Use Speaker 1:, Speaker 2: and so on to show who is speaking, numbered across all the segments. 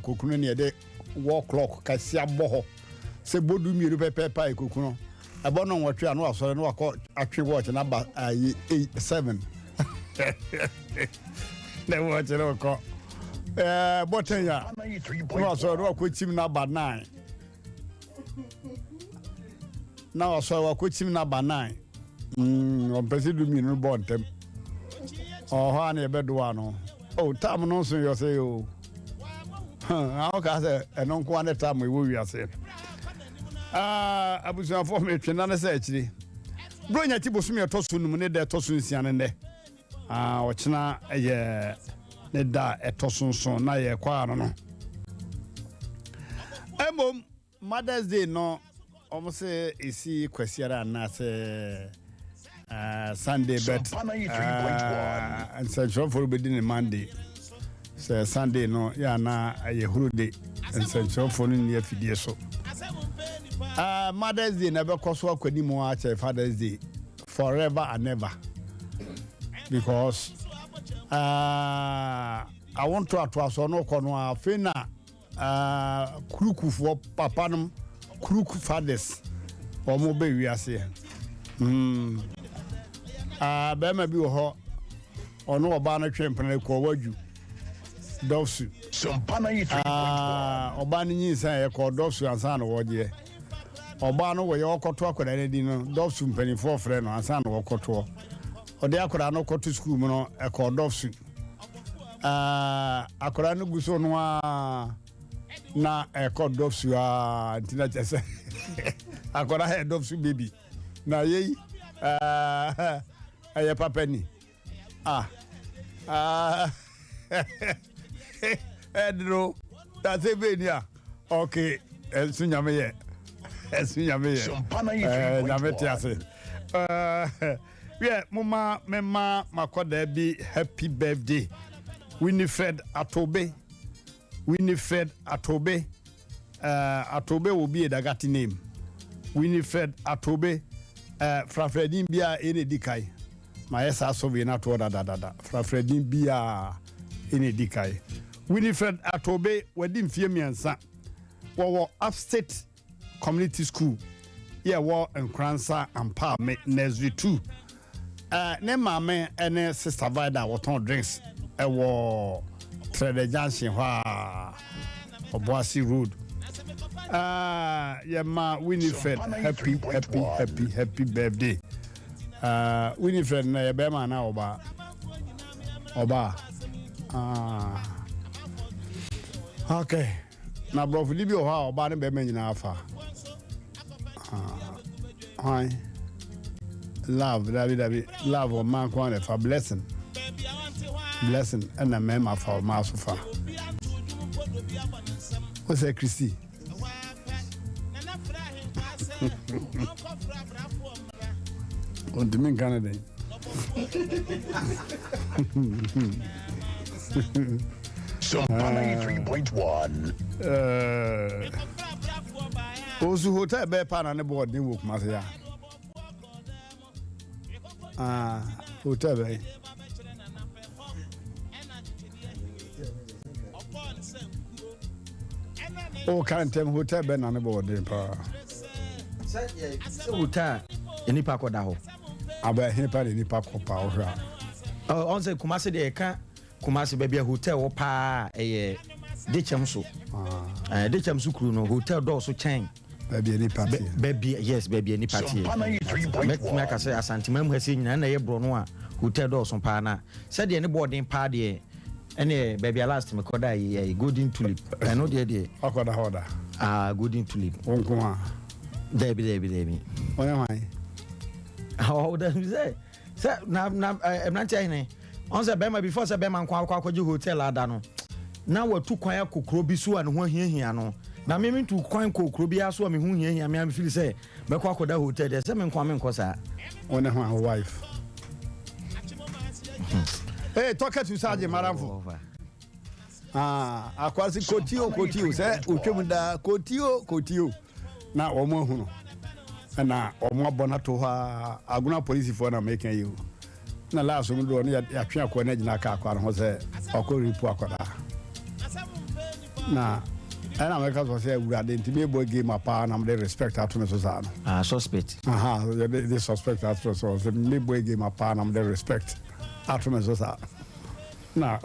Speaker 1: kokuno ne de wall clock kasi aboho se bodu miru pepepa kokuno ebo no nwotwe anu asore no akọ atwe watch na ba 7 ne watch no ko botanya no asore no akọ chim na ba 9 na asore akọ chim na ba 9 on presidu mi no bontem ha na ebedo ano tam no so you say o how ka say eno nko ane tam e wo wiase abusuan for me twena na say akiri bronya ti bosumi etoso num ne da etoso nsiane ne ochena ye ne da etoso nso na ye kwa no emom Mother's Day no omo say esi kwasiara na say Sunday bet and Central for bedin Monday say Sunday no ya na ayehuru day and Central for ni afidie so Mother's Day never cost what kwani mo ache Father's Day forever and ever because I want to so no kono afi na kruku for papa num kruku fathers omo be wiase bema bi wo ho ono oba na twempene ko waju dofsu sompana yi 3.1 oba ni nyinsa ye ko dofsu ansa na woje oba no wo ye okoto akoda ne di no dofsu mpani for frɛ no ansa na wokoto ode akoda no koto school mu no e ko dofsu akoda no guso no na e ko dofsu ntina chese akoda he dofsu baby na ye aye papa ni Edro that's a benia okay sunyame ye nyame yeah mama makoda bi happy birthday Winifred Atobe Atobe will be a dagati name Winifred Atobe Frafredin bia ene dikai maesa so we na to da Frafredin bia ene dikai Winifred Atobe wedim fie miensa wo upstate community school yeah wo enkransa ampa me nursery 2 ne mame ene sister Vida woton drinks wo Trade Junction ha Oboasi Road yeah ma Winifred happy birthday Winifred na be ma na oba okay na bro Filibi o ha oba ne be ma nyina afa hi love David love o man ko na for blessing and a mem of our mouse of her what's that Christy on the main Canada.
Speaker 2: So 3.1.
Speaker 1: Also, hotel bear pan on the board, new work, Masia. Hotel bay. Oh, can't tell hotel ben on the board,
Speaker 3: hotel. NIPA ko da ho
Speaker 1: aba NIPA ni NIPA ko pa ho hwa
Speaker 3: on say Kumasi de ka Kumasi bebia hotel wo pa dechem so dechem so kru no hotel door so chen
Speaker 1: bebia NIPA
Speaker 3: bebia yes bebia NIPA tie me aka say asantemam ha se nyina na ye bro no a hotel door so pa na said de ne boarding pa de ene bebia last me ko da golden tulip no de
Speaker 1: akoda hoda
Speaker 3: golden tulip
Speaker 1: onko ha
Speaker 3: Debbie.
Speaker 1: What am I?
Speaker 3: How does he say? Sir, I'm not saying. On the Bema before the Bema Quaco Hotel Adano. Now we're too quiet, Crobisu and one here. No, now meaning to coin Crobia, so I'm here. I mean, feel say, Bequaco Hotel, there's some coming cosa.
Speaker 1: On my wife. Hey, talk to Sergeant Maramfo. I quasi Cotio, say, Uchumda, Cotio. Na omo hunu na omo bona to ha aguna police for na making you na last we do na ya twa ko na gina ka akwa ho se okori pu akoda na and America was say we are the intimate boy game a pa na me respect at me so sa no
Speaker 3: suspect
Speaker 1: the suspect at so the me boy game a pa na me respect at me so sa na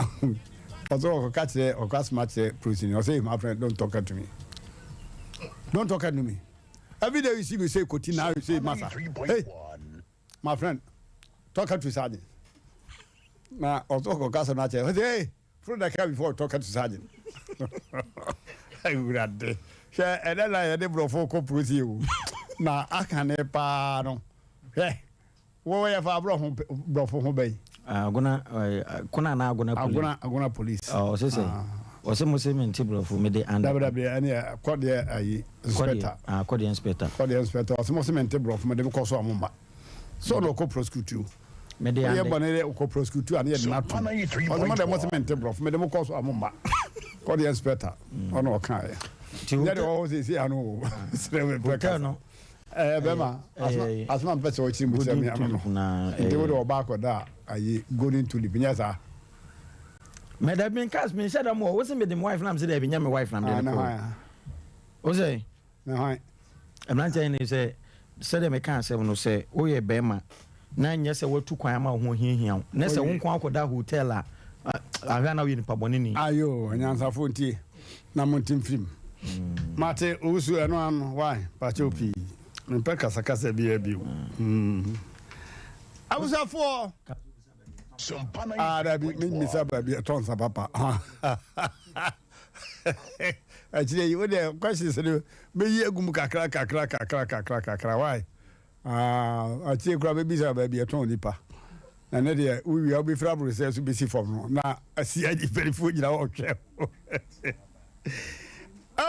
Speaker 1: also catch the or catch match prison or say my friend don't talk to me every day you see me say Koti now you say massa hey my friend talk to sergeant na also catch match hey from the car before talk to sergeant I would have share and then I had a brofo prison na akane pa no hey wo ya fa brofo ho bay
Speaker 3: kuna na
Speaker 1: agona police
Speaker 3: oh say o mo say men table of me dey and
Speaker 1: any code ayi inspector
Speaker 3: code inspector
Speaker 1: o mo say men table of me dey ko so amoma so no ko prosecute
Speaker 3: me dey
Speaker 1: and bonere ko prosecute and ye na to o mo dey mo say men table of me dey ko so amoma code inspector ono kan ya there always say anu
Speaker 3: no
Speaker 1: bema asma mpese o chimbu se mi anu ndi wo do ba ko da ayi golden tulip nyasa
Speaker 3: me da bin cast me said am wo say me dem wife na me say da bin nya me wife na me dey o say
Speaker 1: na hai
Speaker 3: am nan say ni say me kan say no say o ye bema na nya say watu kwan ama ho hiahia na say wo nkwan akoda hotel a ahwa na we ni pabone ni
Speaker 1: ayo nyansa fonti na montim film mate osu eno an why pa chopi mpe kasa bi abusa for arabi mi saba bi tonsa papa actually you dey question say me yi egum kakra why actually kura be saba bi ton nipa na ne dey we will be frabro say so be si form no na asi aji verify nyina o hwe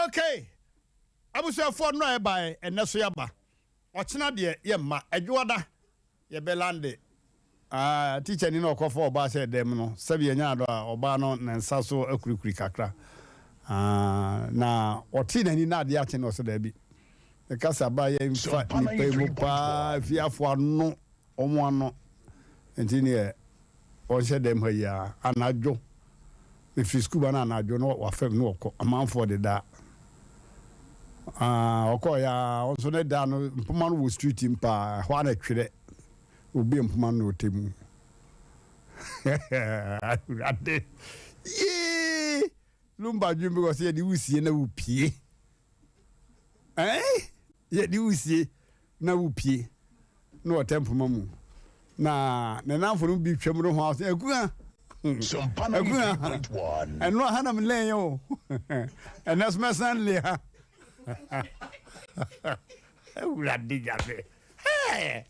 Speaker 1: okay abusa for no e bai eneso yaba ochina de ye ma adwoda ye belande teacher ni no kofo oba say dem no sabi enya do oba no na nsa so akurikuri kakra na oti na ni na de ache no so da bi e kasa ba ye mfa ni pe mu pa fiafo ano omo ano enti ni e o se dem ha ya anadwo me fi school ba na anadwo no wa fam no okọ amanfo de da okọ ya onso ne da no mpoma no wo street mpa hwa na twere obi mpoma no temu ade ye lumba jumbe ko se di usie na upie ye di usie na upie no tempoma mu na nanfo no bi twem ro ho akua
Speaker 2: Sompana 3.1
Speaker 1: and no hanam leyo and that's my son leha hey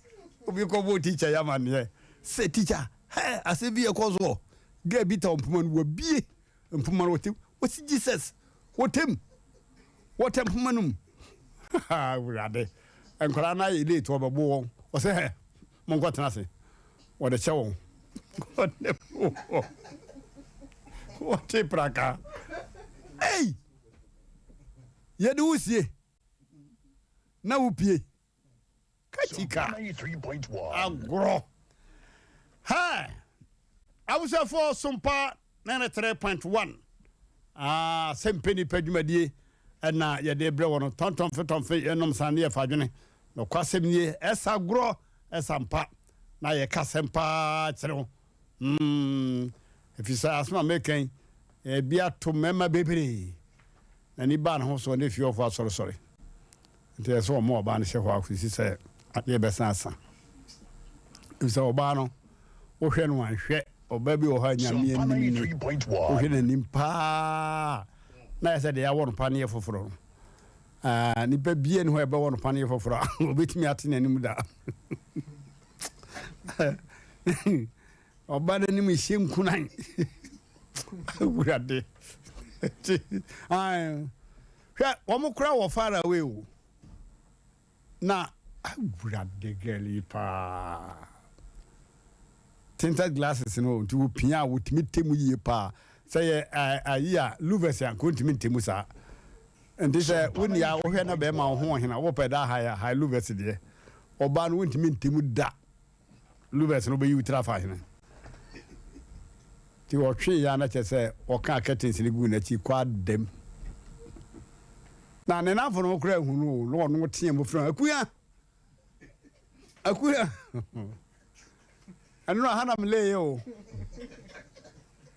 Speaker 1: obi ko bo teacher ya man ye say teacher hey asebi e ko zo ga bi ta mpuma no bie mpuma no tem what Jesus what mpuma no ha urade enkwara na ye late obabo won o say mon ko tena se wo de chewo what praka hey ye do usie na upie katika
Speaker 2: 3.1
Speaker 1: agro ha I was for Sumpa 93.1 sempeni pedumadi na ye de bre wono tonton fe enom sane ye fadwene no kwasem nie esa agro esampa na ye kasempa kyereo efisa asma meken e bia to mema bebre na ni ba na ho so ne fi of sorry nti so mo ba na hye ho akwisi se ade be sansa efisa oba no wo hwe no anhwe oba bi wo ha nyame ani ni
Speaker 2: 3.1
Speaker 1: wo hwe na nimpa na ya se de ya won pa ne foforo ni ba bie ne ho e ba won pa ne foforo obetimi ate na nim da oba na nim hye nkunan urade hwa omukura wo far away o na urade geli pa tinted glasses no to pia wotimi temu yie pa say ayi louvers an kontimi temu sa and this when ya wo hwe na be ma ho hena wo pe da high louvers de oba no wontimi temu da louvers no be you trafa hena ti wo twe ya na che say o ka curtains ni gu na chi kwa dem na ne na for no kura hunu no no tie mo fra akuya anu ha na mle yo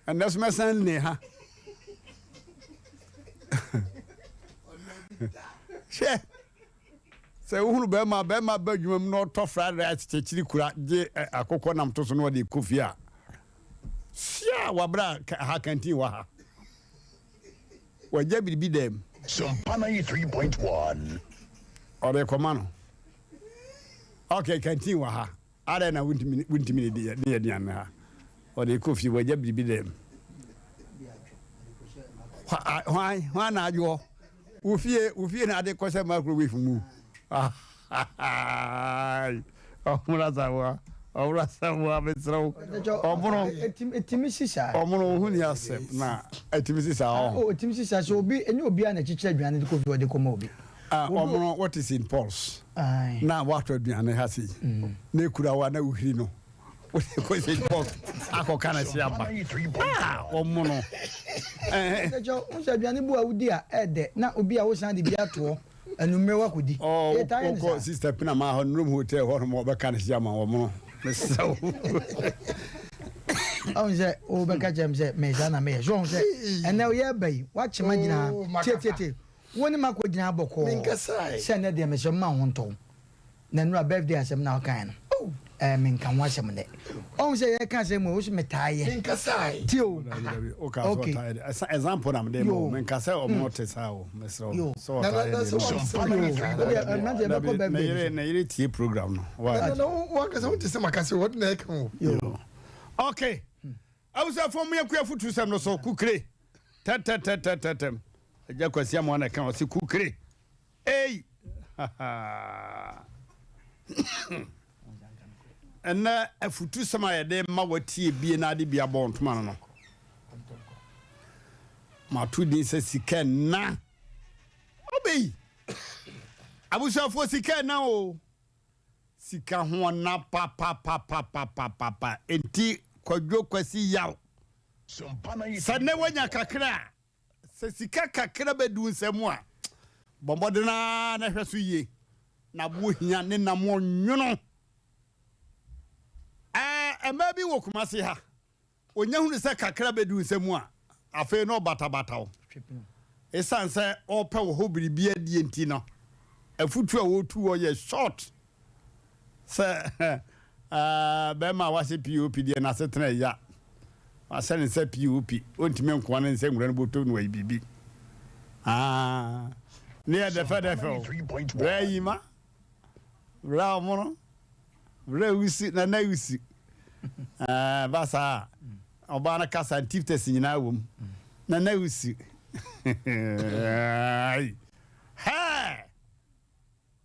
Speaker 1: and that's my son ne ha she say uhunu be ma badwumam no to fried rice chechiri kura je akokọ nam to so no de kofi a sia wabra ha canteen wa ha waje bibi dem
Speaker 2: Sampana 3.1
Speaker 1: ore komano okay canteen wa ha ada na wuntimi de de ha ore kofi waje bibi dem why na ajo ufie na ade kwese microwave mu Omura sawa betro omuno
Speaker 3: etimisisa
Speaker 1: omuno hu ni asem na etimisisa
Speaker 3: etimisisa so obi enye obi a na chichira aduane de kofi ode koma obi
Speaker 1: omuno what is in pulse na what aduane ha si na kura wa na uhiri no what is in pulse akoka na si aba omuno
Speaker 3: ejo unse aduane bu awudi a ede na obi a wo san de bi ato anumre wa kodi
Speaker 1: ko sister pina ma ho room hotel ho mo be kan si ama omuno so
Speaker 3: onse o be ka jem se me sana me so onse ene o ye bai wa chima gina tie woni mako gina boko se ne de me so ma ho nto na nura birthday asem na kan no men kan wa sem ne onse ye kan se mo o se metaye
Speaker 4: men kasai
Speaker 3: tio
Speaker 1: okay example na me mo men kasai o mo te sa o me so na ire tie program no
Speaker 4: wa kasa wo te se makase wo na kan
Speaker 1: o okay I was a former futu sem no so kukre tetem eja kwasi am na kan o se kukre ei ena afutu sama ye de ma watie bie na de bia bon toma no ma tu din se sika na obi abusa fo sika na o sika ho na pa enti kwadwo kwasi yaw sanne wanya kakra se sika kakra bedu nsemu a bombode na hweso yie na bo hia ne na mo nwono maybe wo kumase ha onya hunu se kakra bedu nsemu a afi no bata o esanse ope wo hobiri bia die enti no afutu a wo tu wo ye short se be ma wase pop die na setena ya asene se pop ontime nko na nse ngura no boto no wa bibi ne de fa brayima bra mo bra usi na usi basa obana kasa tiftes nyina wom na usi ha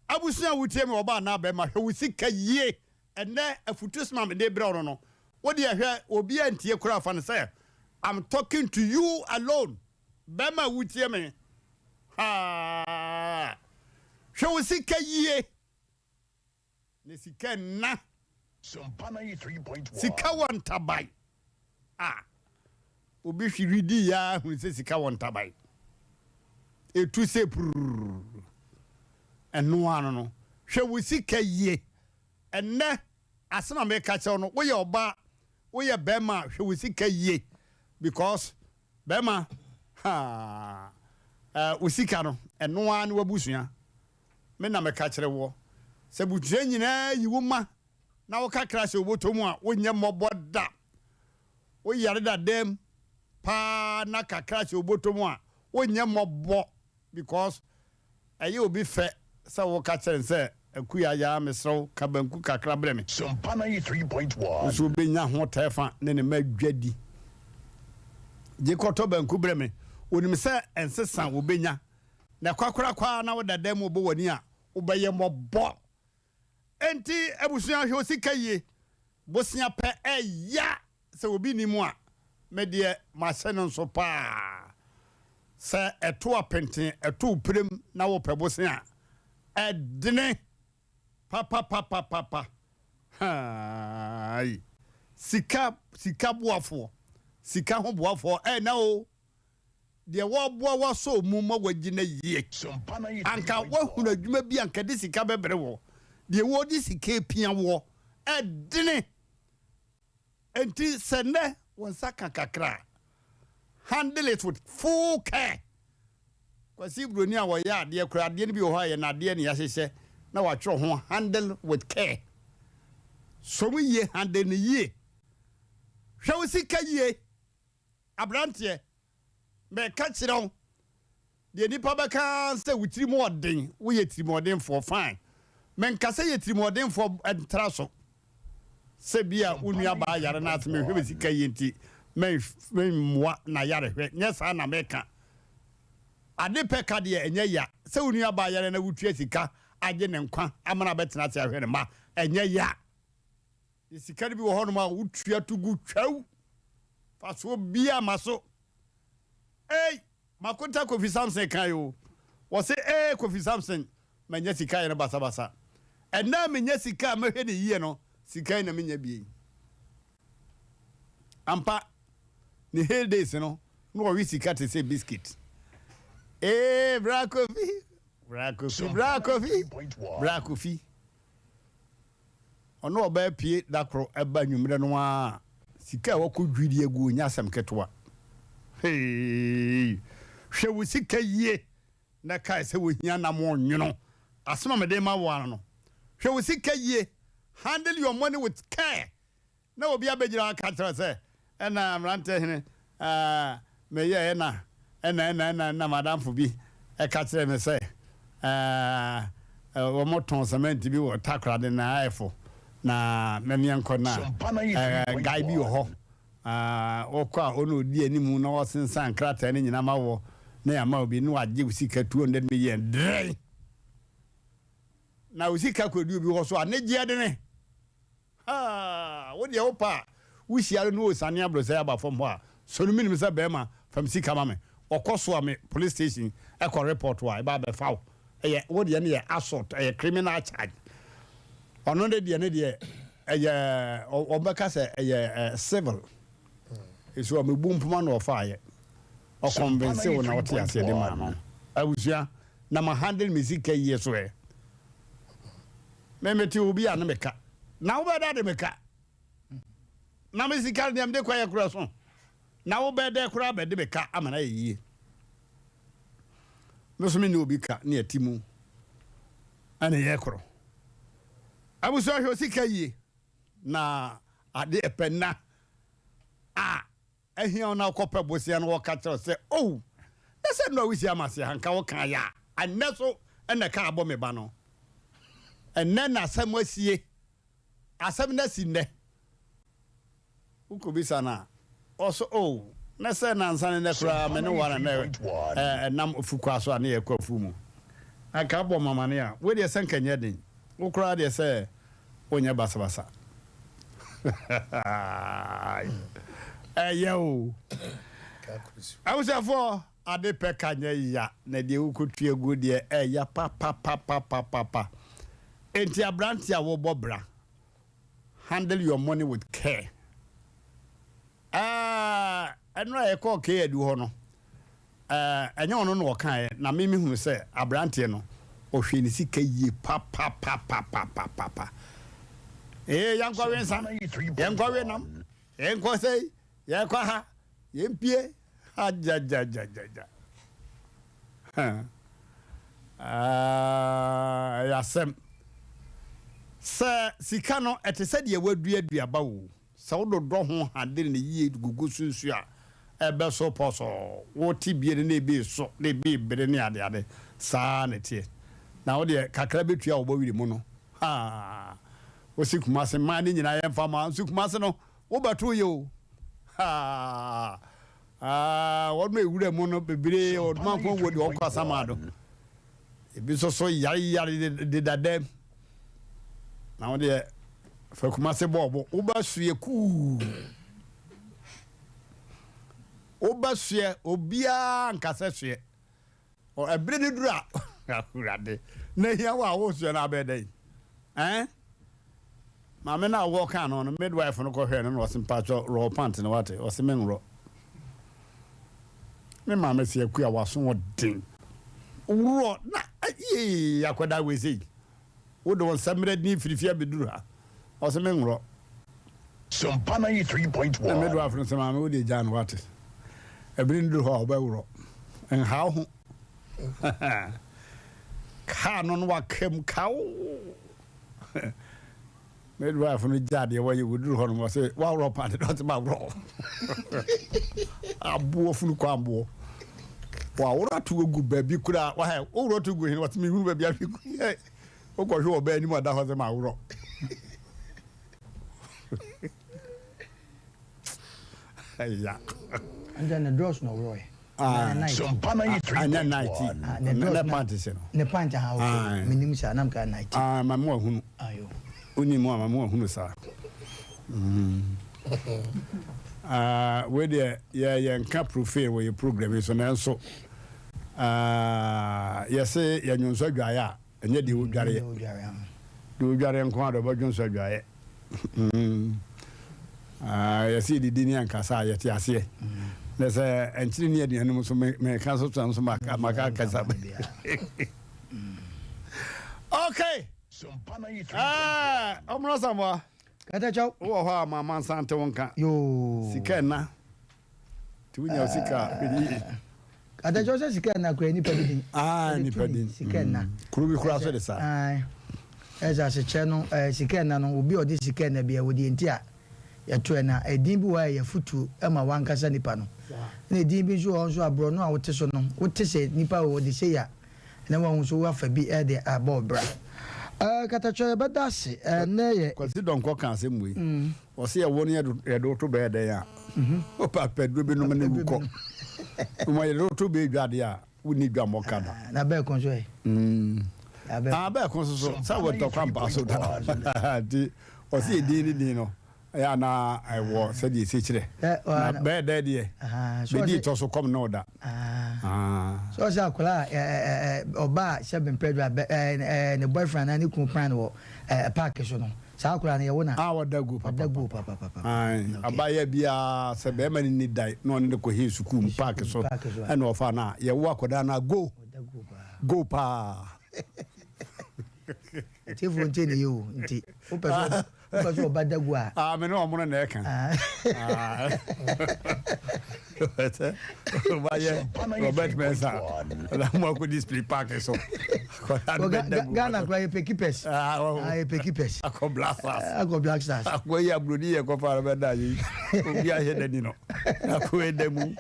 Speaker 1: abusia wutie me oba na be ma hwusi kaye ene afutusma me de bra no wo de hwe obi antie kura fa ne say I'm talking to you alone be ma wutie me ha hwusi kaye ne sika na
Speaker 2: Sampana 3.1
Speaker 1: sika wantabai obi hwiridi ya hu se sika wantabai etu se prr eno ano no hwe wo sika yie enne asema me ka che no wo ye oba wo ye bema hwe wo sika yie because bema wo sika no eno ano wabusua me na me ka kire wo se butua nyina yiwo ma na wo kakra se obotomu a wonye moboda wo yare da dem pa na kakra se obotomu a wonye mobo because aye obi fe se wo ka kire se akuya ya mesro kabanku kakra breme
Speaker 2: Sampana 3.1
Speaker 1: so benya ho tefa ne ne madwadi je koto banku breme onim se ensesa wo benya na kwakra na wo da dem obo wani a wo beye mobo enti ebusuan hwe osikaye bosia pe eya se obi ni mu a me de ma se no so pa se eto apenten eto prem na wo pe bosia edene papa hai sika boafo sika ho boafo na o de wo boa wo so mu ma wagina yie anka wo hunu adwuma bi anka de sika bebre wo de wo di sika pia wo edene enti sene won saka kakra handle it with full care kwasi broni a wo ya de kura de ne bi wo ha ye na de ne ya hyehyɛ na wa tro ho handle with care so we ye handle ne yie hwe wo sika yie abrante me ka kyerɛ de nipa bɛka sɛ wutiri mu ɔden wo ye tiri mu ɔden for fine men ka sɛ ye tiri mu ɔden for entra so sɛ bia unua ba yare na atme hwe sika yie nti men moa na yare hwe nyɛ saa na meka ade peka de enye ya sɛ unua ba yare na wutua sika agye ne nkwa amana betena tia hwe ne ma enye ya sika bi wo hono ma wutua tugu twau fa so bia maso makonta Kofi Samson kayo wo se Kofi Samson manya sika ye basa basa enna menya sika ma hwe ne yie no sika na menya bie ampa ni hell days no no wi sika te say biscuit bra Kofi ono oba pie dakro eba nwumre no a sika wo ko dwiri egu nya asem ketwa hwe wo sika yie na kai se wo hia na mo nwono asema me de ma wo ano no hwe wo sika yie handle your money with care na obi abegira aka tell say na MMRANTEHENE me ye na madam fo bi e ka tell me say wo moton cement bi wo takra de na afo na memianko na guy bi wo ho okwa ono di animu na wosensan krata ne nyina mawo na ya ma obi no agye usika 200 million dre na usika kwadu obi ho so anegye de ne wo de opa wuhia no osane abrosa ya ba fom ho a so no minim se bema fam sika ma me okoso me police station e ko report wa e ba be fawo eye wo de ne ye assault eye criminal charge ono de ne de eye obeka se eye civil eso am bumpuma na ofaye o convince wo na wote ase de ma no awusua na ma handle music ye so e memeti obi a na meka na wo beda de meka na musical dem de kwaye kura so na wo beda kura be de meka amana yie meso me ni obi ka na atimu ana ye kro abusua hwe sika yie na ade epenna ehia na kope bosia no woka tell say oh na say no wisi amase hanka wo kan ya anneso ena ka abo me ba no enne na asem asie asem na sinne uko bisa na also oh na say na ansane na kura me no wana na nam ofukwa so na ye kwa fumu aka abo mama ne a we de senka nye den ukura de say onya basa basa yo I was for ade peka nye ya na de ukotue egu de ya pa enti abranti a wo bobra handle your money with care eno e ko ke adu ho no enye ono no kan na mimi hunu se abranti no ohwe ni sika yie pa yankwa wensa yankwa wenam yankwa sei yankwa ha yempie ajajajajaja ASEM sa sika no etese de waduaduaba wo sa wododo ho hade ne yie gugu sunsu a ebe so poso wo tibie ne ebe so ne ebe bere ne ade sa ne tie na wo de kakra betua wo bawiri mu no wo sikumase man ni nyina yemfa ma sikumase no wo bato ye o wo no ewura mu no bebere o man ko wo de okasa ma do ebi so yari de dadem na wo de fa kumase bobo wo ba sue ku wo ba sue obia nkasa sue o ebre ne dura akurade na hia wo sue na abedai Mama na walk on a midwife no go here no was in patch raw pant no wate was men ro me mama se akua waso den wuro na akwada we sei wo do samre ni firifia beduru ha o se me nwro
Speaker 2: Sampana
Speaker 1: me do
Speaker 2: 3.1.
Speaker 1: afro se mama wo de jan what ebrin do ho ba wuro en ha ho ka no wa kem kaw me do afro jade wo ye wuduru ho no se wa wuro pa de do ma wuro abuo funu kwa ambuo wa wura to gu baby kura wa ha wura to gu hin what me hu baby afi o ko hwe oba ni mo da ho se ma wuro ayya
Speaker 5: and then the draws no roy
Speaker 2: Sampana
Speaker 1: anya
Speaker 2: 3.1.
Speaker 1: 90 na panty se no
Speaker 5: ne pant ha o minim sa nam ka 90
Speaker 1: ma mo hunu
Speaker 5: ayo
Speaker 1: uni mo ma mo hunu sa we de ye nka profile we program so na so yes ye nyonso adwaye a enye de odware de odware nko ado bo nyonso adwaye yes di ni anka sa ye ti ase na se enchiri ni aduanum so me ka so so maka kasa okay
Speaker 2: Sampana 3.1.
Speaker 1: omro samwa
Speaker 5: kata chau
Speaker 1: wo ho mama sante wonka
Speaker 5: yo
Speaker 1: sika na tunya sika
Speaker 5: kata chau se sika na kwa ni padin
Speaker 1: ni padin
Speaker 5: sika na
Speaker 1: kuru bi kura so de sa
Speaker 5: eza se che no sika na no obi odi sika na bia wodi enti a ya to na edin bi wa ya futu ama wankasa nipa no na edin bi so so abro no a wote so no wote se nipa wodi se ya na wa so wa fa bi e de abobra kata cho bedase na ye
Speaker 1: kwasi don ko kan se mwe o se ye woni ye do to be de ya o pa pedu bi no me ne ko mo ye do to be dwade ya woni dwa mo ka da
Speaker 5: na be kon so e
Speaker 1: be kon so sa wo to kwa mpa so da di o se ye di no ya na I wo se di se kire na be de de be di to so kom no da
Speaker 5: so sa kola oba se ben pedro ne boyfriend na ni kun plan wo park so no sa kola na ye wona
Speaker 1: wa dagu papa
Speaker 5: ai
Speaker 1: abaya bia se be ma ni dai no ne ko he suku park so e no fa na ye wo akoda na go pa
Speaker 5: ti fonte ni yo nti o person oba dagu a
Speaker 1: me no mo na e kan Robert Mensah la mo ko display park so
Speaker 5: Ghana kwa pekipes pekipes
Speaker 1: ako black stars ako ya brodi ye ko fara be da yi obi a he dani no ako e demu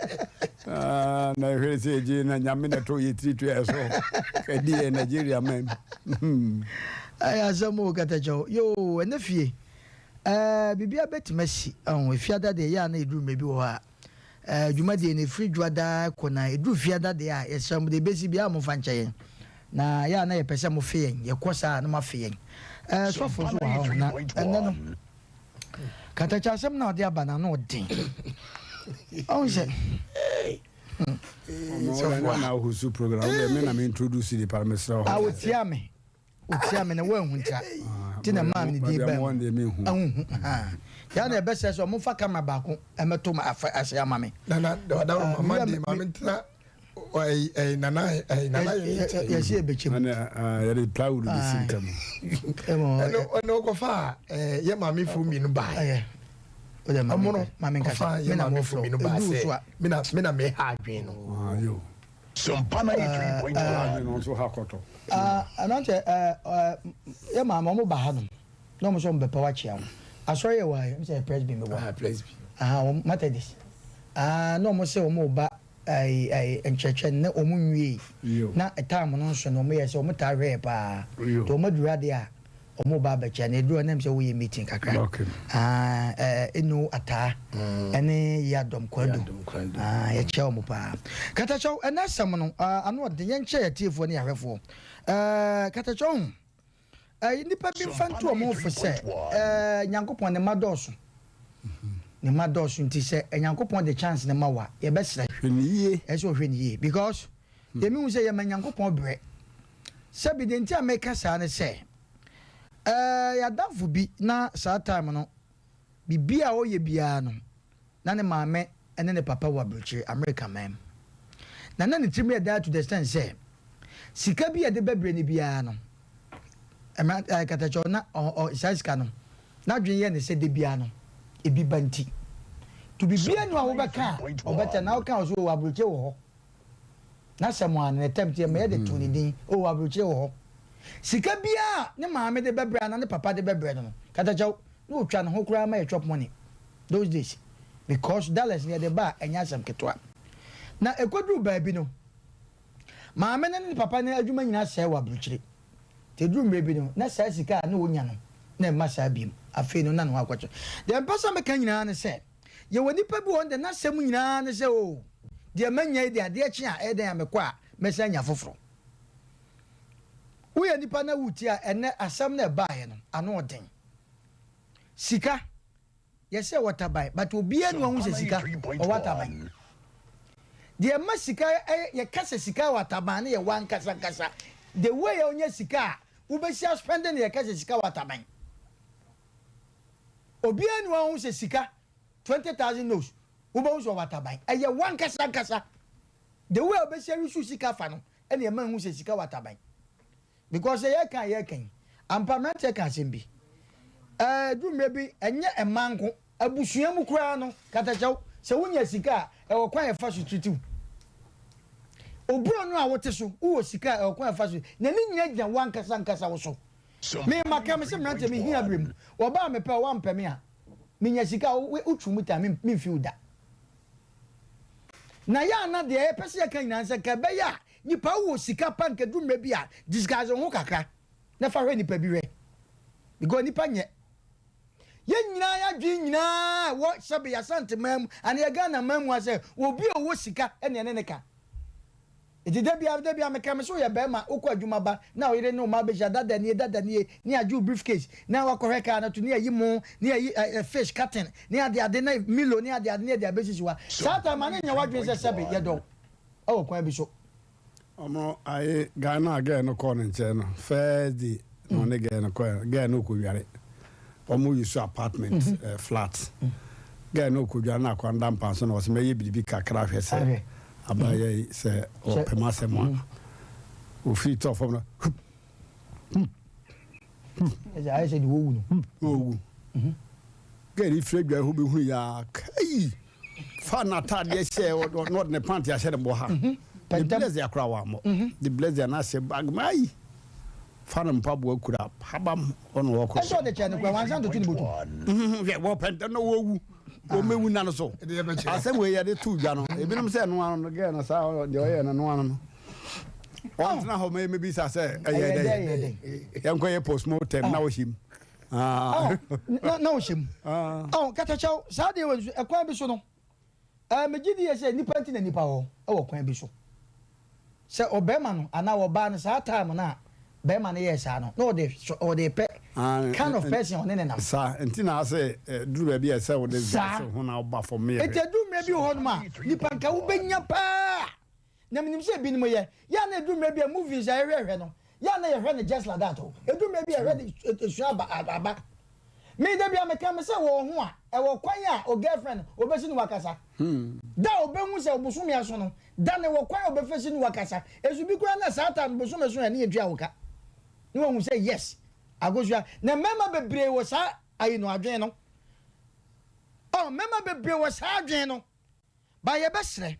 Speaker 1: na hwere se je na nyame na to ye tri to so ka di e Nigeria men
Speaker 5: aya zamo kata jo yo ene fie bibia betimasi on fiada de ya na edu mebi wo ha dwuma de ne free dwada kona edu fiada de a yesam de besi bia mo fanche na ya na ye pese mo fe yen ye kosa na ma fe yen so fo so ha na enno kata cha sem na ode abana na odin on se
Speaker 1: so na husu program we me na me introduce the parmesan
Speaker 5: a wotia me na wan hunta tina mam ni di ba ya na be se so mo fa camera ba ko emeto ma ase ama me
Speaker 4: na da mama di mama ntina nana
Speaker 5: ya si ebechim
Speaker 1: na ya dey proud of the system
Speaker 4: no ko fa ye mama fu mi no ba
Speaker 5: o de mama nkasa
Speaker 4: me na mo fu mi no ba se me na me ha adwen no
Speaker 1: yo
Speaker 2: Sampana 3.1.
Speaker 1: no so hakoto
Speaker 5: anante ye mama mo ba ha no no mo so mbepa wa chia asori ye wa me say presby me wa
Speaker 4: presby
Speaker 5: Methodist no mo say o mo ba encheche na o mu nwie na time no so no mo ye say o mo ta hwe pa to mo dura de a o mo ba cha na dura na me say we meeting kakra enu ata ene ya dom kwado ye che o mo pa kata chow na sam no anu de ye nche ya tiefo ne yahwefo kata chow nipa bi mfanto o mo fo se nyankopon ne madoso ne madoso nti se nyankopon de chance ne mawa ye besre
Speaker 1: hweniye
Speaker 5: eso hweniye because ye mi hu se ye nyankopon bre se bi de nti ameka sa ne se ya dafu bi na sa time no bibia o ye bia no na ne maame ene ne papa wa broche America man na ne timi that to the extent say sika bi de bebre ne bia no ema katacho na sika no na dwen ye ne se de bia no ebi banti to be bia no a wo beka obeta na wo kan so wo abroche wo ho na someone na attempt ye me de to ni din o abroche wo ho sika bia ne maame de bebre na ne papa de bebre no katacho no twa ne ho kura ma chop money those days because dollars near the bar enya sam ketwa na ekodu baabi no maame ne papa ne adwuma nyina sɛ wa abrochire te drum baabi no na saa sika na wonya no na ma saa biem afei no na no akwacho de mpasa meka nyina ne sɛ ye woni pa bi won de na sam nyina ne sɛ o de manya de ade akyi a ɛden amekɔ a mɛsa nya foforo wo ye nipa na wuti a ene asam na baaye no ano ɔden sika yɛsɛ wataban but obia no ahu sɛ sika o wataban de ma sika yɛ kasa sika wataban ne yɛ wan kasa kasa the way yɛ onya sika wo be sia spending yɛ kasa sika wataban obia no ahu sɛ sika 20,000 knows wo be hu sɛ wataban ɛyɛ wan kasa kasa the way obe sia risu sika fa no ɛne yɛ ma hu sɛ sika wataban because yɛ kan ampa mate ka sembi dume bi enye emanko abusua mu kura no katachaw se wonya sika e wo kwan e fa so tutu obro no a wote so wo sika e wo kwan e fa so na ni nya gya wan kasa nkasa wo so me maka me se mrante me hia brem wo ba me pe wo mpɛ me a me nya sika wo twu ta me fi uda na ya na de e pese ya kan nyina se ka be ya nipa wo sika pa nka dume bi a disguise ho kakra na fa hwe nipa bi hwe because nipa nye ye nyina ya dwi nyina wo sabe ya sante mam ane ya Ghana mam wa se obi owo sika ene ne ka edi da bia meka me so ya be ma okọ adwuma ba na o yire no ma be jada da ni ni aju briefcase na wa correct na to ni ayi mo ni ayi fish carton ni ade na milo ni ade abesisi wa sata ma nya wa dwen se sabe ye do o kwa bi so
Speaker 1: omo ai Ghana again no corner nche no first day no ne again no corner again no ko wiare omo use apartment flat again no ko wiare na kwa ndampa so no se meye bibi kakra hwese abaye se o pemase mo o fit of no
Speaker 5: I said wo
Speaker 1: wu get if fred hu be hu ya kai fa na tade she not ne pant ya she dem ha the blaze ya kra wa mo the blaze na se bag mai fa na mpabo akura habam ono wo ko
Speaker 5: so de chene kwa wansan to tuni botu
Speaker 1: ye wo pent no wo wu o mewu na no so asem we ya de tu dwa no ebinom se no ano ge na sa de o ye na no ano no on na ho me bi sa se ye yanko ye postmortem na wo him
Speaker 5: na wo him katachaw sa de wo ekwan bi so no megidi ye se nipa nti na nipa ho e wo kwan bi so se obema no ana wo ba no sa time na bema no ye sa no no de pe kind of person on ne na
Speaker 1: sa nti na say duru ba bi e se wo de so ho na oba for me
Speaker 5: e te duru me bi ho no ma nipa nka wo benya pa na minim se bi ni mo ye ya na duru me bi movies ya hwehwe no ya na ye hwe ne just like that o e duru me bi hwe de su aba me de bi ameka me se wo ho a e wo kwan a o girlfriend obesi ni wakasa da obehu se obusumi aso no da ne wo kwan obefesi ni wakasa esu bi kura na satan busumi so na ne edua woka ni wo hu se yes agosua na mema bebre wo sa ayi no adwen no mema bebre wo sa adwen no ba ye besre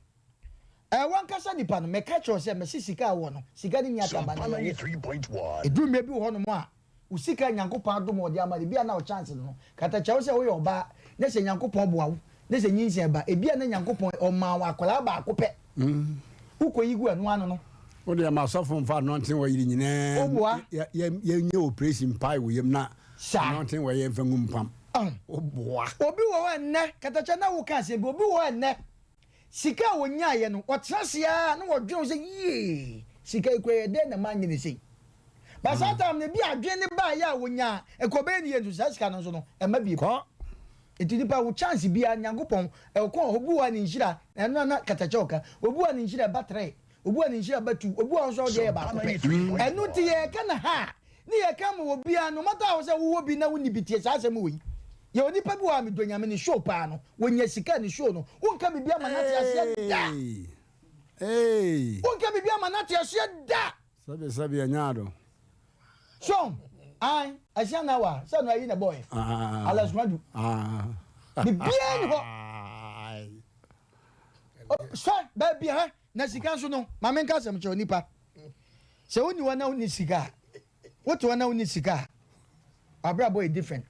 Speaker 5: wan kasa nipa no me catch se me sisika wo no sika ni nyata ba na 3.1 edu me bi ho no mo a usika nyankopon adom odi amade bia na o chance no kata chawo se wo ye oba na se nyankopon boawo na se nyinse ba ebia na nyankopon o ma wa akola ba akopɛ ukoyi gu anu anu no
Speaker 1: o de ma so fon fa nonten wo yiri nyina ye nye operation pai wo yem na nonten wo ye mfa ngumpam o boa
Speaker 5: obi wo enne kata cha na wo ka se bi obi wo enne sika wo nya ye no o trasia na wo dwen se ye sika ikwe de na manye ne sei ba sa tam ne bi adwen ne ba ya wo nya ekobe ni yedu sa sika no so no e ma bi ko enti pa wo chance bi a nyankopon e ko obu wa ni nhira eno na katachoka obu wa ni nhira battery obu wa ni nhira batu obu wa so de ba ko enu ti ye kana ha ni ye ka mo obi a no mata wo se wo bi na wo ni bitie sa asem wo yi ye oni pa bi wa me do nyame ni show pa no wo nya sika ni show no wo nka bibia ma na ti ase da
Speaker 1: Hey.
Speaker 5: Wonka bibia manate asia da.
Speaker 1: Sabi anyado.
Speaker 5: So, I asia na wa, so no yi na boy. Alas madu. Bibia ni ho. So, baby ha, na sika so no, ma menka sem che onipa. Se woni wana woni sika. What wana woni sika. Abra boy different.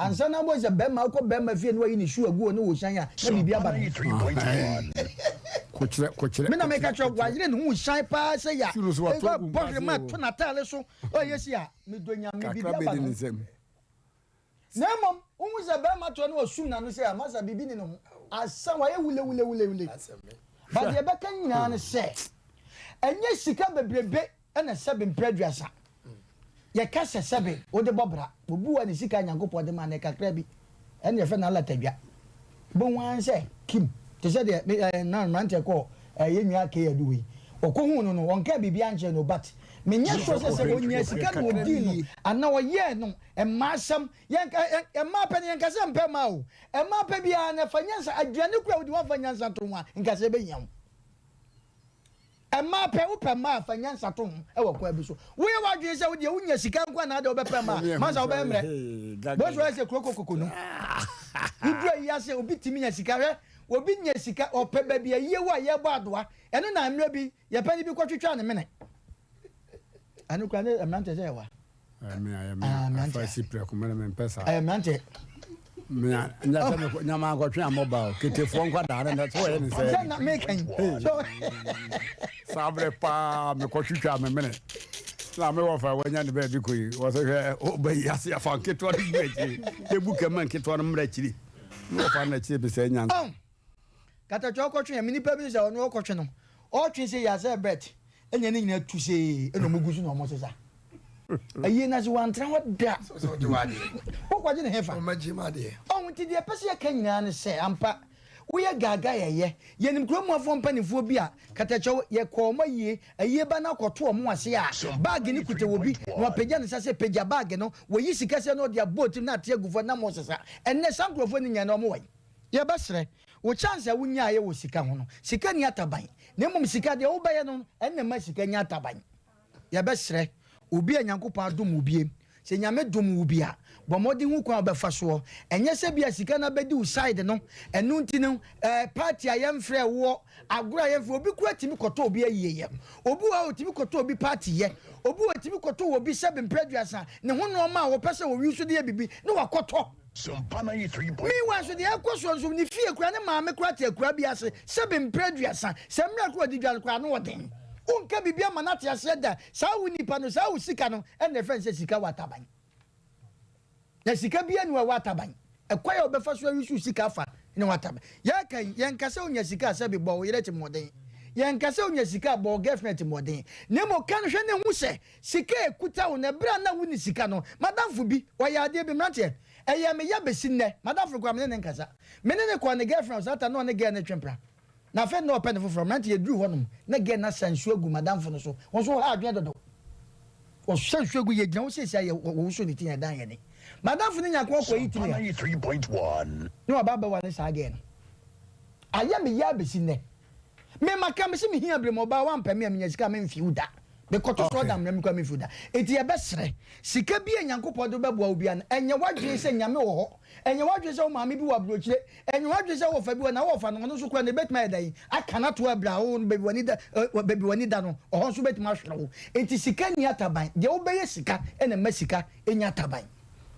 Speaker 5: And so now boys a bema ko bema fie no yi ni shoe agu no wo shan ya na bibia ba.
Speaker 2: 3.1.
Speaker 5: Me na make a chop wa yire no wo shan pa say ya. Boy ma to na tale so. Oh yes ya, me do nya me bibia ba. Na mom, wo se bema to no osum na no say amasa bibi ni no. Asa wa ye wule. Ba de be kan nyina ne se. Enye sika bebrebe na sebe mpraduasa. Ye kase sebe wo de bobra. Obu wa ne sika nyankopɔ de ma ne kakra bi. Ene ye fe na latadwa. Bo wan se kim. Te se de na mante ko ye nwa ke yadu wi. Okohu no no wonka bibia nche no but menya so se wonya sika no odi no ana wo ye no emasam emma pa ne yankase mpa ma o emma pa bia na fanyansa aduane kura wo de wa fanyansa to ho nkase be nyam emma pa wo pa ma fanyansa to ho e wo kwa bi so wo ye wa dwe se wo de wonya sika nkwa na de wo be pa ma ma sa wo be mre bo so se krokokoko no bibia ya se obi timi nya sika hwe obi nya sika ope ba bia ye wa ye bo adoa eno na mre bi ye pa ni bi kwatwetwa ne mene anu kwa ne amante se wa
Speaker 1: Fa sipre ko mena pesa.
Speaker 5: amante
Speaker 1: Me nya se nyama kwatwe amobile ketefo nkwa da na so ye ni se.
Speaker 5: na making so
Speaker 1: Sabre pa me kwatwetwa me mene. Na me wo fa wanya ne ba bi ko yi wo se hwe obayi ase afa ketwa de gbeji ebuka man ketwa no mra chiri. No fa na chiri bi se nya.
Speaker 5: kata chokotwe ya mini pa bi se ono okotwe no o twe se ya se bet enya ne nyina tu se eno mugusu no mo sesa ayi na so wantra wada
Speaker 4: so de wade
Speaker 5: o kwaje ne hefa
Speaker 4: o majima de
Speaker 5: o nti de pese ya kan nyina ne se ampa wo ye gaga ye nim kromu afo mpanifo bi a kata chow ye ko ma yie ayi ba na koto o mo ase a bag ni kuta wobi no pagya ne sase pagya bag no wo yi sika se no de abot na ate agufo na mo sesa enne sankrofo ni nya na mo wai ye basre wo chance a wunya ye wo sika ho no sika ni ataban na mum sika de wo ba ye no enne ma sika nya ataban ye basre obi anyankopon adom obie se nyame dom obi a bomodi hu kwa obefa so enye se bia sika na bedi u side no enu nti no party ayem frɛ wo agora ye fo obi ku atimi koto obi ayeye obi wa otimi koto obi party ye obi wa atimi koto obi sebe mpraduasa ne ho no ma wo pese wo wi so de bibi ne wakoto
Speaker 2: Sompana 3.1.
Speaker 5: me wa so de akoso so ne fie kura ne maame kura te kura bi ase sebe mpraduasa se mra kura di dwal kura no woden unka bibia manate ase da sa wo nipa no sa wo sika no ene fe se sika wataban na sika bia ni wa wataban ekwaya obefa so awisu sika fa ni wataban ya kan yankase onya sika se bi bo wo yere timoden yankase onya sika bo girlfriend timoden ne mo kan hwe ne hu se sika ekuta wo na bra na wo ni sika no madamfo bi wo ya ade bi mrante eye me ya besinne madamfo kwa me ne nkasa me ne kwa ne girlfriend sata no ne girl ne twempra na fe no open from mrante ye dru honum na girl na sansu agu madamfo no so won so ha adwe dodo o sansu agu ye gyan wo se sia ye wo so ni tin ya dan ye ne madam funi nya ko yi tini
Speaker 2: 3.1.
Speaker 5: no ababa wa ne sa again aya me ya be sinne me maka me se me hia bre mo ba wa mpa me nya sika me mfi uda be koto so dam na me kwa me mfi uda eti e be sere sika bi enyankopɔ do beboa obi an enye wadwe se nyame wo ho enye wadwe se wo maame bi wa brochire enye wadwe se wo fa bi na wo fa no so kura ne betma edai aka na to abra wo bebi wani da no o ho so betma hwere wo eti sika ni ataban de wo be ye sika ene ma sika enya ataban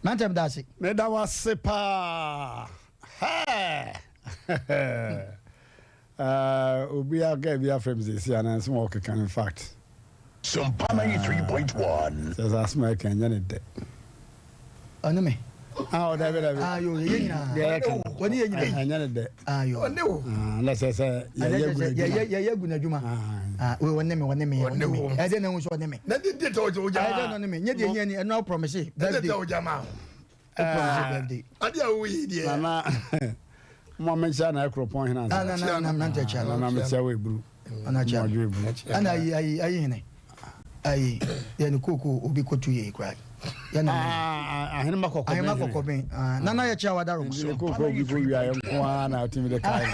Speaker 5: mantem dasi
Speaker 1: Me da wase pa. Obi aga bi afrem ze ana small can in fact.
Speaker 2: Sompana 3.1.
Speaker 1: Says asma kan nya ne de.
Speaker 5: onome
Speaker 1: Ah, da be da be.
Speaker 5: ayo ye nyina woni ye nyina
Speaker 1: Anya ne de.
Speaker 5: ayo
Speaker 4: one wo
Speaker 1: Na se
Speaker 5: ye gu na djuma we wonne me e de na hu so wonne me
Speaker 4: na de to jo
Speaker 5: I don't know me nye de nye ni no promise
Speaker 4: de
Speaker 5: birthday
Speaker 4: to jama
Speaker 5: birthday
Speaker 4: ade a wo yi de
Speaker 1: Mama. Mo me cha na ekropon hina.
Speaker 5: na nante cha
Speaker 1: Na me cha we bru.
Speaker 5: ana cha
Speaker 1: Mo dwe bru.
Speaker 5: ana ayi hene ayi ye ni koko obi kotu ye kra
Speaker 1: ahene makoko
Speaker 5: ben nana ya cha wadaro
Speaker 1: koko bi ko wi ayem ko ana timi de kai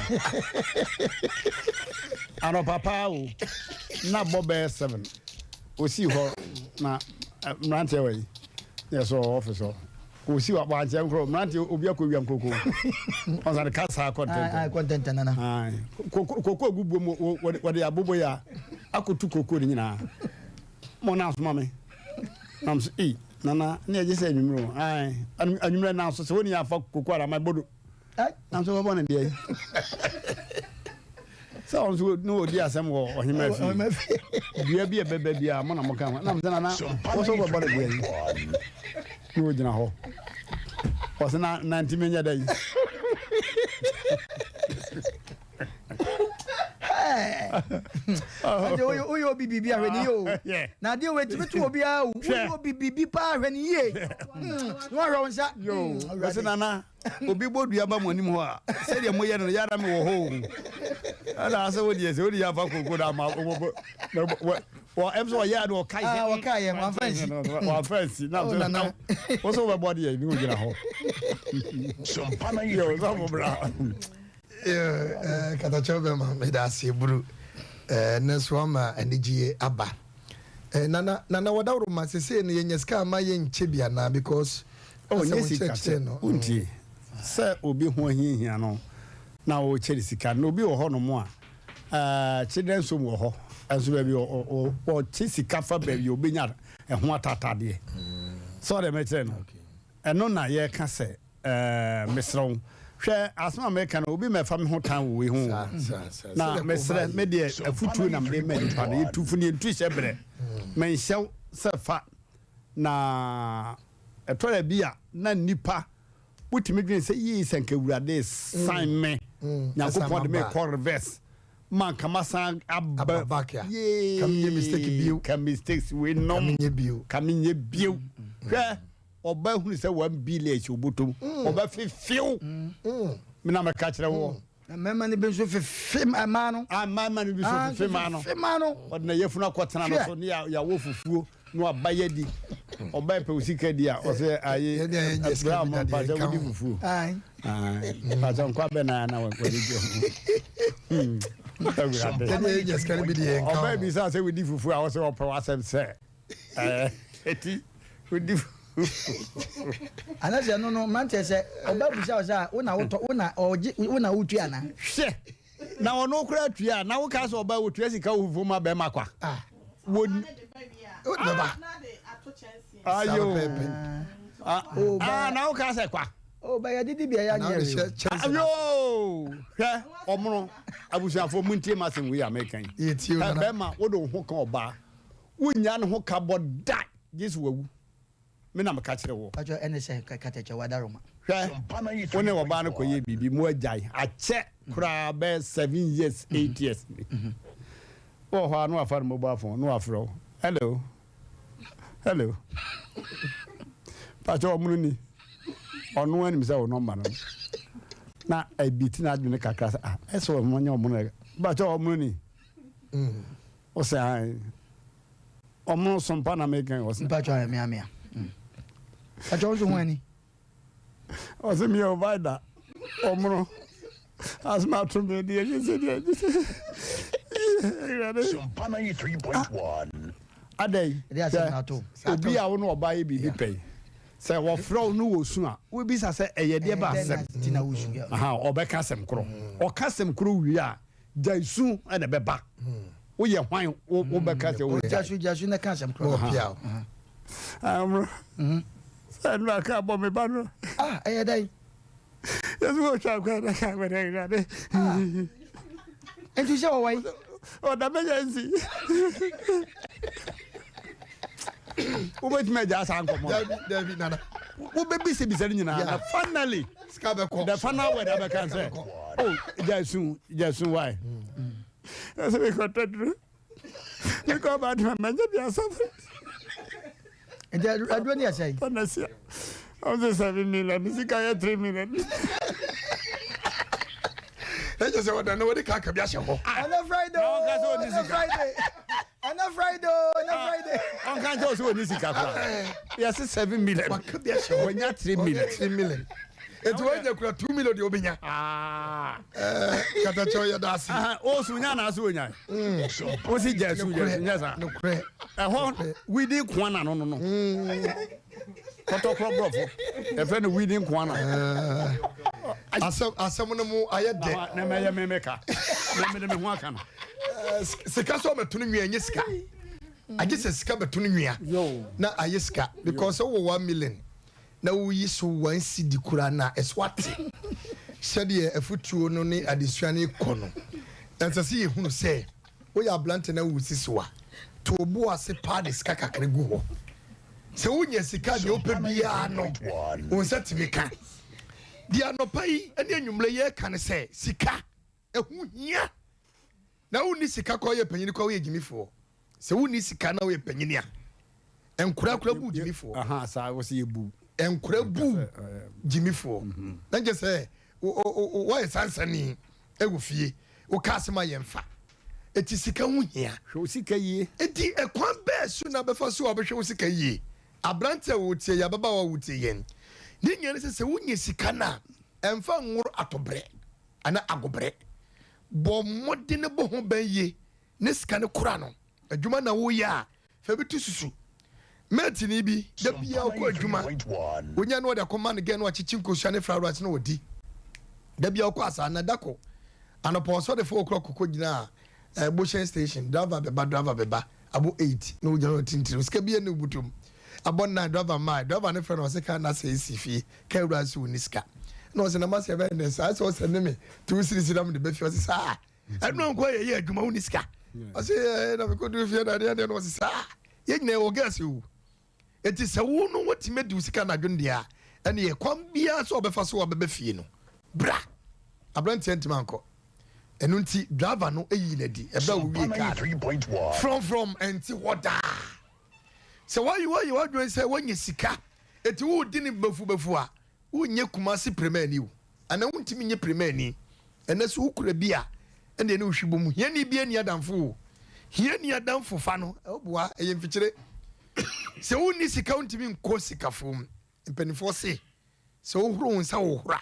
Speaker 1: ano papa o na bobe 7 o si ho na mrante we yes officer o si wa ba nche nkro mrante obi akọ wi koko on sa de kasa
Speaker 5: content nana
Speaker 1: koko gubu mo wode abobo ya akotu koko ni nyina mo na so mame nam so nana ne je se nwumro anwumre na so se woni afa koko ara my bodo nam so bo na de so on so no odi asem wo ohima fi bia bia bebe bia mo na mo kan nam se nana wo so bo na de ni wo jina ho o se na 90 menya dai
Speaker 5: Oyo bibi ahweni yo. Na de we tibetu obi a oyo bibi pa ahweni ye. No ro nsa
Speaker 1: yo. Wese nana obi bodua ba mo anim ho a. Se de mo ye no yara me wo ho. Ala ase wo die se wo die afa koko da ma wo emso ya do kai.
Speaker 5: Wo kai ye ma fancy.
Speaker 1: Wo fancy. Na so wo so be body ye ni wo gina ho.
Speaker 2: So pana
Speaker 1: yo so mo bra.
Speaker 4: Kata chobe ma me da se buru neswama anigie aba nana wadawro ma sese ne yenyeska ma yenchebia na because
Speaker 1: nyesika no unti se obi ho hiahia no na o cheri sika no obi wo ho no mo a children so wo ho enso ba bi o chisika fa ba bi obenya ho atatade so de metre no eno na ye ka se mesron hwe asma America no obi me fa me ho tan wo we ho na mesre me de afutuo na me pa na yetufu ne ntu hyebre men hyew se fa na etore bia na nipa butimi dwen se yi senka wurade sign me yakopon de me call reverse man kama san abba kam mistakes we no kaminye bio hwe oba hu se 1 billion obotom oba fifiu me na me ka kire wo
Speaker 5: mema ne be so fifim amano
Speaker 1: mama ne be so fifim ano odna yefuna akotena no so ne ya wo fufuo no abaye di oba pe usika di a o se aye abraham pa se wodi fufuo pa so kwa be na wo di oba bi sa se wodi fufuo a o se o pa wasem se eti wodi
Speaker 5: anase no mantese oba busa osa una utu ana
Speaker 1: hwe na ono kura atua na wo ka so oba wotua sika wo ma be makwa won
Speaker 4: baba
Speaker 1: ayo na wo ka se kwa
Speaker 5: ba ya didi bia ya nye
Speaker 1: ayo hwe omro abusuafo muntie masen we American be ma wo do ho kan oba wonya no ho ka boda jesu wawu me na maka kire wo
Speaker 5: ajo enese kateche wadaroma
Speaker 1: woni wo ba no koye bibi mu ajai ache kura be 7 years 8 years wo ho anu afar mobile phone no afro hello pacho omunu ni onu ani misa wo number no na ebiti na adwene kakra eso mo nya omunu pacho omunu ni o se ai omunu sompa na meken o se
Speaker 5: pacho amia ajo zo wani
Speaker 1: o se mi o vaida omunu asma to me die
Speaker 2: Sumpana 3.1
Speaker 1: adai
Speaker 5: dia senato
Speaker 1: obi a wo no oba ye bibi pay se wo fro no wo su a wo bi sa se eye de ba sem
Speaker 5: tina wo su
Speaker 1: aha obeka sem kro o ka sem kro wi a jaisu e na be ba wo ye hwan wo beka se wo
Speaker 5: jasu na ka sem kro
Speaker 4: pia
Speaker 1: Sanwa ka bo me ba no
Speaker 5: eye dai
Speaker 1: yesu wo cha kwa na ka were na de
Speaker 5: entu se wo wai
Speaker 1: o da me yansi wo bet me ja san ko mo
Speaker 4: David nana
Speaker 1: wo be bi se bi se nyina finally the final word I can say oh just why that's we got to you go back to my media so
Speaker 5: adwani asai
Speaker 1: panasia on the 7 million music I 3 million
Speaker 4: I just want to know what the car can be ashamed.
Speaker 5: On Friday. On Friday.
Speaker 1: na jo so ni sika kwa yes 7 million
Speaker 4: wakabia hye
Speaker 1: wonya 3 million
Speaker 4: 3 million etu wanya kura 2 million de obenya kata cho ya dasi
Speaker 1: o su nya na so wonya o si je su je nya sa
Speaker 4: no kure
Speaker 1: ho we dey kwana no koto brofo e fe no we dey kwana
Speaker 4: asem no mu ayede
Speaker 1: na me meka na me ho aka na
Speaker 4: sika so metunu nwia nye sika age se sika betunu nwia na aye sika because wo 1 million na wo yi so 1 cedi kura na eswate sede afutuo no ne adesua ne kono ensase ye hunu se wo ya blante na wo sisiwa to obo ase pa de sika kakre gu ho se wo nya sika de opa bia no wo satimika di anopai ene anwumle ye kan se sika ehu hia na wo ni sika ko ye panyini ko ye gimifo se wo ni sika na wo ye panyini a enkura bu gimifo
Speaker 1: sa wo se ye bu
Speaker 4: enkura bu gimifo na je se wo ye sansani egufie wo kasema ye mfa eti sika hu hia
Speaker 1: hwe sika yie
Speaker 4: eti ekwan be su na befa so obehwe wo sika yie abrante wo tie ya baba wo tie yen ni nyane se wo nye sika na emfa nworo atobre ana agobre bo modene bo ho ban ye ne sika ne kura no adwuma na wo ya fa bitu susu meti ni bi da bia ko adwuma wonya no da command again wa chichi nkosia ne fra rat na wodi da bia ko asa na dako anopo so de 4 o'clock ko gina Boshen station driver beba abo 8 no jano tintiri sika bia ne butum abon na driver ne friend o se kan na se sifi ka ura su niska no se na ma se ben sa so se ne me tu siri dam de be fi o se sa enu nko ye adwuma hu niska o se na me ko du fi na de no se sa ye nyina o gas o eti se wo no wati me du sika na dwondia ene ye kwam bia so obefa so obebe fie no bra abranti entimanko enunti driver no eyi ledi ebe wo wie car
Speaker 2: 3.1
Speaker 4: from enti wada so why you adwen say wonye sika eti wo di ni bafu a wonye kumasi premier ni wo ana wontimi nye premier ni ene so ukura bia ene ne ohwibom hia ni bia ni adamfo hia ni adamfo fa no obua eye mfikire se wonni sika wontimi nko sika fom mpanifo se so ohuro nsa ohura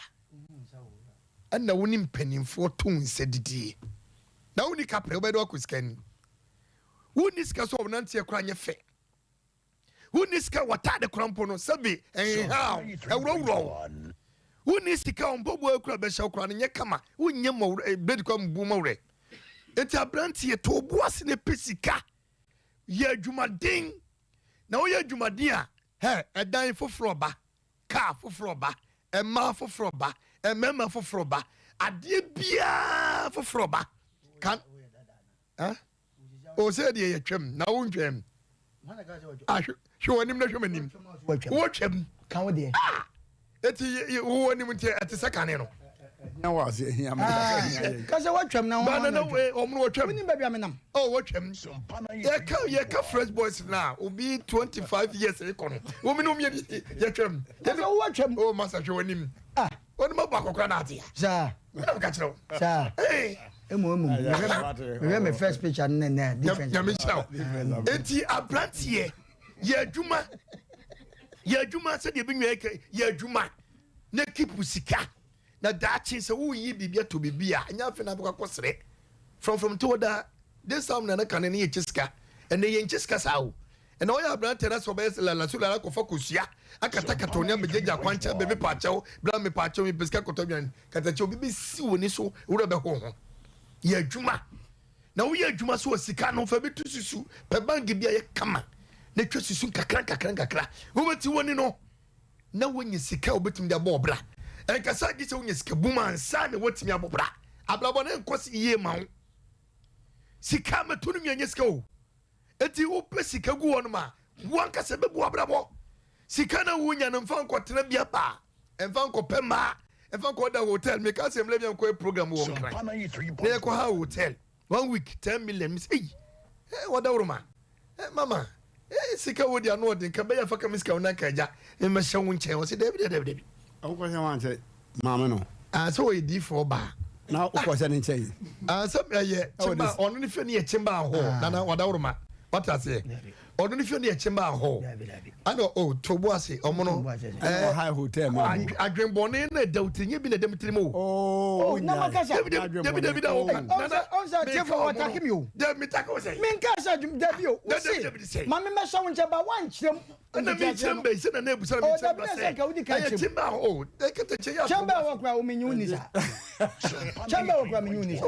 Speaker 4: ana woni mpanimfo to nsa didie na woni kapre obedo akuskani woni sika so obnante ekura nye fe woni sika watade krampo no sabi how ewro woni sika ombobo ekura be sha kura nye kama wonye mo blade kwam bu mawre eti abrante to obuase ne pesika ye adwumaden na wo ye adwumaden a edan foforo ba car foforo ba ema foforo ba emema foforo ba ade bia foforo ba kan o se de ye twem na wo ntwem hwe wonim na hwe manim wo twem
Speaker 5: kan wo de
Speaker 4: eti wo wonim nti ati sakane no
Speaker 1: na wa se hia ma
Speaker 5: ka se wo twem na
Speaker 4: ba na we omro wo twem
Speaker 5: ni ba bia menam
Speaker 4: oh wo twem ye ka fresh boys now obi 25 years e kono wo mi no mi ye twem
Speaker 5: ka se wo twem
Speaker 4: oh masa hwe wonim wọ́n mọ̀ bá àkọ́kọ́ náà ti yà.
Speaker 5: Sáà.
Speaker 4: Wọ́n náà kà kyerẹ́ o.
Speaker 5: Sáà. Emu. Mehwẹ́ mi first picture nne different.
Speaker 4: Nyàmé kyerẹ́ o. Eti aberanteɛ yɛ adwuma sɛdeɛ ebi nwere yɛ adwuma na kipu sika na daakye sɛ woyi biribi ato biribi a nyɛ afei na abɛkɔ akɔsrɛ from to da this time na ka ne yɛ kye sika ɛnna yɛ nkye sika saa o ɛnna ɔyɛ aberanteɛ na sɛ ɔbɛyɛ lalaso lala kɔfa kosua akatakata onya megyeja kwancha bebe pacho bra me pacho mi pesika kotodwan katacho bibi si woni so wura be ho ye adwuma na wo ye adwuma so sika no fa betu susu pe bank bia ye kama na twa susu kakra wo beti woni no na wonye sika obetum de abo bra en kasa gi se wonye sika buma ansa ne wotimi abo bra ablabo ne nkosi ye ma wo sika metunu nye sika o eti wo pe sika gu wonu ma wan kasa bebu abrabo sika na wunya no mfa nkotena bia ba mfa nkopema mfa nkoda hotel me ka se mle bia nko program wo nkran na ko ha hotel 1 week 10 million miss wada uruma mama sika wodi anu odin ka be ya faka miska wona kaja e ma hye wo nche wo se David
Speaker 1: awko hye wan che mama no
Speaker 4: so we di for ba
Speaker 1: na ukọ hye ne nche
Speaker 4: so ye chimba onu ni fe ne chimba ho na wada uruma What I say? Or don't you need a chamber hole? I know, oh, Toboase, or Mono,
Speaker 1: high hotel.
Speaker 4: I dream born in a doubting you been a Demetri Mo.
Speaker 1: Oh,
Speaker 5: no, Makasa. Mammy Massa went about one chim.
Speaker 4: And the meeting base and the neighbors are chamber. Oh, they get the chamber
Speaker 5: of Gramming Chamber of Gramming.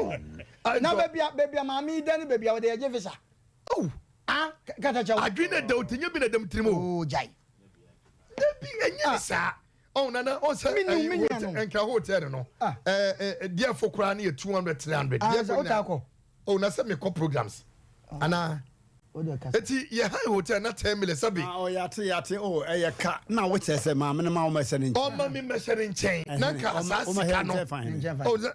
Speaker 5: Now, baby, mammy, then baby, out there, Jefferson. Oh, I dream a doubting you been a Demetri Mo. Jai. Sir. Oh, Nana, also, and Cahotel, no. Dear for crying 200, 300. Oh, Nasa me co programs. Anna. It's high hotel, not 10 million subby.
Speaker 1: Oh, yati, oh, a cat. Now, what says a mamma and mamma sending? Oh, mammy measuring chain. Nanka,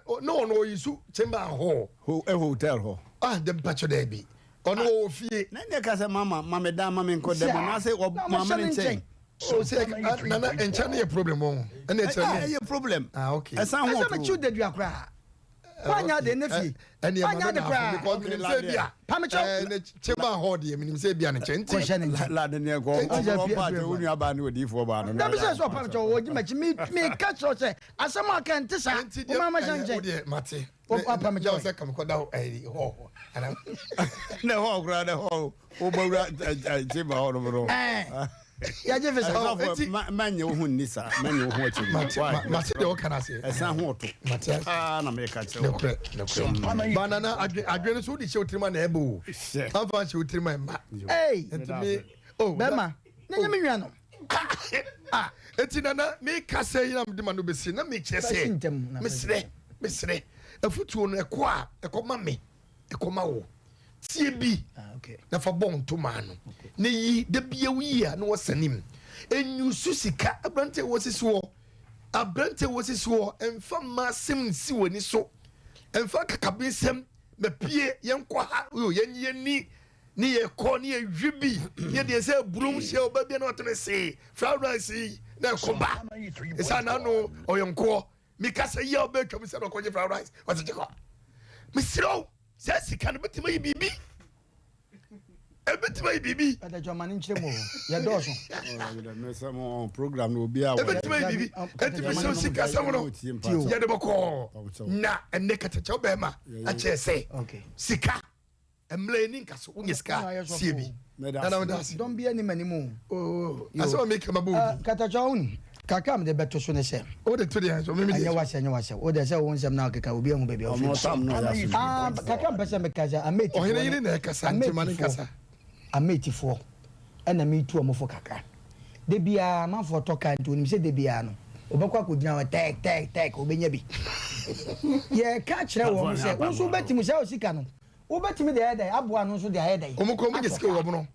Speaker 1: oh, no, you chamber hall. Who a hotel hall. Ah, the patcher there be. Oh, no, fear. Nanka, mamma, mamma, damn, mamma, could them. I say, oh, mamma and chain. Oh, say, Nana, and China a problem. And it's a problem. Ah, okay. As I'm a chute that you are crying. Panya de nefi and Panya de cry because we say bia Pamacho and chamber hall dey mean say bia na chenti la de ne go unu aba na odi fo ba no na be say so Pamacho wo ji me catch say asama kan tisa o mama janje mate o Pamacho say kam ko da ho ana na ho gra da ho o ba chamber hall no bro ya Jefferson manye wo hu nisa manye wo hu achi mate de o kana say esan ho to mate na me ka che banana adwene so di che otrima na ebo afa che otrima ma me oh bema nyanya me nwa no eti nana me ka say na me de ma no besi na me che say mesre afutu no ekoma me ekoma wo tie bi na fa bon to ma no na yi da bia wi a na wasanim enyu susika abrante wosisiwo emfa masem si woni so emfa kakabensem me pie yenkwa ha yo yenni ni ye ko ni ye hwibi ye de se burum hye oba bia na otene se fried rice na koba esa na no oyenko mi kasa ye oba twam se no ko fried rice what je ko mi siro se sika no betima yi bibi ebetima bibi
Speaker 5: ada jomani nchemo ya doso
Speaker 1: me samo program no bia
Speaker 4: ebetima bibi etibi so sika samono ya de boko na enne katacha be ma a chese sika emle ni nkaso unye sika siebi na
Speaker 5: don be any manimu
Speaker 4: oh aso make mabu
Speaker 5: katacha un kakam de beto so ne se
Speaker 4: o de to de so me
Speaker 5: anya wase o de se won sem na kaka obi ehun bebe o kakam pese me kaza ameti
Speaker 4: o hene na kasa ntimani kasa
Speaker 5: ametifo ena me tu omofo kakra de bia manfo toka nti onim se de bia no obekwa kodina wa tek obenya bi ye ka kire wo mo se unso betimu se osika no obetimi de eda aboa no so de eda
Speaker 4: omukro mo nyesike wo no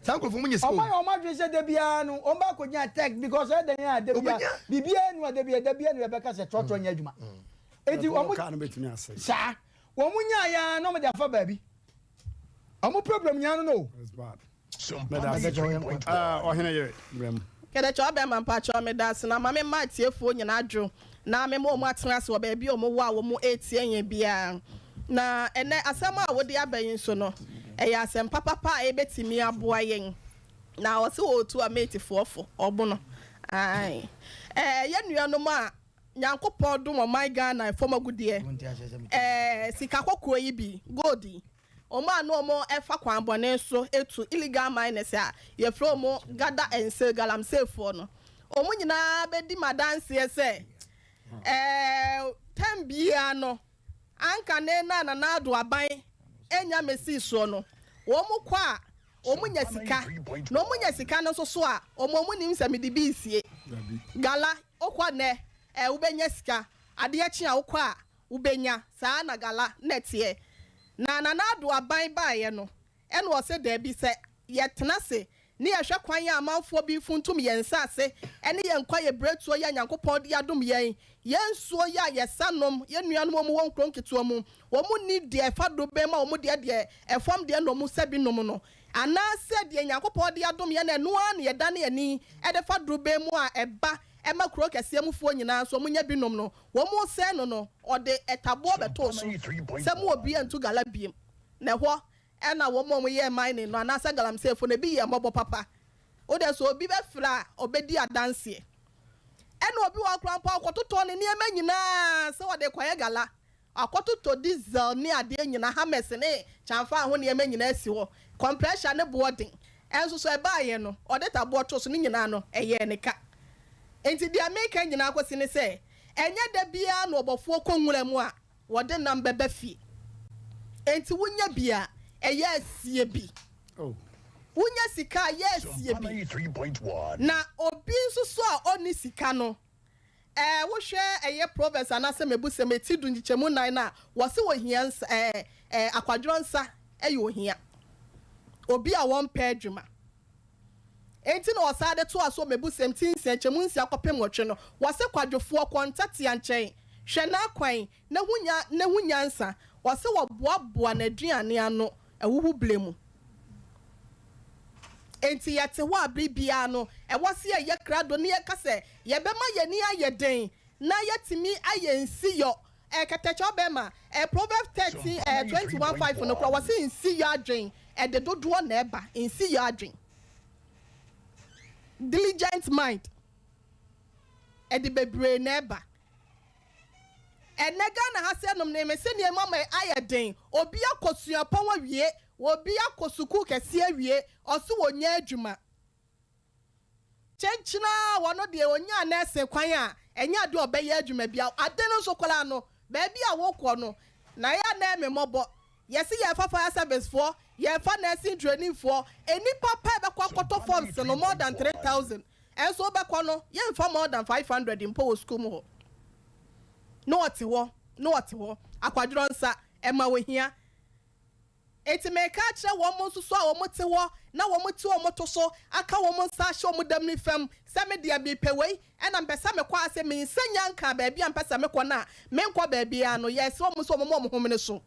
Speaker 4: sankrofo mo nyesike
Speaker 5: o ma dwe se de bia no o ba kodina tek because eda ya de bia bibia nu de bia nu be ka se trotro nya adwuma enti o mo
Speaker 1: ka no betimi ase
Speaker 5: sa wo mo nya ya no mo de afa baabi amu problem nya no
Speaker 1: it's bad
Speaker 2: oh
Speaker 1: hena ye brem
Speaker 6: kede cho be man pa cho me das na ma me ma tiefo nyina adwo na me mo atena se oba bi o mo wa wo mo etien bia na ene asema a wo de abayin so no eya asem papa e betimi aboa yen na o se wo tu a metifofo obo no ai ye nuano ma nyankopon do mo my Ghana fomagude sika kokoro yi bi goldi Oma no mo efa kwan bone so etu illegal miners a ye from mo gada ense galamsefo no omo nyina bedi madanse se tambia no anka ne na ado aban enya mesi so no wo mo kwa omo nya sika no omo nya sika no so a omo nim se me di bisie gala okwa ne ubenya sika ade achi a okwa ubenya saa na gala netie na ado aban baaye no ene wo se da bi se yetena se ni yehwe kwan ya amanfo bi funtum yensa ase ene yenkwa ye bretuo ya nyankopon de adom yensuo ya yesanom yenuanom mo won kronketuo mu wo mu ni de fa do be ma wo mu de efom de no mu sabi nom no ana se de nyankopon de adom ye na no an ye dane ani e de fa do be mu a eba ema kro kese mufuo nyina so munya binom no wo mu se no o de etabo beto so se mu obi antu gala biem na ho ɛna wɔn a wɔyɛ mining no anasa galamsey fo na bi yɛ mɔbɔ papa o de so obi bɛ fira obedi adanseɛ ɛna obi wɔ akora mpa akɔtotɔ ne nneɛma nyinaa sɛ wɔde kɔyɛ gala akɔtotɔ diesel ne adeɛ nyinaa hammers ne kyamfa ho nneɛma nyinaa si hɔ compressor ne boarding ɛnso so ɛbaayɛ no ɔde taboɔ to so ne nyinaa no ɛyɛ ne ka enti deɛ meka nyinaa kɔsi ne sɛ ɛnyɛ da biara na ɔbɔfoɔ kɔ nwura mu a wɔde nam bɛbɛ fie enti wonya bia ɛyɛ asie bi wonya sika yɛ asie bi na obi nso so a ɔne sika no wohwɛ ɛyɛ province anasɛ mebusɛm eti du nkyɛmu nan na wɔse ohia akwadwo nsa ɛyɛ ohia obi a wɔn pɛ adwuma enti na ɔsaade to aso mebusɛm tinsia nkyɛmu nsia kɔpem wɔtwe no wɔse kwadwofoɔ kɔntatia nkyɛn hwɛ na kwan na hunya nsa wɔse wɔboaboa n'aduane ano ɛwuhu blemu enti yɛte hɔ abiribia no ɛwɔ se yɛ krado ne yɛka sɛ yɛbɛma yɛni ayɛ den na yɛtumi ayɛ nsiyɔ kɛtɛkyɛ bɛma Proverbs 13 21:5 no kora wɔse nsiyɔ adwen ɛde dodoɔ na ɛba nsiyɔ adwen diligent mind ɛde bebree na ɛba ɛnɛga na ha sɛ nom ne me sɛ nneɛma ma ayɛ den obi akɔsuapɔn awie obi akɔ sukuu kɛse awie ɔso wɔnya adwuma kyɛnkyena wɔno deɛ wɔnya na ɛsɛ kwan a ɛnya de ɔbɛyɛ adwuma bia ade no nso koraa no baabi a wokɔ no na yɛ na ɛmɛ mmɔbɔ yɛse yɛfa fire service foɔ yɛfa nursing training foɔ enipa pɛ bɛkɔ akɔtɔ forms no more than 3,000 ɛnso wobɛkɔ no yɛmfa more than 500 mpo wɔ sukuu mu hɔ no ɔte hɔ akwadworɔ nsa ɛma wɔhia eti meka kyerɛ wɔn mo nso so a wɔn te hɔ na wɔn te wɔn to so aka wɔn nsa ahyɛ wɔn dam ne fam sɛ me deɛ bipɛ wei ɛna mpɛsɛ mekɔ ase me nsa nyanka baabi a mpɛsɛ mekɔ na menkɔ baabi a no yɛsɛ wɔn so wɔn ho mene so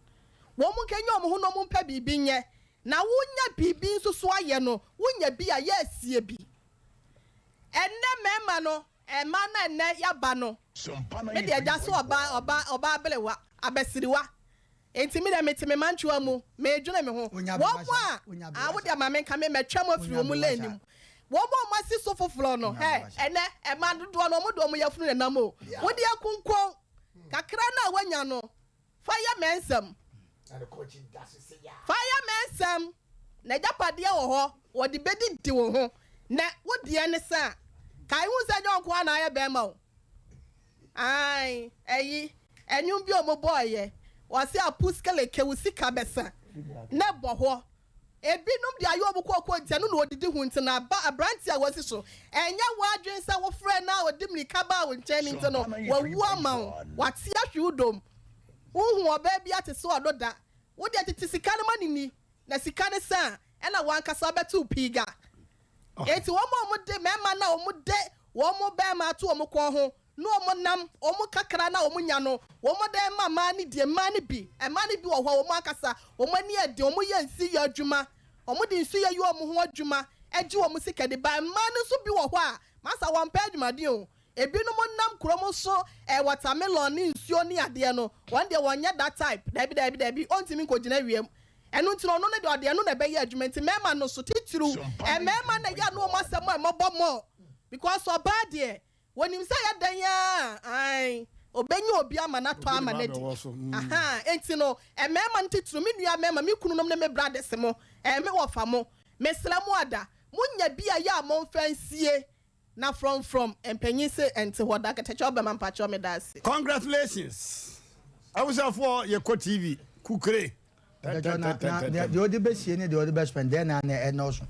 Speaker 6: wɔn nkenya wɔn ho na wɔn mpɛ biribi nyɛ na wonya biribi nso so ayɛ no wonya bi a yɛ asie bi ɛnɛ mɛma no ɛma na ɛnɛ yaba no me deɛ gya so ɔba abelewa abɛsiriwa enti me de metime manchwa mu me dwene me ho wo mo a wo de ma me nka me metwa mo afiri omu lanim wo mo masi so foforo no ene e ma dodo no mo do mo yafunu ne nam o wo de akunkon kakra na wanya no fire mensam na japade wo ho wo de bedi di wo ho na wo de ne sa kai hu sa nyon na aye be ma o ai eyi enyum bi o mo boye wasi apuskele kewusi kabesa na boho ebinom de ayo obukoko ntia no na odidi hu ntia na abranti a wasi so enya wadwen sa wo frɛ na odim ni kaba wo nkyɛn ni ntia no wawu ama wo wati ahwudom uhu oba bia te so ododa wo de tete sika no manini na sika ne sa ɛna wankasa betu piga eti wo mo de mema na wo de wo mo be ma to wo mo kon ho no omo nam omo kakra na omo nya no omo de mama ni die mani bi wo ho omo akasa omo ani ade omo ye nsi ya adwuma omo de nsi ya yo omo ho adwuma agi omo sika de ba mani so bi wo ho a masa won pa adwuma de o ebi no mo nam kromo so watermelon ni nsuo ni ade no one day wonya that type dabi ontimi ko gina wiem enu ntino no ne de ade no na be ya adwuma nti mema no so titiru mema na ya no omo asem a mobomo because obade when him say dan ya ai obenye obi ama na to ama na di aha enti no emema ntitru me nua mema me kunu nom ne me brothers mo me wofa mo me sramu ada munya bia ya mo mfansie na from empanyi se enti hoda keteche obema mpacho me dase.
Speaker 1: Congratulations I was for your TV kukre
Speaker 5: the odi be sie ne the odi be spend there na no so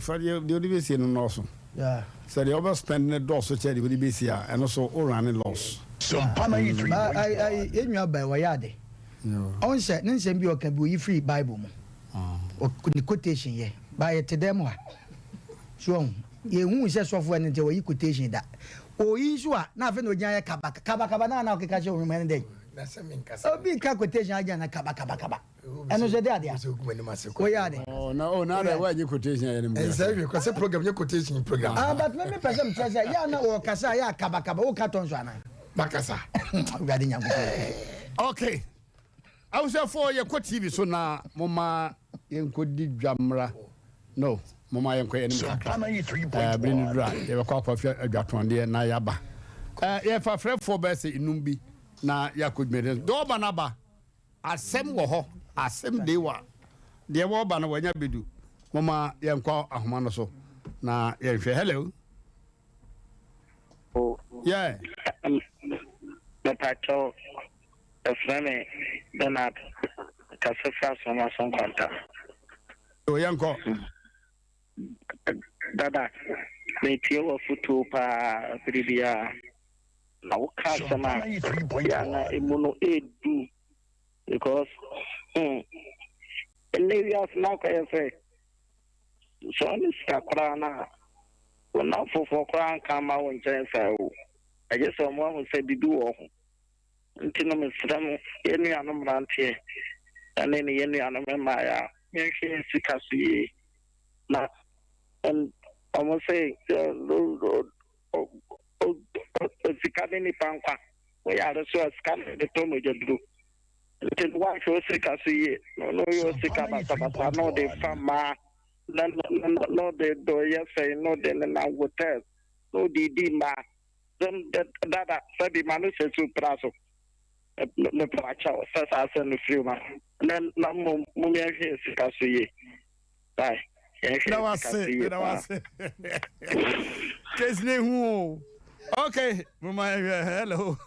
Speaker 1: for the odi be sie no so
Speaker 5: yeah.
Speaker 1: So the over spend the door so cherry with the BCA and also all running loss.
Speaker 2: Some Pana 3.
Speaker 5: I in your by Wayade. On set, Nansen be can be free Bible. Or quotation ye by it to them. So ye won't say software until you quotation that. Oh, you are nothing with Jaya Kabakabana, now catch your remaining day. Oh, be quotation again, a Kabakaba. And was a daddy. Oh, no, now there were your quotation.
Speaker 4: Exactly, because a program, your quotation program.
Speaker 5: But let me present treasure. Yana or Casaya Kabakaba, cartons. Bacasa.
Speaker 1: Okay. I was for your TV so na mama yenkodi dwamra no mama yenko eni bring dra ye be kwa adwatonde na yaba ye fa frɛ for be say inum bi na yakodmede do ba na ba asem wo ho asem de wa de wo ba na wanya bedu mama yenko ahoma no so na ye hwɛ hello yeah
Speaker 7: the patrol the frame Donald Kasefra some contact.
Speaker 1: o yanko
Speaker 7: Dada me tiyo futu pa pribia na ukasema ya na imuno edu because area na kwa yefe so ni skakra na na fofo kra kama wonchen sa o aje so mo ho se bidu wo ho ntino mesram yenu anom rantie ane ne yenu anom ma ya yehwe sikasuye na and almost say sikane ni pankwa we are so scan the tomo jadru until one show sikasuye no yo sikaba no de fama no de do yes no de na hotel no di ma then that sabi manu se su praso ne pracha sa no free ma then na mo me hwe sikasuye bye.
Speaker 1: That was it. Okay, mama, hello.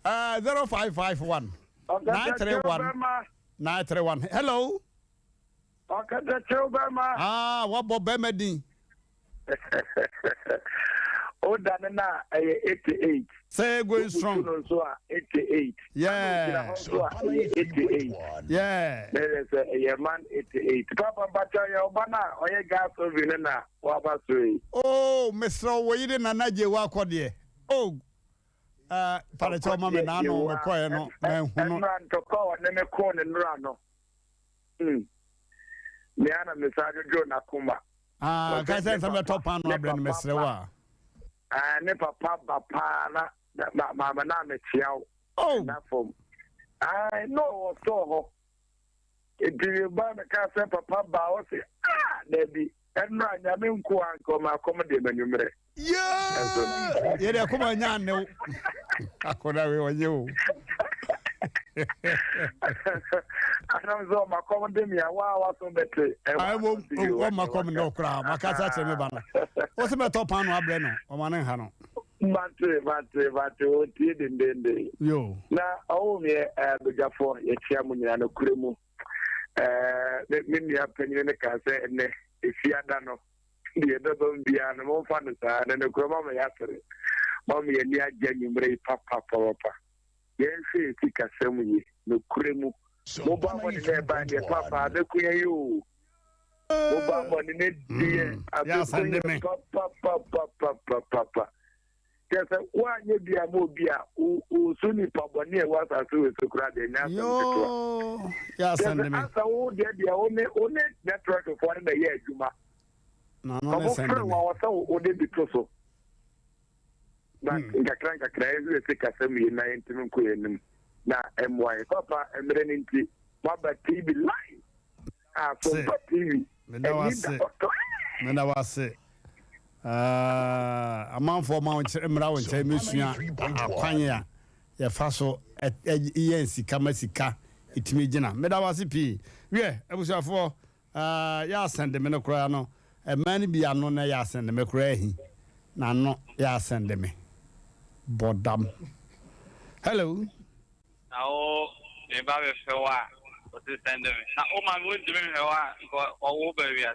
Speaker 1: 0551 931 hello. What Bob Bemedi?
Speaker 7: Oh, Danana, 88.
Speaker 1: Say going strong.
Speaker 7: 88.
Speaker 1: Yeah.
Speaker 7: 88.
Speaker 1: Yeah.
Speaker 7: There is a man 88. Papa Bachaya Obana, or a gas of Vinana, Wabasui.
Speaker 1: Oh, Mr. Wayne and Nadia Wakodi. Oh, Paracho Mamma Nano, McCoy, no, and ran to call and then a corn and run. Miana Messager Jonah Kuma. Ah, I said some top on my brand, Mr. Wa.
Speaker 7: Ne papa papa na mama na mechiao na fom I know so e bi ba me ka se papa ba o se na bi enra nya me nko anko ma kom de manumre
Speaker 1: yeah ye de kom anya ne akoda we wonye o
Speaker 7: ana zo ma kom de mi awa so bete
Speaker 1: I won't ma kom no kra ma ka sa che me ba na o se me top anu abre no o ma ne ha no
Speaker 7: Mate, o ti dende.
Speaker 1: Yo.
Speaker 7: Na o me bejafo ye tia mu nyina na kuremu. Me mi apanyi ne ka se ne efiada no. Die do bia no mo fa no sa na kurema me yasere. Mo me ye ni agya nyumre papa. Ye se ti ka se mu ye no kuremu. Mo ba mo ne ba de papa de kuya yo. Mo ba mo ne die abe papa. Yes, why you be a mobia who soon Paboni was a through to grad in Yo,
Speaker 1: yes, and
Speaker 7: the answer would be only network of 1 year, Juma.
Speaker 1: No,
Speaker 7: so would it be so? But in the crank, a crazy sick assembly in 19 Queen. Now, MY Papa and Renity, Baba TV line. Ah, for TV.
Speaker 1: And I was it. A man for Mount Emra and Mission, Aquania, your faso at ENC Kamasika, it me dinner. Medawasi, yeah, I was for Yas and the Menocrano, a man be unknown, Yas and the Mecrae, no, Yas and the me. Bodam. Hello.
Speaker 8: Now, the Babby Showa, what is sending me? Now, oh, my wood, or baby,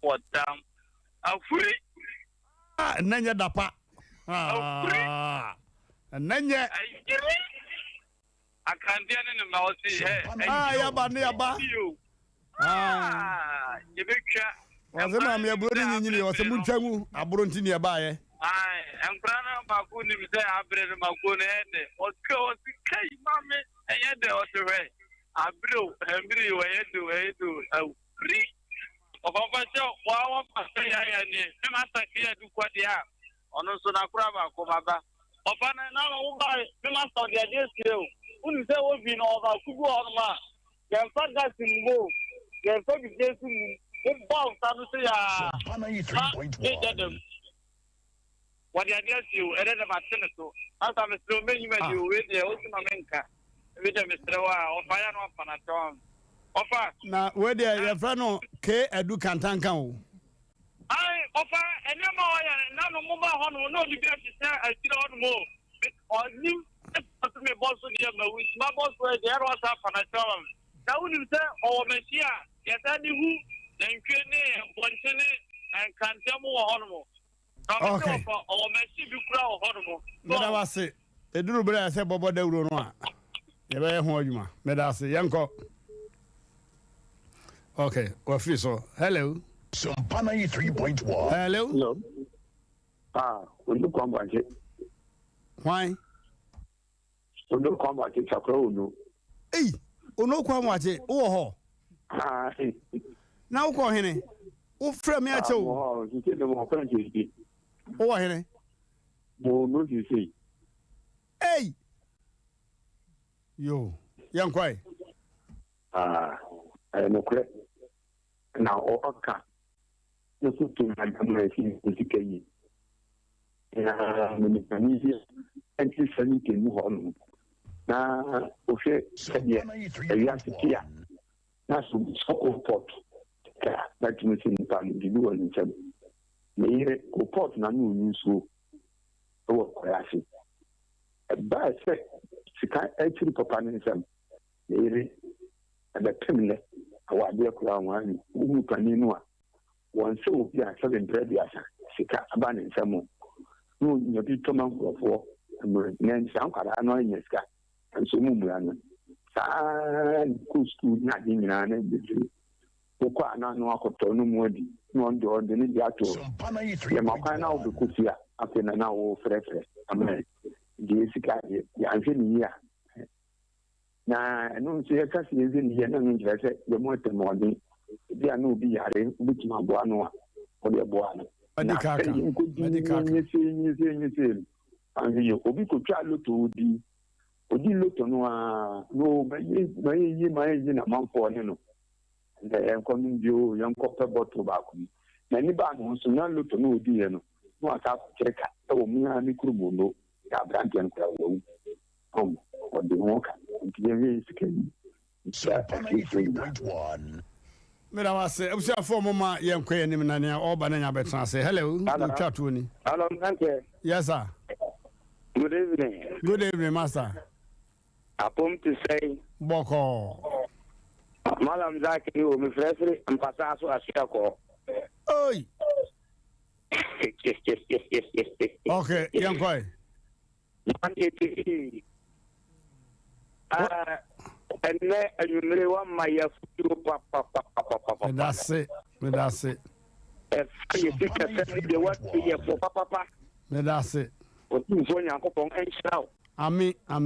Speaker 8: what damn. I'm free.
Speaker 1: Nanya dapa. Nanya.
Speaker 8: I can't get in the mouth.
Speaker 1: Yaba.
Speaker 8: You big chat.
Speaker 1: Was a mammy a brooding in you, was a munchamu, a brunty nearby.
Speaker 8: I'm Grana Makuni, I bred my good head. What goes the cake, mammy? And yet there was a way. I blew and blew away to free. Obabacho wa pastor ya ni master kia du kwa dia ono so na kura ba ko baba Ofana na no buy me master the idea skill. Unu say we be no over kugu on ma. Dem fa gas go. Dem fa be Jesus mu. Bow tanu say ya.
Speaker 2: Pana 3.1.
Speaker 8: What the idea skill e dey ba tene so. Asa me slow me you me do we dey o si ma menka. We dey me stre wa o fa ya no pana ton. Ofa
Speaker 1: na we dey your friend no K edu kantankan o.
Speaker 8: Ai ofa enema o ya na no mo ba ho no di be say atire ho mo. Onim to me boss dey ma with my boss wey dey ro sa pana ton. Na unim say o machia ya tani hu denkwe ne bonche ne en kantemu ho no mo.
Speaker 1: Okay.
Speaker 8: O machi bi kura ho no mo.
Speaker 1: Me da wase eduru bere say bobo dawuro no a. Ye be ho adwuma. Me da wase yenko. Okay, we're free so. Hello.
Speaker 2: Pana 3.1.
Speaker 1: Hello.
Speaker 7: Hello. Undo kwamba je.
Speaker 1: Why?
Speaker 7: Undo kwamba je chakra undo.
Speaker 1: Hey, ono kwa mwache wo ho. Na wo hene. Wo fra me ache wo.
Speaker 7: Oh, you say the more friends you.
Speaker 1: Wo hene.
Speaker 7: Bo no you say.
Speaker 1: Hey. Yo, yankwai.
Speaker 7: No correct. Now oka. No so to my gamma is Minikanisi and his son came home. Now, Oshe said, yes, a that's so pot. That you missing time to do and said, may go pot nanu use so classy. A bad set, she can't actually papa in some. May and the criminal, our dear crown, who can you know? One so be a sudden bread, yes, she can't abandon some more. No, you be to man for and some annoying yes, and so Mumran. Good school, not in an Oka no akoto no modi no ndo de ni ato ya makwa na wo kusia ape na wo frefre amen de sika ya anse ni ya na no se ya kasi nze ni ya na nje se ye mo te modi bi anu bi yare bi ma bo anu a o de bo anu
Speaker 1: Medikaka
Speaker 7: ni anze yo obi ko twa loto odi loto no a no ba yi na manfo ne no the coming view, young copper bottle back. Many bands so not look to know dear no. No, I can't check out me and Mikrubundo, Abrantian Crow. Or the walk.
Speaker 2: Pana 3.1.
Speaker 1: Me I say, I'm sure for mama young queen in Nania or Banana Betran say hello, Chatuni.
Speaker 7: Hello, Uncle.
Speaker 1: Yes, sir.
Speaker 7: Good evening.
Speaker 1: Good evening, master.
Speaker 7: I come to say,
Speaker 1: Boko.
Speaker 7: Malam Zaki, my friend, and Pataso Ashako.
Speaker 1: Oi. Okay, young boy.
Speaker 7: And you really want my papa.
Speaker 1: That's it. That's it.
Speaker 7: If you think the what be for papa.
Speaker 1: That's it.
Speaker 7: What you want to go and shout.
Speaker 1: Ami.
Speaker 7: I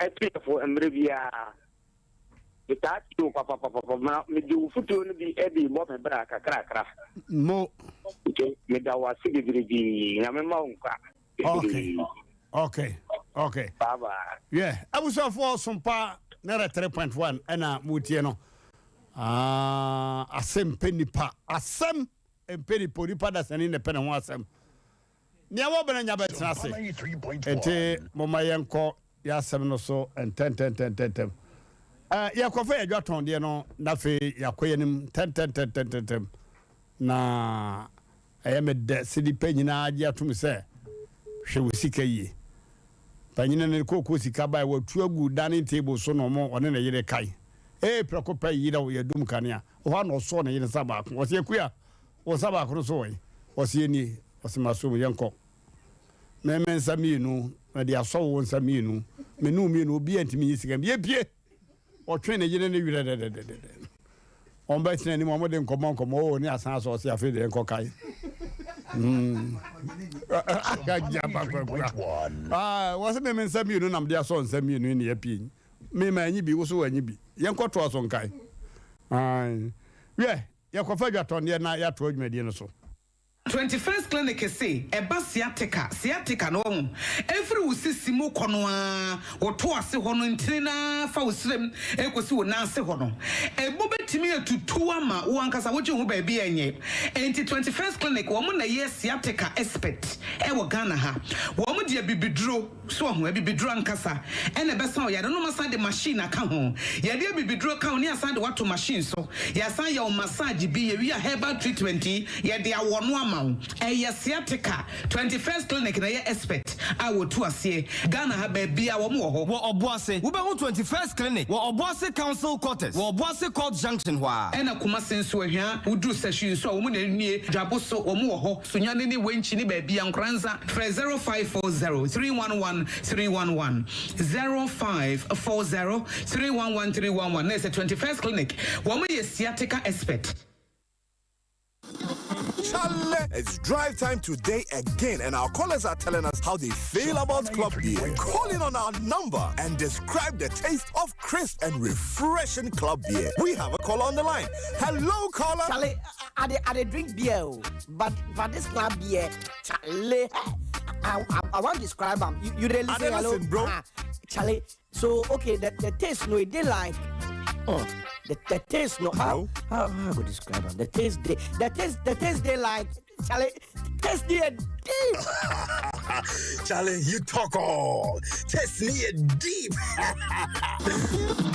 Speaker 7: think for Embrevia. The touch to papa, me do foot to be every moment, braca, cracker.
Speaker 1: Mo.
Speaker 7: Okay, me that was 6 degrees. I'm a monk.
Speaker 1: Okay.
Speaker 7: Baba.
Speaker 1: Yeah, I was off for some pa, never 3.1, and Mutiano. ASEM penny pa, ASEM and penny podipa, that's an independent ASEM. Never been in your bed,
Speaker 2: Pana 3.1.
Speaker 1: and Mama Yanko. Ya 7 or so and 10. Ya kofa ya jwaton de no na fe ya koyenim 10. Na ayame de sidi panyina agi atum se hwe wosika yi. Panyina ne kokko sika bai watu agu dining table so no mo one na yire kai. Prekopa yi da wo yadum kanea. Wo na so na yire saba ko. Wo se kuya. Wo saba ko so we. Wo se ni, wo se maso yenko. Memen saminu na dia so won saminu menu mi no obi antimi yisiga bi epie o twen na yene ne wire de on ba tena ni mo de nkomo o ni asan so se afi de nkokai was memen saminu nam dia so saminu ni epie me ma anyi bi wo so anyi bi yenkoto so nkai we ye kofa dwaton de na ya to adwumadi no so
Speaker 9: 21st clinic say eba sciatica no every usisi mu kono a woto ase ho no ntina fa usrem ekosi wo nanse ho no ebo betimi atutu ama wo ankasa woje ho ba bi enye enti 21st clinic wo mo na ye sciatica expert e wo Ghana ha wo mo de bibiduro so ho bibiduro ankasa e na besa o ya no masa de machine aka ho ya de bibiduro ka ho ni asa de wato machine so ya san ya o massage bi ya wi herbal treatment ya de awo no sciatica 21st clinic na ye expert I will to ase Ghana ha ba bia wo mo ho wo oboase wo be ho 21st clinic wo oboase council quarters wo oboase court junction hwa e na kuma senso ahia wo duru session so wo mo na nie dwabo so wo mo ho so nyane ni wenchi ni ba bia nkranza 0540311311 0540311311 na 21st clinic wo mo ye sciatica expert.
Speaker 10: Challe, it's drive time today again, and our callers are telling us how they feel about club beer. Call in on our number and describe the taste of crisp and refreshing club beer. We have a caller on the line. Hello, caller.
Speaker 11: Charlie, I drink beer, but this club beer, Charlie, I want to describe them. You really listen,
Speaker 10: bro.
Speaker 11: Charlie, so okay, the taste, no, they like. The taste, no, how I could describe them? The taste, they like. Charlie, taste deep.
Speaker 10: Charlie, you talk all. Taste near deep.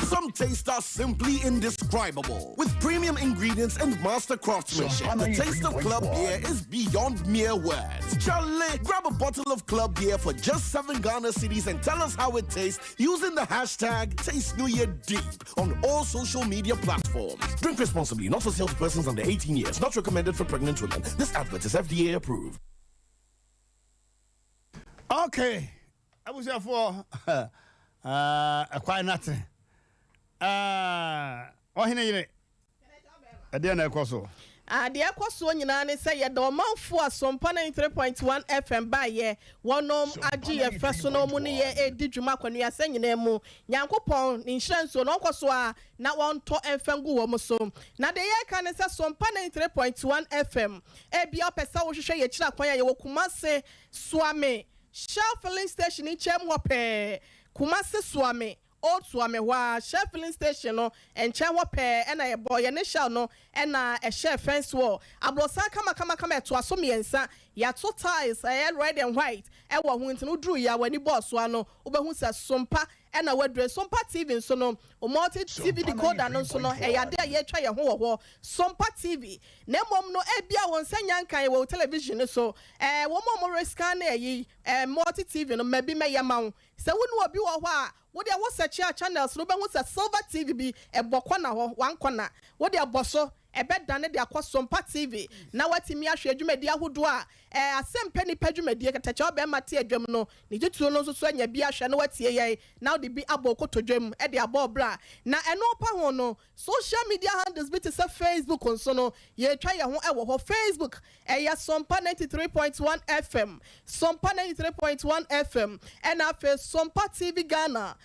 Speaker 10: Some tastes are simply indescribable. With premium ingredients and master craftsmanship, the taste of club beer is beyond mere words. Charlie, grab a bottle of club beer for just 7 Ghana cedis and tell us how it tastes using the hashtag TasteNewYearDeep on all social media platforms. Drink responsibly, not for sale to persons under 18 years. Not recommended for pregnant women. This advert is FDA approved.
Speaker 1: Okay, I was here for quite nothing. Oh, he I didn't know so.
Speaker 6: The Aquaso Yanani say ya do man for some 3.1 FM by ye, one nom AG personal money a dijuma when we are saying name, Yankopon, insurance on Onkoswa, now one to FM go almost. Now the year can say some 3.1 FM. A be up a sour share a chap when you Kumase Swame, Shell filling station in Chemwape, Kumase Swame. Old Swami wa chef filling station no and chenwa pe and a boy initial no and a chef fence wall. Abrosa kama to asumi ensa ya two ties red and white. Ewa who no drew ya when you boss one no ube who says sumpa and a word dress sumpa TV so no o multi TV decoder no so no e ya de ye try ya ho sumpa TV. Ne mom no e bia won sanyankan wo television so wo mom scan e multi TV no maybe me yama se wonu obi wo ho a wo de wo search channels no be who say silver TV bi e bokona ho wan kona wo de aboso ebe dane de akosompa TV na watimi ahwe adwumadi ahodo a asem pani padwumadi katacha obe mate adwam no ne gituo no so anya bi ahwe na watie ye na de bi abokotodwam e de abobra na eno pa ho no social media handles bi te say Facebook onso no ye twa ye ho e wo ho Facebook ya sompa 93.1 FM sompa 93.1 FM and afa sompa TV Ghana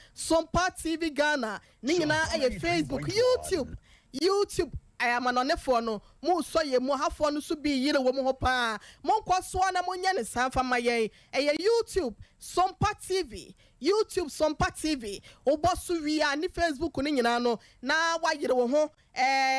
Speaker 6: ni nyina e Facebook YouTube I am an onefo no mo so ye mo hafo no so bi yire wo mo ho pa mo nkwaso na mo nya ne sanfa maye YouTube Sompa TV obosu wi ani Facebook ni nyina no na wa yire wo ho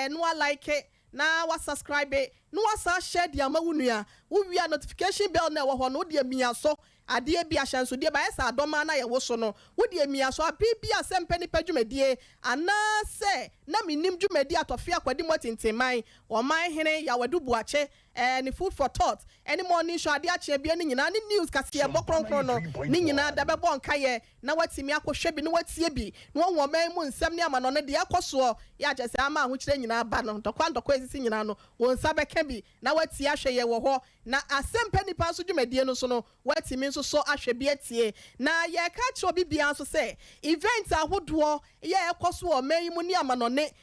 Speaker 6: no wa like it na wa subscribe it no wa sa share dia ma wunua wo wi notification bell na wo ho no de miaso ade bi ahyanso de ba esa adoma na ye wo so no wo de miaso abibi asempa ni padwumadie ana se na minim dwumadi atofia kwadi motinteman o man hene ya wadu buache ni food for thought any morning show ade ache bia ni nyina ni news kase e bokronkron no ni nyina da be bon kaye na watimi akohwe bi na watie bi no wo man mu nsem ni amano ne de akoso ya jese ama ho kire nyina ba no ndokwa esisi nyina no wo nsa beka bi na watie ahwe ye wo ho na asempa ni pa so dwumadie no so no watimi nso so ahwe bi atie na ye ka che obi bia nso se event ahodo ye ekoso o man mu ni amano ne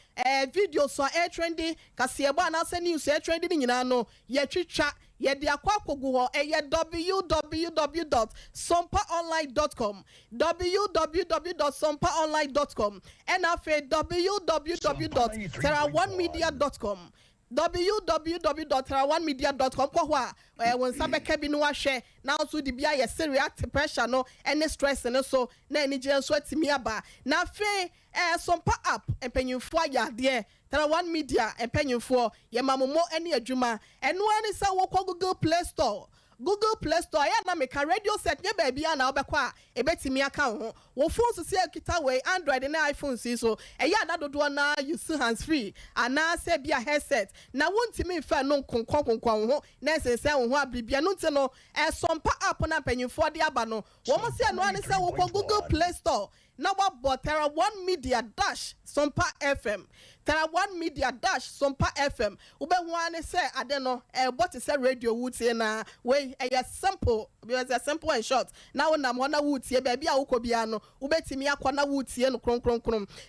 Speaker 6: video so air trendy kase e ba na se news air trendy ni nyina no ye twitwa ye de akwakogu ho www.sompaonline.com www.sompaonline.com and afa www.teraonemedia.com www.terawanmedia.com kwa hwa won sabeka bi no ahwe na also di bia ye serious pressure no any stress no so na ani je so atimi aba na fe sompa app empanyimfo ayade Terawan Media empanyimfo ye mamomo ani adwuma eno ani sa wo kwa Google Play Store ya na meka radio set nye baby na obekwa ebetimi aka ho wo phone so se kita we Android na iPhone si so ya na dodo na use hands free ana se bia headset na wontimi fa no konkon ho na sense ho abribia no nti no sompa app na panyimfo de aba no wo mo se no ani se wo kwa Google Play Store na wa Terawan Media dash Sompa FM Terawan Media dash Sompa FM ube wane se ade no bot se radio wutie na we simple because a simple and short na wona mo na wutie ba bia wukọ bia no ubetimi akọ na wutie no kron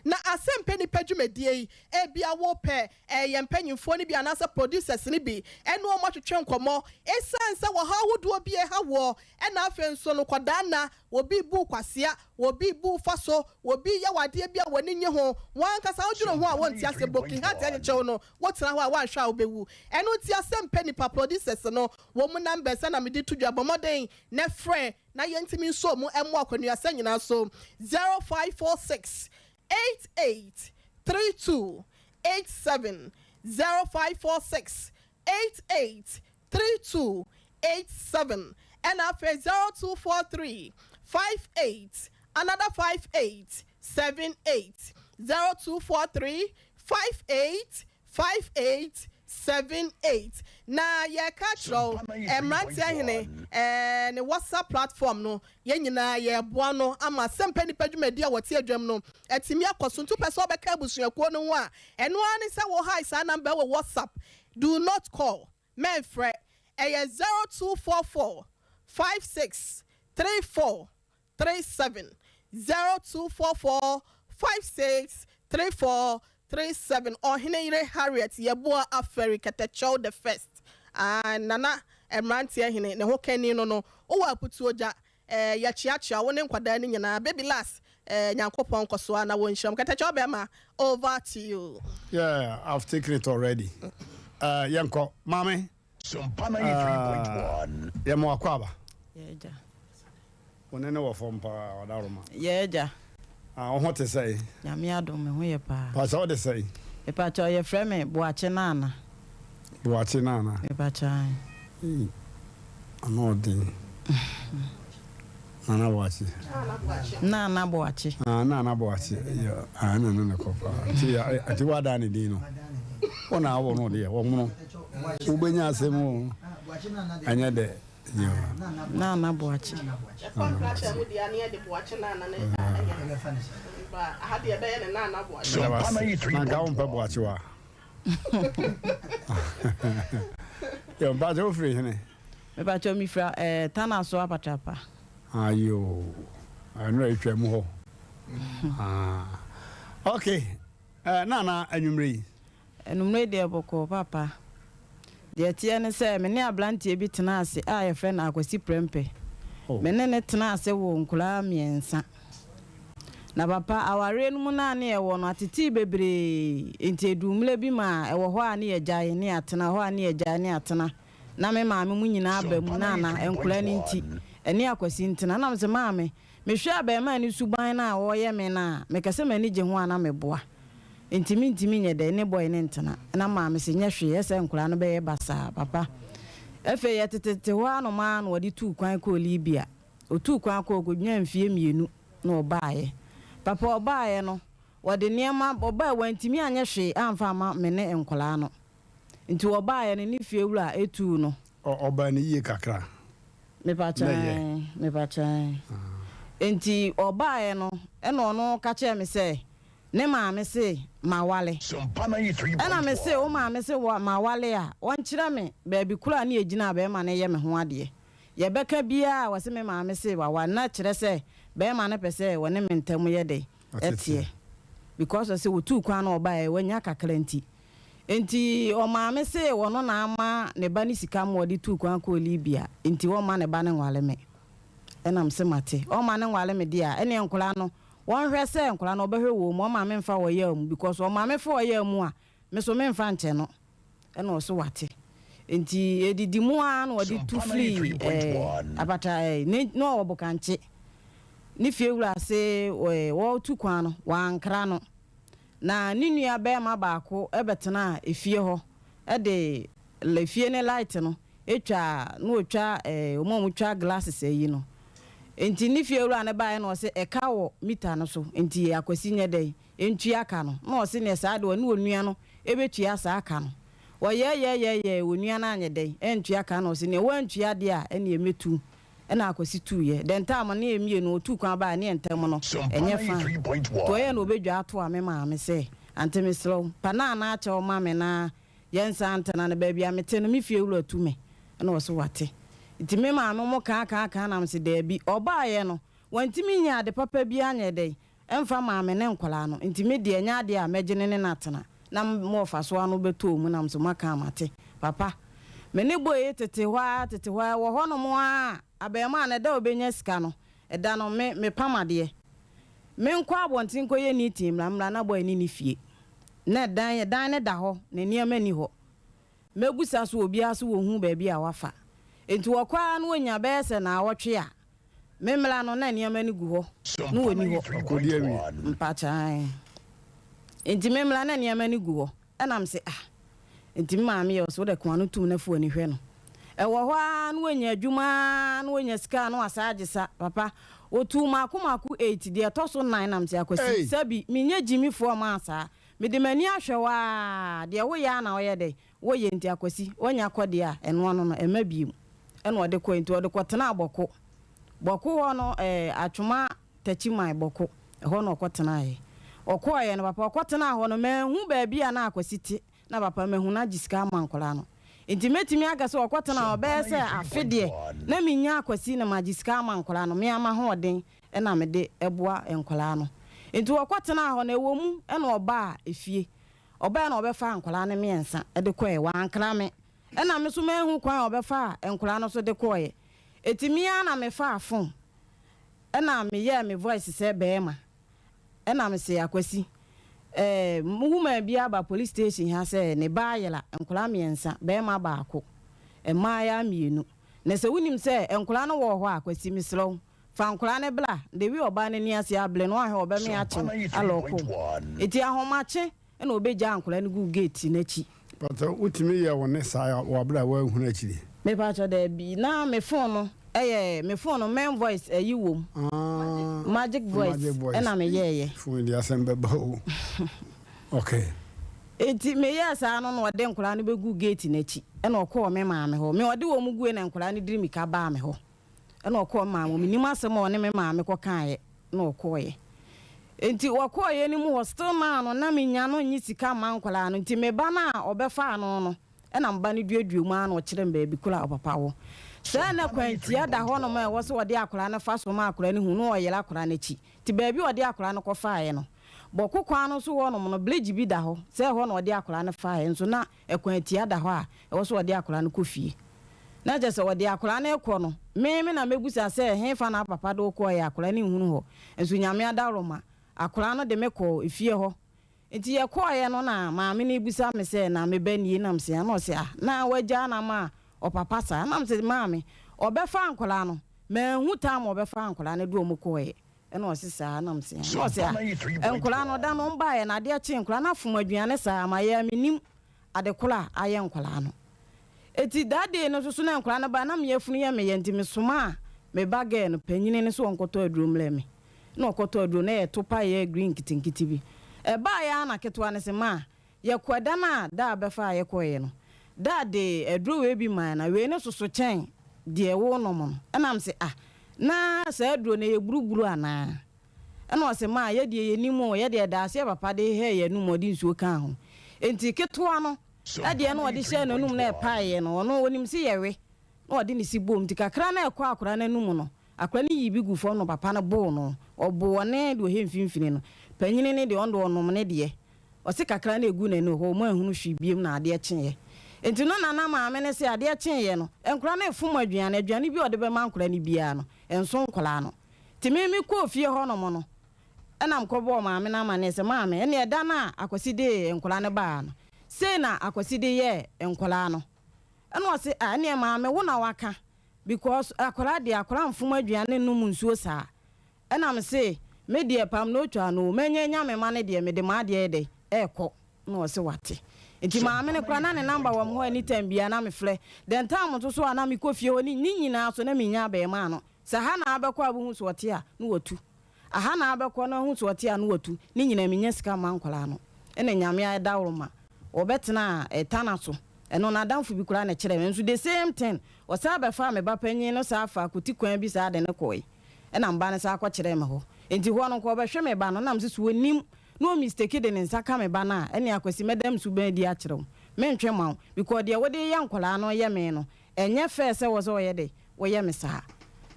Speaker 6: na ASEM peni pedwumedie bia wo pe ye mpanyimfo ni bia na se producers ni bi eno o matwetwe nkomo esanse wo ha wodo bi ha wo na afenso no kwada na obi bu kwasea obi bu faso obi ya wade bia woni nye ho wan kasa odwuro ho a wonti ase boki hat anye chew no wotena ho a wan hwa obewu eno ti ASEM peni pa producers no wo mu numbers na me di tudwa bomoden na frɛ na yentimi nso mu emu akwanu asa nyina so 0546 88 32 87 0546 88 32 87 and after 0243 58 another 58 78 0243 58 58 78 na ye catchro MMRANTEHENE ne WhatsApp platform no ye nyina ye boa no ama sempa ni padwumadi a wote adwam no etimi akoso ntu pese obeka abusuakuo no ho a eno ani se wo hi sa number wo WhatsApp do not call menfre 0244 56 34 37 0244 56 34 37 or Hinere Harriet Yeboa Aferi Katachow the first Nana MMRANTEHENE ne ho kani no o put oja ya chiacha woni nkwada ni nyina baby last nyankopon koso na wonham Katachow bema over to you.
Speaker 1: Yeah, I've taken it already. Yanko mame
Speaker 2: Sompana 3.1
Speaker 1: yemo akwaba
Speaker 12: yeja
Speaker 1: wonene wo fompa odaroma
Speaker 12: yeja
Speaker 1: ho te say
Speaker 12: nyame adom me ho ye pa
Speaker 1: pa so de say
Speaker 12: e pa cho ye frɛ me boache nana e pa cha
Speaker 1: anodi nana boache
Speaker 12: nana boache
Speaker 1: yo nana ne kopa ti wada ne din no wona awo no de wo mu ubenya asemu anya de yo
Speaker 12: nana boache
Speaker 6: contract with the ania de boache nana ne ba hade be ne nana boache
Speaker 2: Sompana
Speaker 1: na ga on pa boache wa yo ba jo free hene
Speaker 12: me pa cho mi fra tana so apatapa
Speaker 1: ayo anu etwa mu ho okay nana anwumre
Speaker 12: de boko papa de tie ne se me ne ablantie bi tena ase a ye frɛ na akwasi prempe me ne tena ase wo nkula miensa na papa aware no mu na ne ye wo no atiti bebre enti edumle bi ma e wo ho a ne ye gyae ne atena ho a ne ye gyae ne atena na me maame mu nyina ba mu na nkula ne nti ene akwasi ntena na me se maame me hwe abema ni suban na wo ye me na me kase mani gye ho ana me boa intimi nye de ne boy ne ntena na maame se nya hwe ese nkura no be ye basa papa efe ye tetete ho ano ma no de tu kwan ko Libya o tu kwan ko godnya mfie mienu na obaaye papa obaaye no wode niema obaa wantimi anya hwe amfa ma me ne nkura no nti obaaye ne fie wura etu no
Speaker 1: oba ne yie kakra
Speaker 12: me pacha enti obaaye no eno no ka che me se ne maame se ma wale
Speaker 2: Sompana 3.1
Speaker 12: ana me se o maame se ma wale a wonkyira me baabi kura na egina be ma ne ye me ho ade ye beka bia wase me maame se wa na kyerɛ se be ma ne pese wone me ntam ye de etie because I say wotu kwa na oba e wanya kakra enti o maame se wono na ama ne ba ni sika mo de tu kwa ko Libya enti wo ma ne ba ne nwale me enam se mate o ma ne nwale me dia ene nkula no won hwe se nkula no obehwe wo mo ma me mfa wo ya mu because o ma me fa wo ya mu a me so me mfa nche no ɛna ɔso wate nti edidi mu a na ɔde tu firi abata ne no ɔbokanche ne fie wura se wɔ tu kwan no wankra no na ne nua bɛɛma baako ɛbɛtena efie hɔ ɛde lefie ne light no etwa no otwa ɔmo twa glasses ayi no enti ne fie wura ne bae na ɔse ɛka wɔ mita no so enti akwasi nye dɛ entua aka no na ɔse ne saa de ɔne onua no ebetua saa aka no wɔyɛ onua na anye dɛ entua aka na ɔse ne wantua de a ɛne emetu ɛna akwasi tuye den time ne emie no otu kwan ba ne ntem no enye fa to ye no obedwa ato a me ma me se ante me slow pana na acha o ma me na yensa antena na ba bia mete no me fie wura tu me na wo so wate nti me ma me mo ka na me se da bi oba ye no wantimi nya de papa bi anye de emfa ma me ne nkola no nti me de nya de a megene ne natena na mo fa so anu beto mu na me so maka amate papa me ne boye tete hwa wo ho no mo a abema na da obenya sika no eda no me pamade me nkwa abontin koye ni tim mra na boy ni fie na dan ne da ho ne niam ani ho megusa so obi aso wo hu ba bi a wafa enti wokwa no onya bese na awotwe a me mra no na niam ani gu ho no woni ho
Speaker 1: akodi awi
Speaker 12: mpacha enti me mra na niam ani gu ho enam se enti maame yo so de kwa no tum na fo ani hwe no ewo ho a no onya adwuma no onya sika no asagisa papa otu maku 8 de to so 9 nam se akwasi sabi menye jimi fo ma asa me de mani ahwewa de wo ya na oye de wo ye nti akwasi onya kode a eno no emabiem eno de ko nti ode ko tena aboko ho no atwoma tachimai boko ho no ko tena ye okoye no papa ko tena ho no mehu ba bia na akwasi ti na papa mehu na jisika mankola no nti metimi aga so okotena obese afede na minya akwasi na magiska mankola no me ama ho den na me de eboa enkola no nti okotena ho na ewomu na oba efie oba na obefa enkola no miensa de koye wankra me na me so mehu kwan obefa enkola no so de koye etimi na me fa afon na me ye me voice se beema na me se akwasi muhuma bia ba police station ha se ne baayela enkola miensa be ma baako maaya mienu na se wunim se enkola no wo ho akwasi mislo fa enkola ne bla de wi oba ne ni ase able no ahe oba me ache aloko eti ahomache na obeja enkola ne gu gate na chi
Speaker 1: but utimi ye woni sa wo bla wa hu na chi
Speaker 12: me pa cho de bi na me phone no me phone no main voice ayi wom magic voice na me ye
Speaker 1: phone dia sembe ba o okay
Speaker 12: enti me ye sa no no de nkura no begu gate na chi na okọ me maame ho me ode wo mu gu na nkura no diri mika ba me ho na okọ maamo me nim asem o ne me maame ko kan na okọ ye enti okọ ye ni mu hostel man no na me nya no nyi sika man nkura no enti me ba na obefa no no na mba ne duaduo mu na okire mba bi kula papa wo sa na kwanti ada ho no ma wo so wode akura na fa so ma akura ne hu no oyela akura na chi ti ba bi wode akura no ko faaye no boko kwa no so ho no no bleji bi da ho se ho no wode akura na faaye nso na ekwanti ada ho a wo so wode akura no ko fie na je se wode akura na ekọ no me na megusa se he fa na papa do ko ya akura ne hu no ho nso nyame ada roma akura no de mekọ efie ho enti ye ko ye no na maame ne busa me se na me banie na mse na o se na waja na ma o papa sa na mse maame obefa ankola no me hu ta ma obefa ankola ne do omukoye na o se sa na mse o se ankola no da no mba ye na de chi ankola na fom aduane sa ma ye menim adekola aye ankola no eti dade no so na ankola no ba na me yefunu ye me ye ntimi soma me bage no panyine ne so onkoto aduro mle me na okoto aduro na ye topa ye green kitinkiti bi ba ya na ketwa ne se ma ye kwada na da befa ye koye no da de aduro we bi man na we ne soso chen de wo no mo na se na sa aduro ne ye gburugburu ana na o se ma ye de ye nimu ye de da se papa de he ye numu di nsuo kan ho enti ketwa no de na o de she no num na pa ye no no onim se ye we na o de ni si bom ti kakra na ekwa akora na num no akora ni yibi gu fo no papa na bo no obo ne do he mfimfini no panyine ne de ondo onom ne de o se kakra na egu na no ho mo ahunu hwi biem na ade kyenye enti no na maame ne se ade kyenye no enkura na efum aduane bi ode be ma nkura ne bia no enso nkola no timimi ko fie ho no mo no enam ko bo maame na ma ne se maame ene eda na akwasi de enkura ne ba no say na akwasi de ye enkola no eno se ane maame wo na waka because akola de akola mfom aduane no mu nsuo saa ena me se me de pam no twa no menye nya me ma ne de me de ma de de ekọ no se wate enti maame ne kora na ne number wam ho anytime bia na me fle den time to so ana me kofie oni nyina so na me nya be ma no sa ha na abekọ abu so wate a no watu aha na abekọ na hu so wate a no watu ni nyina me nya sika ma nkola no ene nyame a dawroma obetena etana so eno na damfo bi kura na kire me nso the same thing o sa be fa me ba panyin no sa fa kuti kwan bi sa de ne koi ena mba ne sa akọ kire me ho enti ho no ko be hwe me ba no na mse so nim no mistake de ne nsa ka me ba na ene akwasi medam su ban di a kire me ntwe ma because de wode ya nkola no ye me no enye fe se wo so ye de wo ye me sa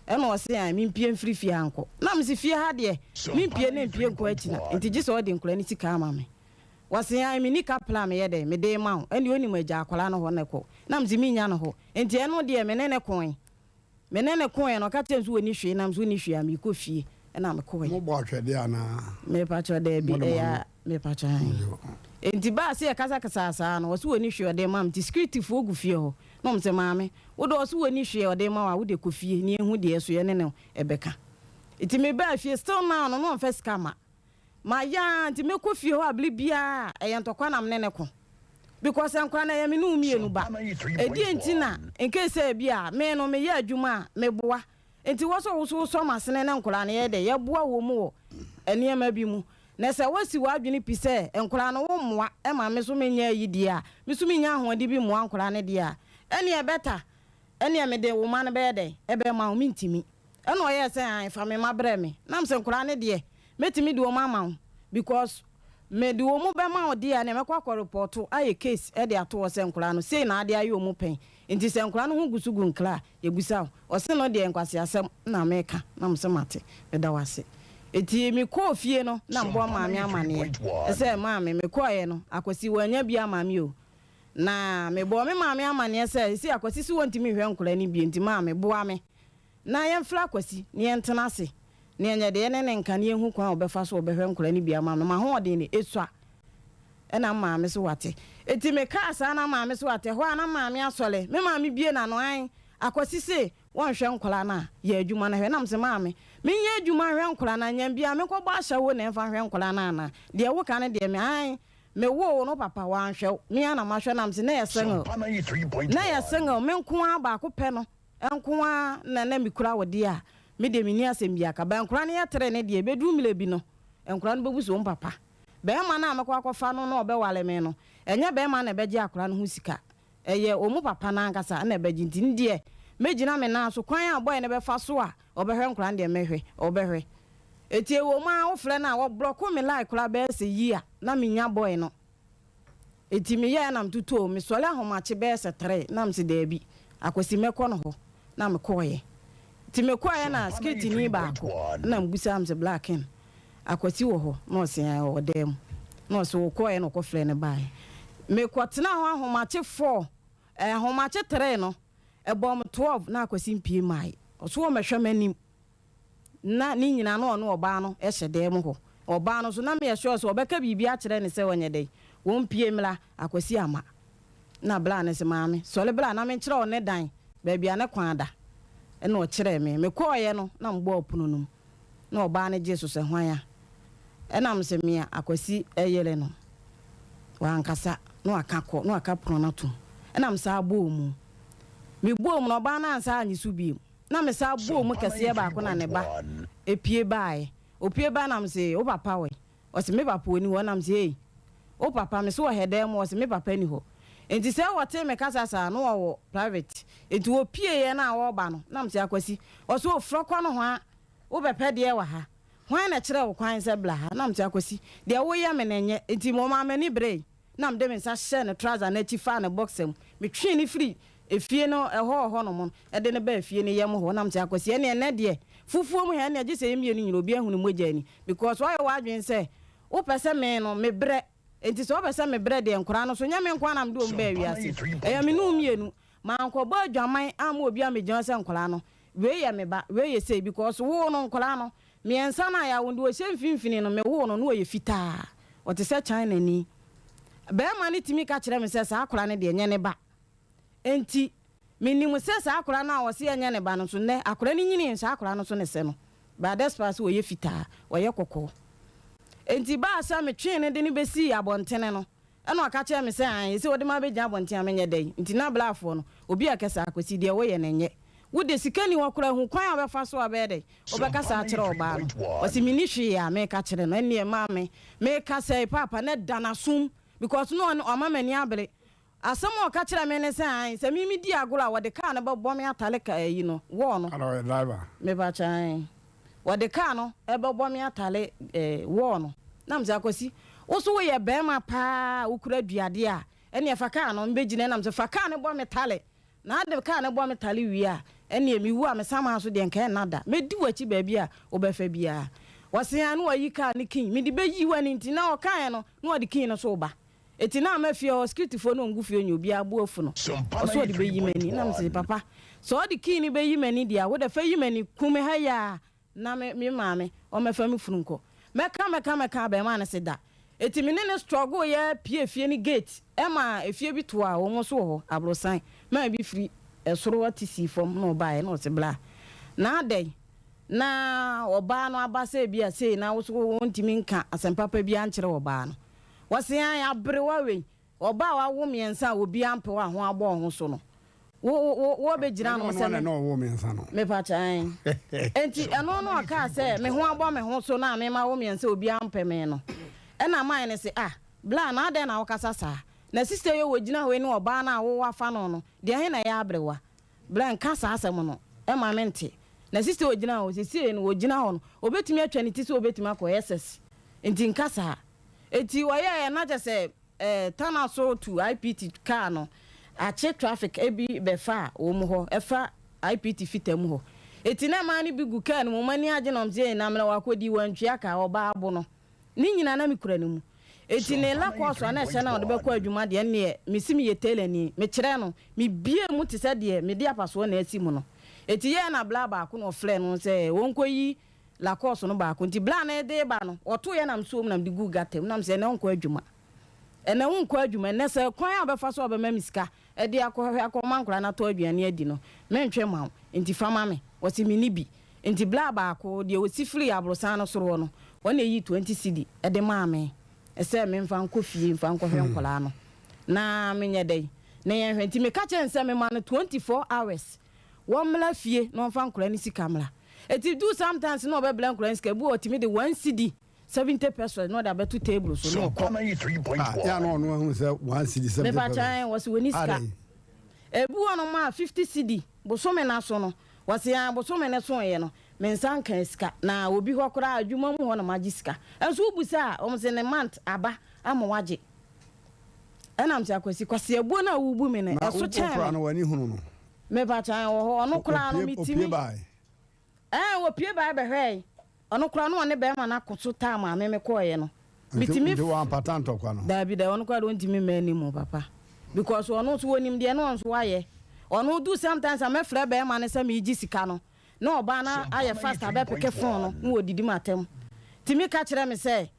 Speaker 12: ena o se an mimpie mfirifi anko na mse fie ha de mimpie ne mpie nko achi na enti ji so de nkola ni sika ama me wase ya mi nika plan me ye de me de ma ene oni maja akola no ho ne ko na mse mi nya no ho enti eno de me ne kon no ka tensu woni hwe na mse ni hwe am ko fie ena me ko
Speaker 1: mo bo ahwede ana
Speaker 12: me pa cho de bi ya me pa cho enti ba se kasa asa no wose woni hwe de ma mti security fo gu fie ho no mse maame wo do wose woni hwe de ma wa wo de ko fie ni ehu de so ye ne ebeka enti me ba fie still now no first kama ma ya nti me ko fie ho abli bia eyentokwa nam ne ko because enkwa na ya me no mienu ba edi enti na enke se bia me no me ya adwuma me boa enti wo so masene na nkora na ye de ye boa wo mu ene ma bi mu na se wasi wa adwene pi se nkora no wo moa e ma me so menya yidi a me so menya ahode bi moa nkora ne de a ene e beta ene me de wo ma ne be de e be ma wo mintimi ene o ye se an fa me ma bre me na me se nkora ne de metimi de wo ma because me de wo mu be ma o de a na me kwa report aye case e de ato wo se nkora no sei na ade aye wo mu pen nti se nkora no hu gusugu nkla ye gusa o se no de nkwase asem na meka na mse mate me da wase eti mi ko fie no na mbo maame amane se maame me ko ye no akwasi wanya bia maame o na me bo me maame amane se si akwasi si wonti mi hwe nkora ni bi nti maame bo ame na ye mfla akwasi ni entena se ni enya de ne nka ne hu kwan obefa so obehwe nkora ni bia maame ma ho de ne esua ena maame so wate eti me ka asa na maame so wate ho na maame asole me maame bie na no an akwasi se won hwe nkora na ye adwuma na hwe na mse maame me nya adwuma hwe nkora na nya bia me ko ba hya wo na mfa hwe nkora na na de wo ka ne de me an me wo no papa wan hwe me ana ma hwe na mse na ye sengo me nko aba ko pe no nko na mi kura wo de a me de me ni asem bia ka ba nkora ne ye tere ne de be du mile bi no nkora no bebu so papa be ma na amekwa akwafa no na obewale me no enye be ma na beje akora no hu sika eye omu papa na nkasa na beje ndie mejina me na so kwan aboy ne be fa so a obehwe nkora ndie mehwe obehwe etie wo ma wo fre na wo block me like kora be se yi a na me nya boy no eti me ye na mtuto me sole ahomache be se 3 na mse da bi akwasi mekọ no ho na me koye ti me koye na skiti ni ba ko na mbusa amse blacken akwati wo ho no se o dem no so ko e no ko fre ne bai me kwatena ho ahomache 4 ahomache 3 no e bom 12 na akwasi mpie mai so wo mehwe manim na ni nyina no no oba no e hye dem ho oba no so na me sure so obeka bibia a kire ne se wonye dai wo mpie mla akwasi ama na bla ne se maame so le bla na me kire o ne dan ba bia ne kwan da e no kire me ko ye no na mbo opunu num na oba ne Jesus se hwan ya enam se mia akwasi eyele no wankasa no akakọ no akapro na to enam sa abomu mi bomu no ba na ansa anyi su bi na me sa abomu kase ba ko na ne ba epie bae opie ba nam se o papa we o se me papa oni ho nam se ei o papa me so hede mo o se me papa ni ho enti se wote me kasa sa no wo private enti wo pie ye na wo ba no nam se akwasi o so ofrokọ no ho a wo bepe de wa ha hwan na kire wo kwan se bla ha na mti akwasi de wo ya me nenye enti mo ma me ni bre na mde me sa share ne trouser na chi fa na boxem me twi ni free efie no ho no mo e de ne ba efie ni yem ho na mti akwasi ene de fufuo mu he na je se yemie ni nyiro bi ehunu moja ni because why wa adwen se wo pese me no me bre enti so wo pese me bre de nkora no so nya me nkwa na mde o mba wiase eya me no mienu ma nko ba adwaman am obi a me gyan se nkora no we ya me ba we ye say because wo no nkora no miensa na ya wonde o hye mfimfini no me wo no no ye fita o te se China ni be ma ne timi ka kire me se sa akora ne de enye ne ba enti minimu se sa akora na wo se enye ne ba no so ne akora ne nyini sa akora no so ne se no ba despas wo ye fita wo ye kokko enti ba sa me twen ne de ne besi abontene no eno aka kire me se an se wo de ma be gya abontene amenye dai enti na blafo no obi akasa akosi de wo ye ne nye wo de sikani wo kora hu kwan abefa so abede obekasa akire oba no wo se mini hwe ya me ka kire no ene ma me ka say papa ne danasum because no o ma mani abere asem o ka kire me ne se an se mimi di agolo wo de ka na be bom atale ka yi no wo no
Speaker 1: Hello, driver.
Speaker 12: me ba chan wo de ka no e be bom atale wo no na mza akosi wo so wo ye be ma pa ukura duade a ene e fa ka no mbe gine na mza fa ka ne bom atale na de ka ne bom atale wi a ene emi wu a me sama so de nka nada me di wachi ba bia obefa bia wasian no ayi ka ne kin me di be yi wani ntina o kan no no de kin no so ba eti na mafia o security fo no ngufio nyu bia abuafu no so de be yi mani na mse papa so de kin be yi mani dia wo de fa yi mani kume ha ya na me maame o mefa me fununko meka be ma na se da eti me ne struggle ya pie fie ni gate e ma efie bi to a wo mo so ho abrosan ma bi free esoro wati si fom no ba e no se bla na dey na oba no abase bia sei na wo so wontimi nka asempapa bia nkyere oba no wose ya abrewa we oba wa wo miensa obi ampe wa ho abo ho so no wo be gira no se
Speaker 1: no wo miensa no
Speaker 12: me pa chan enti eno no aka se me ho abo me ho so na me ma wo miensa obi ampe me no e na man ne se bla na de na wo kasa sa na sister yo wogina we ni oba na wo wafa no no de he na ya abrewa bla nka sa asem no e ma mente na sister wogina ho sisi no wogina ho no obetumi atwa ne ti so obetumi akọ SS enti nka sa eti wa ya na je se tana so to IPT car no a check traffic ebi befa wo mu ho efa IPT fitam ho eti na ma ni bi gu car no mo mani age no mze na mra wa kodi wantwa ka oba abo no ni nyina na mikura ne mu eti ne la koso na hye na de be kwa adwuma de ne misimi ye telani me kire no me bie mu te se de me de apaso na asi mu no eti ye na bla ba ko no fle no se wonkoyi la koso no ba ko nti bla na de ba no oto ye na msuom na de gu gatem na mse ne wonko adwuma ene wonko adwuma ne se kwan abefa so obema misika e de akohwe akomankora na to aduane adi no mentwe ma nti fama me wosi mini bi nti bla ba ko de wosi free abrosan no soro no wona yi 20 cedi e de ma me ese me mfa nkofie mfa nkɔhwe nkola no na menye dai na ye hwenti me ka kyen se me ma no 24 hours wo mla fie no mfa nkola ni sika mla eti do sometimes no be bla nkola ni sika bu otimi de 1 cedi 70 pesos no da betu table so no ko
Speaker 1: ya no no hu se 1 cedi 70
Speaker 12: me ba chan was woni sika ebu ono ma 50 cedi bo so me na so no wase ya bo so me ne so ye no mensan kan sika na obi ho kora adwuma mu ho na magisika enso ubusa o mse ne month aba ama waje enam tia kwasi kwasi ebu na wubu me ne eso chen
Speaker 1: kora no wani hunu no
Speaker 12: me ba chan wo ono kora no mitimi wo pie bai be hwe ono kora no ne be ma na koso ta ma me koye no mitimi
Speaker 1: do wan patanto kwa no
Speaker 12: da bi da ono kora don timi me ni mo papa because ono so wonim de no so waye ono do sometimes am frɛ be ma ne se me gi sika no no oba na aye fast abepeke phone no wodidi matem timi ka kire me se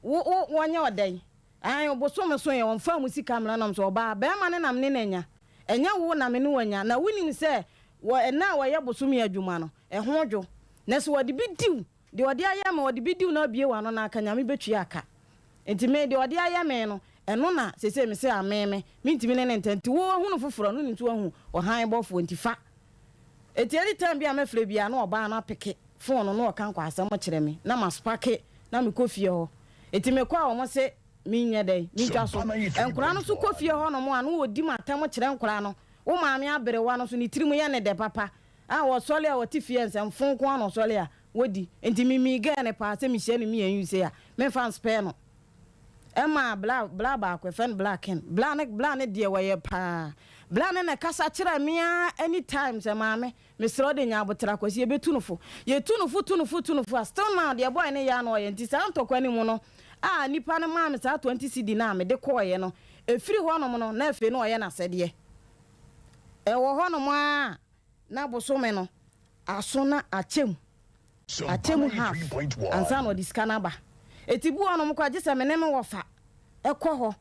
Speaker 12: wo wonye odan an oboso me so ye won fa mu sika mra nam so oba be ma ne nam ne nanya enya wo na me ne wanya na wonim se wo na wo ye boso me adwuma no ho dwo na so wodi bidiw de wodi aye ma wodi bidiw na bie wa no na aka nyame betui aka enti me de wodi aye me no eno na sese me se ameme me ntimi ne ntanti wo hunu foforo no nti wo hu o han bofo ntifa eti any time bia mefle bia na oba na peke phone no kan kwa asem kire me na maspake na me kofie ho eti me kwa wo se minya dai mi twa so enkura no so kofie ho no mo anu odi matam kire enkura no wo maame abere wa no so ni tirimu ye ne de papa wo sole a woti fie nsem fon ko no sole a wodi enti mi ga ne pa se mi hye ne mi anu se a me fan spare no Emma bla ba ko fen blacken bla ne de waye pa bla ne kasa kira mia anytime se maame mesro de nya abotra kwasi ebetunufo ye tunufo still now the boy ne ya no ye nti sa ntokwa ni mu no nipa ne maame sa 20 cedi na me de koye no efiri ho no no na efe no ye na sede wo ho no ma na bosome no aso na achem half ansa no diska na ba etibu ono mko agese meneme wofa ekọ ho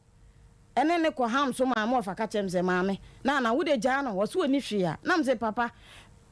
Speaker 12: ene ne ko ham so maame ofa ka chem se maame na wo de gya no wo so ni hwe a na mse papa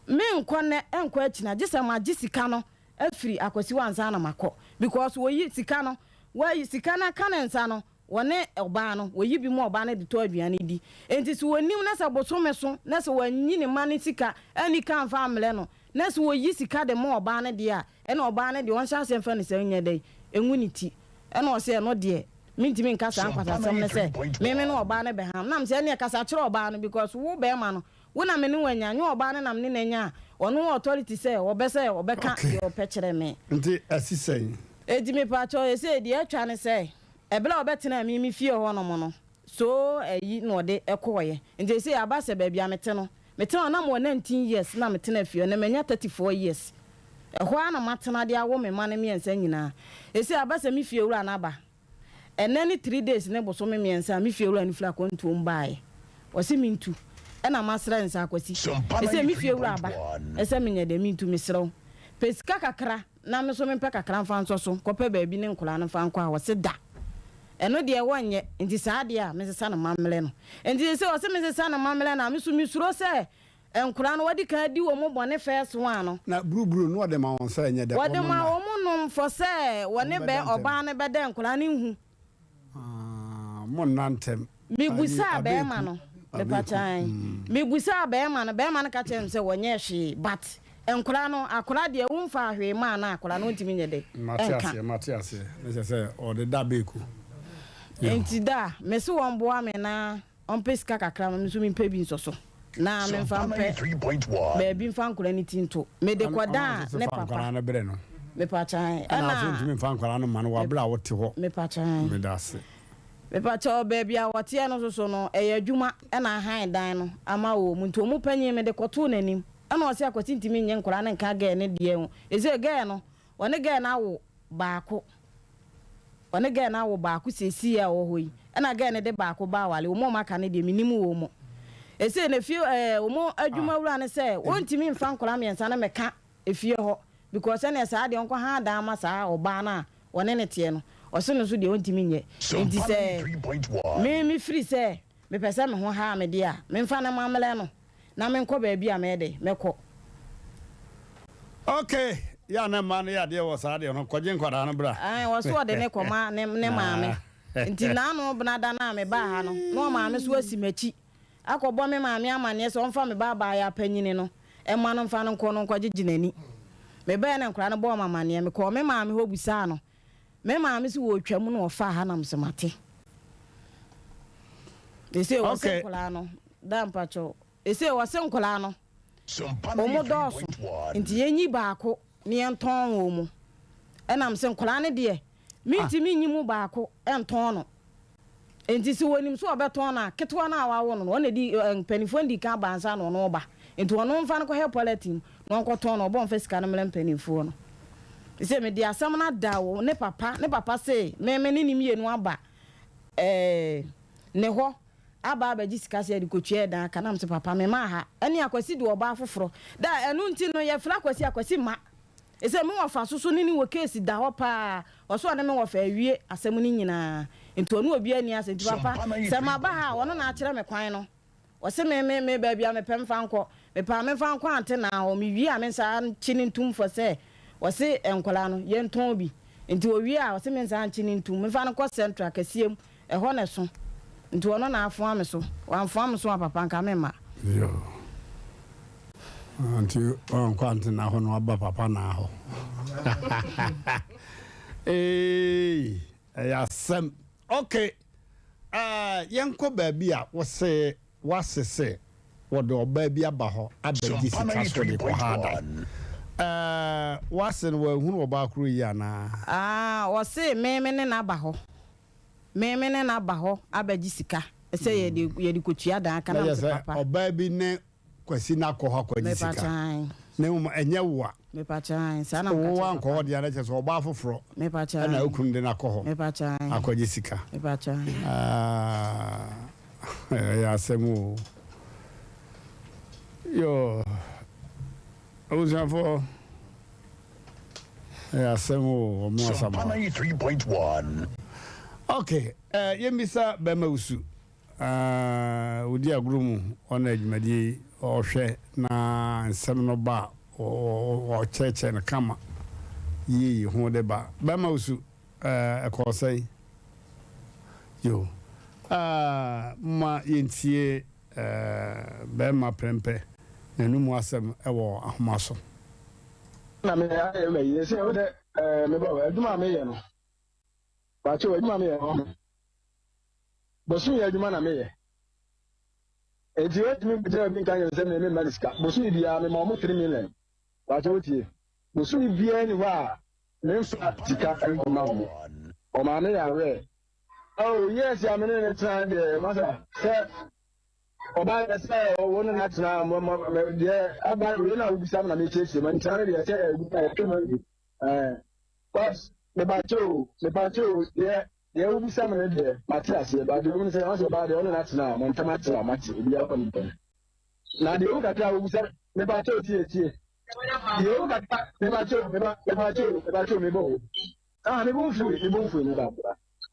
Speaker 12: me nkɔ ne enkɔ akina gisa ma gisika no afiri akwasi wansa na makɔ because wo yi sika no wo yi sika na kanensa no wone oba no wo yi bi mo oba no de to aduane di enti so wonim na sa bosome so na so wanyi ne mane sika ani kan fa amle no na so wo yi sika de mo oba no de a ene oba no de won sha asem fa ne se nya dai enwu ni ti ene o se no de mintimi nkasa nkwasa sam ne se me no oba no be ham na mse ne kasa kire oba no because wo be ma no wo na me ne wanya nyo oba no nam ne nanya ono authority say obese obeka de opekere me
Speaker 1: nti asisen
Speaker 12: edimi pacho ese de atwa ne say ebela obetena mi fie ho no mo no so ayi no de ekoye nti ese abase ba bia mete no na mo 19 years na metena fie na manya 34 years ehwa na matena de awo me ma ne miensa nyina ese abase mi fie wura na ba enani 3 days ne boso me miensa mi fie wura ni fla kontu mbae wose mintu na masra nsa akwasi ese mi fie wura ba ese menya de mintu misrew pesika kakra na me so me pe kakra mfa nso so kope ba bi ne nkola no fa nkwa a wose da eno de wonye nti saa de a me sesa na mamle no nti se wose me sesa na mamle na me so mi suro se enkura no wadi ka di wo mo bone first one no
Speaker 1: na brubru no de ma won sa nya de
Speaker 12: wadi ma wo mo no fo se wone be oba ne be de enkura ne hu
Speaker 1: mo nantem
Speaker 12: mi busa be ma no me pachan mi busa be ma no ka chem se wonye hwe but enkura no akura de wo mfa hwe ma na akura no ntimi nye de
Speaker 1: Matias ne se o de da beku
Speaker 12: enti da me se won boa me na on pesika kakra me so mi pe bi nsoso na me mfa mpe
Speaker 2: 3.1
Speaker 12: be bi mfa nkura ni tinto me de kwada ne papa
Speaker 1: na bere no
Speaker 12: me pachan
Speaker 1: na so ntimi mfa nkura no ma no wa bla wo te ho
Speaker 12: me pachan
Speaker 1: me da se
Speaker 12: me pacha baby a wote no so no adwuma na han dan no ama wo mu nto mu panyin me de koto nanim ana o se akwati ntimi nye nkora ne nka ga ne de hu eze ga no wone ga na wo baako wone ga na wo baako sesi a wo hoyi ana ga ne de baako ba wale wo mo maka ne de minimu wo mo ese ne fie wo mo adwuma wura ne se won ntimi mfa nkora miensa na meka efie ho because na sa de onko ha dan ma sa oba na wone ne tie no oso so de ontimi nye enti se me free se me pese me ho ha me de a me mfa na mamele no na me nko ba bia me de meko
Speaker 1: okay ya na man ya de wo sa de no kwaje nkwara no bra
Speaker 12: wo so de ne koma ne maame enti na no bna da na me ba ha no no maame so asimachi akọbọ me maame amane se onfa me ba ya panyini no e ma no mfa no nko no kwaje ginani me ba na nkra no bo mamane me ko me maame ho busa no me maame si wo twam no ofa ha nam se mate ese wo se nkola no dan pacho ese wo se nkola no o mo doso nti yenyi baako ne enton wo mu enam se nkola ne de minti minyi mu baako enton no enti si wonim so obeton na ketwa na awa wo no wona di panifo ndi ka bansa no no ba enti wono mfa no ko he politim no ko ton no obo mfa sika no mele panifo no ise me di asam na da wo ne papa say me ni mienu aba ne ho aba abaji sika se di kotwe da kana mse papa me ma ha ene akwasi di oba afoforo da enu nti no ye fra akwasi ma ise me wo fa soso ni wo case da ho pa oso na me wo fa awie asam ni nyina enti onu obi ani ase di papa se ma ba ha wono na akere me kwan no wo se me ba bia me pem fa nko me pa me fa nko ante na ho me wi a me sa chini ntum fo se wose enkola no ye nton bi nti owie a wose me nsa nchini ntum me fa no ko central kasiem eho ne so nti wono na afo ame so wanfo ame so papa nka me ma
Speaker 1: yo anti on kwante na ho no aba papa na ho ya sem okay yenko ba bi a wose wasese wodo ba bi aba ho abaji sika so de ko hada wasen wa hunu oba kru yi ana
Speaker 12: wose meme ne na ba ho abaji sika ese ye de kotua dan aka na papa
Speaker 1: oba bi ne kwasi na ko ha kwaji sika ne mu enye wo
Speaker 12: me pachan sana
Speaker 1: wo an ko de ana cheso oba foforo
Speaker 12: me pachan
Speaker 1: na okun de na ko ho
Speaker 12: me pachan
Speaker 1: akwaji sika
Speaker 12: me pachan
Speaker 1: ya semu yo Ozafo semu o mo sama
Speaker 2: 3.1
Speaker 1: okay yemisa bema usu odi aguru mu ona adwumadi ohwe na nsem no ba o cheche na kama yi ho de ba ma usu ekosai yo ma yentie ba ma prempe na numu asem ewo ahomaso
Speaker 13: na me ye se o de me ba adwuma me ye no ba che adwuma me ye no bosu ye adwuma na me ye enti we timi bidira bi kan ye se me mariska bosu bi ya me ma mo 3 million ba che otie bosu bi ya ni wa me fa tika kan ko ma mo o ma me ya we oh yes ya me ne try de masa se oba ya se o no na try mo de aba we na ubisa na me cheche man try de se e ke man pas me ba cho ye ubisa me de matias ye ba de mo se o ba de o no na try mo ntama try mati bi ya ko ni na de o ka try ubisa me ba cho tie ye o ka me ba cho me bo me bo fu ni ba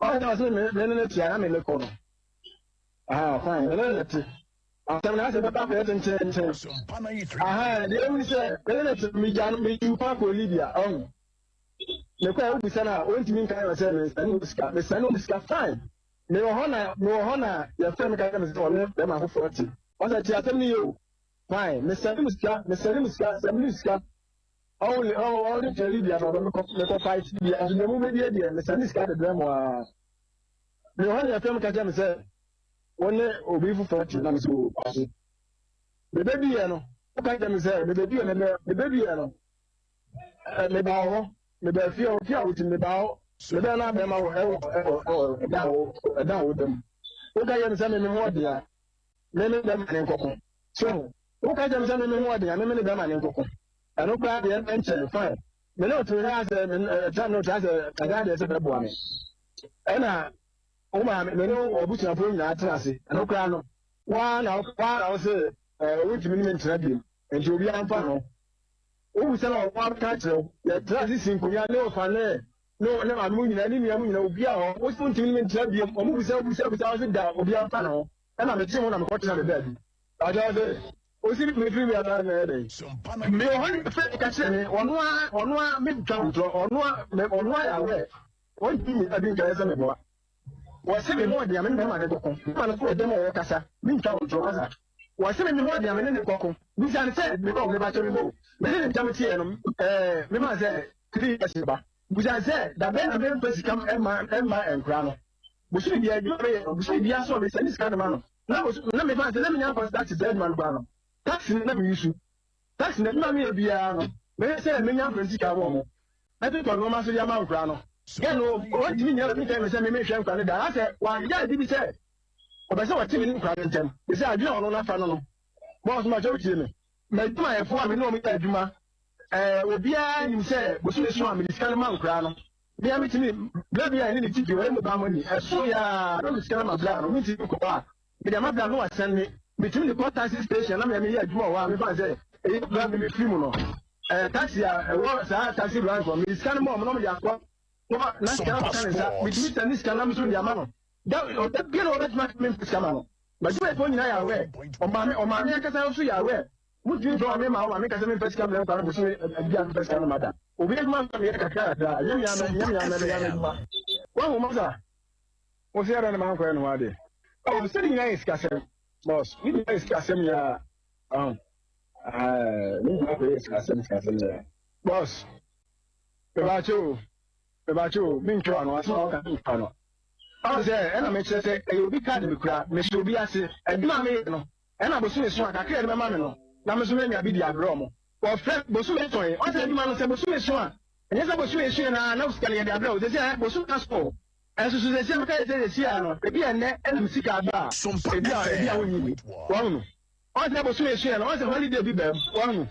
Speaker 13: oh no so me ne tia me le kono fine le ti after na se ba fa ten they say le mi jan mi ju pa ko libya le kwa u sana o ntimi kan wa se me sanu ska fine me ho na ya fe me kan me se o le ma ho 40 o sa ti atem ni yo fine me sanu ska only the libya no me ko fight libya me mo be dia me sanu ska de drama wa me ho na ya fe me kan me se wone obi fu 40 na me so the baby ya no o kan me se the baby ya no me ba ho me ba fi o me ba ho me ba na be ma wo da wo dem o kan me se me ho dia me be ma ne kokon so o kan me se me ho dia me be ma ne kokon ano kwa dia enche fine me no to ha se me ta no ta se ka ga se be bo ame na o ma me no obutu afo nyina atrase ano kwa no wa na o se o ntimi ni mentra bi enti obi amfa no o bu se na o wa ka kire ya trase sinkunya ne o fa ne no ne ma mu nyina ni mi amu nyina obi a o so ntimi ni mentra bi o mu bu se da obi amfa no na me ti ho na me kwotena be baabi aja de o si me free me ala na de me o han fe ka kire onu a me twa onu a ya we o ntimi abi ka ese me bo wase me mo dia me na ma ne kokon ma na ko de mo kasa mi nta o tro kasa wase me mo dia me ne kokon mi san se me ko me ba chori mo me ne ntam tie no me ma se 3 years ba bu san se da be na me pesi kam emma enkra no bu shi dia ju me bu shi dia so me se ni ska ma no na me ba se na me nya pass that is dead man ba no taxi na me issue taxi na ma me bia no me se me nya pesi ka wo mo na ti ko no ma so dia ma nkra no Geno, what do you mean? Me say me hwe nkwa da. I say, wa ya di bi say. Oba say what me nkwa ntem. Me say adwe ono na fa no no. Boss ma jowo tie me. Me duma e fo me no me ta adwuma. Obi a nim say, bo so so am di skala man nkwa no. Me am timi, bla bia ni ti bi we me ba mo ni. So ya, no skala ma bla no me ti ko ba. Me da ma bla no wa send me. Me timi the port taxi station na me ya adwuma wa me fa say, bla me free mo no. Taxi a wo sa taxi run for me skala mo no me ya kwa. Na skala kanisa bitimi tani skala mso ndi amano da bien o bet match me skala no ba juwe fo nyina ya we o ma me akasa so ya we mutu do me ma o ma me kasa me skala me kwa bo so bia skala mada obi ma me kakara da yam ya ma wa mo maza o se ara na ma kwa no ade o se ni ngai skasem boss ni ngai skasem ya ni ngai skasem ya boss Bebacho, mincho ano aso ka ano. Aze, na me chese e obi ka de kura, me so obi ase. E ma me no. E na bosu eso aka kire me ma me no. Na me so me nya bi di agro mo. O friend bosu me toy. O se di ma no se bosu eso a. Enye se bosu eso na uskale ya di agro. Ze se bosu aso. Enso so ze se me ka ze se ano. E bi ene e na sika ba. E bi a woni. Wa no. O se bosu eso na, o se holiday bi be. Wa no.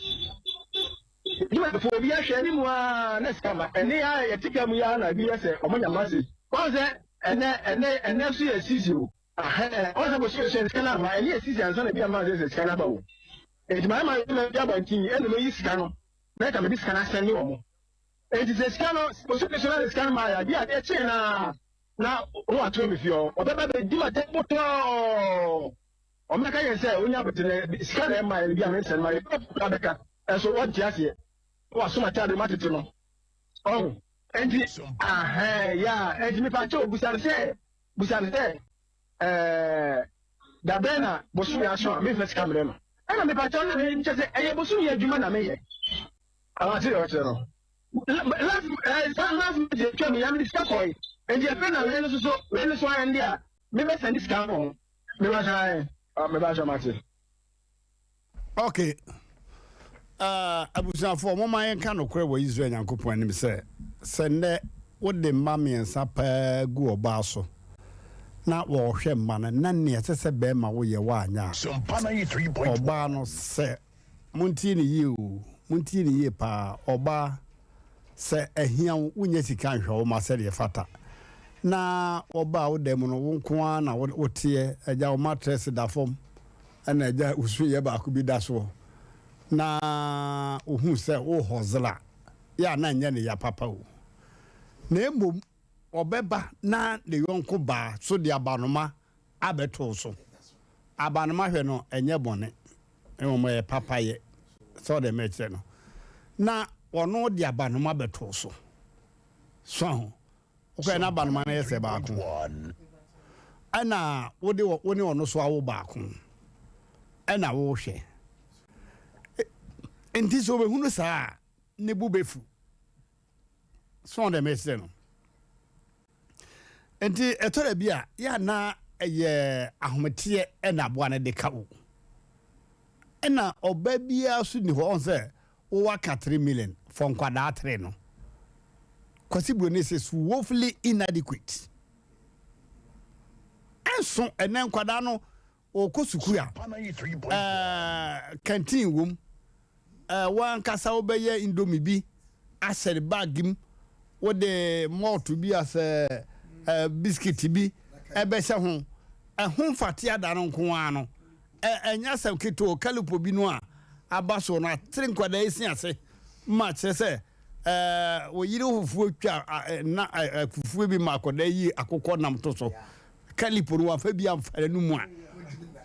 Speaker 13: You have for be a shady one, let's come back. And they are a ticket me on a BS or Monia Massy. Was that and never see a season? Also, was saying, Canada, and yes, season, and be a man is Canada. It's my mind, and the way is Cano. Let me this can I send you. It is a scandal, special scan my idea. That's na o atwe me fio obeba be di ma te poto o me ka ye se onya betene sika na ma bi am se ma e ka beka so what jiase wa so ma ta de matete no oh enti ya enti me pa cho busare se da bena bosu ya so me first camera no ana me pa cho na me se eye bosu ya adwuma na me ye awati o che no last je cho me ya me discuss boy enti e na we so and dia me be send discount on me ba sha mate
Speaker 1: okay abusafo mo man kan no kore wo Israel Nyankopon anim se ne wo de mamiensa pa gu oba so na wo hwe ma na ne se be ma wo ye wa anya oba no se munti ni ye pa oba se ehia wonye sika nhwe wo ma se de fata na oba wo de mu no wo nko na wo tie eja wo mattress da fom ana eja usu ye ba ku bi da so na ohun se wo hozla ya na nya ne ya papa o na emom obeba na le yonko ba so de abanoma abeto so abanoma hwe no enye bone emom ye papa ye so de meche no na ono de abanoma beto so okay na abanoma na yese ba ko ana wode woni ono so awo ba ko ana wo hwe enti so be hunu saa ne bu befu so de meche no enti etore bia ya na eye ahomete e na boa na de ka wo ena oba bia so ni ho onse wo waka 3 million for nkwada 3 no kwasi bro ne se woefully inadequate enso enen nkwada no o kosukura canteen wom wan kasa obeye indomie bi asere bagim wo de malt bi ase biscuit bi ebe se ho fati ada no nko ano enya sam kito kalipo bi no a abaso no atrenkwada esi ase ma se wo yiri fufuo twa na fufuo bi makoda yi akokọ nam to so kalipo no afa bi amfare no mu a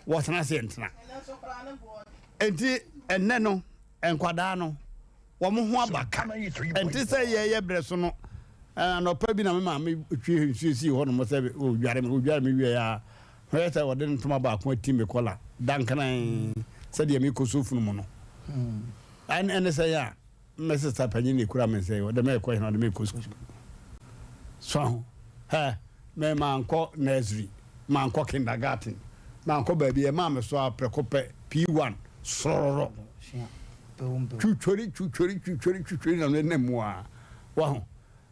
Speaker 1: wo tena se ntena enti enne no enkwada no wo mo ho abaka enti se ye bre so no no pa bi na me ma me twi nsusi ho no mo se o dware me wie ya ho se wo de ntoma ba ko ati me kola dankan se de me ko sofunu mo no an se ya me se sa panyi ni kura me se wo de me ko hina de me ko so me ma anko nursery ma anko kindergarten ma anko ba bi e ma me so aprekope P1 sororo chuchori na ne mua wa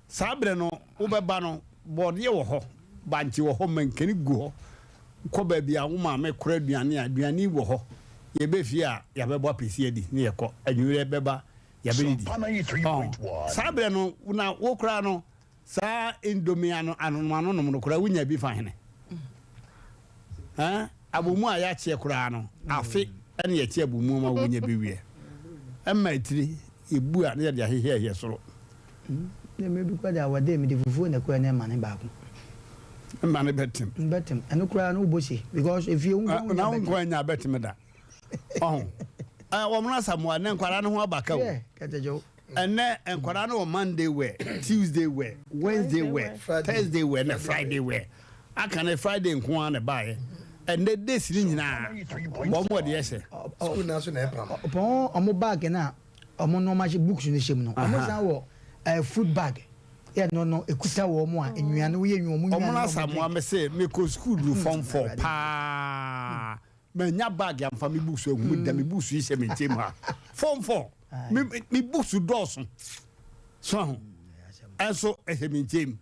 Speaker 1: sabre no ubeba no bode wo ho banti wo ho mankani gu ho ko ba bia wo ma me kora aduane wo ho ye be fi a ya be bo apesi adi ne ye ko anwure beba ya be di sabre no na wo kora no sa indomie ano no kora wunya bi fa hene abomu a ya che kora no afi ene ye che abomu ma wunya bi wie emma itiri ebu a ne de ahehie soro
Speaker 5: ne me bi kwa da wade me de fufu na kwa na ma ne ba ko
Speaker 1: ma ne betim
Speaker 5: eno kura no bosi because if you
Speaker 1: na nko anya betim da wo mna samoa ne nkwara no ho abaka wo
Speaker 5: katejo
Speaker 1: ene nkwara no Monday we Tuesday we Wednesday we Thursday we na Friday we aka na Friday nko an bae ene days ni nyina bo mo de yese
Speaker 4: school na so na e pram
Speaker 5: pon omo bag na omo no ma books ni shem no omo san wo food bag ya no ekuta wo mo a enwuane wo ye enwu mo
Speaker 1: omo na samoa me say me ko school do form 4 pa me nya bag am fa me books ehum da me books yi se me ntem ha form 4 me books do so enso me ntem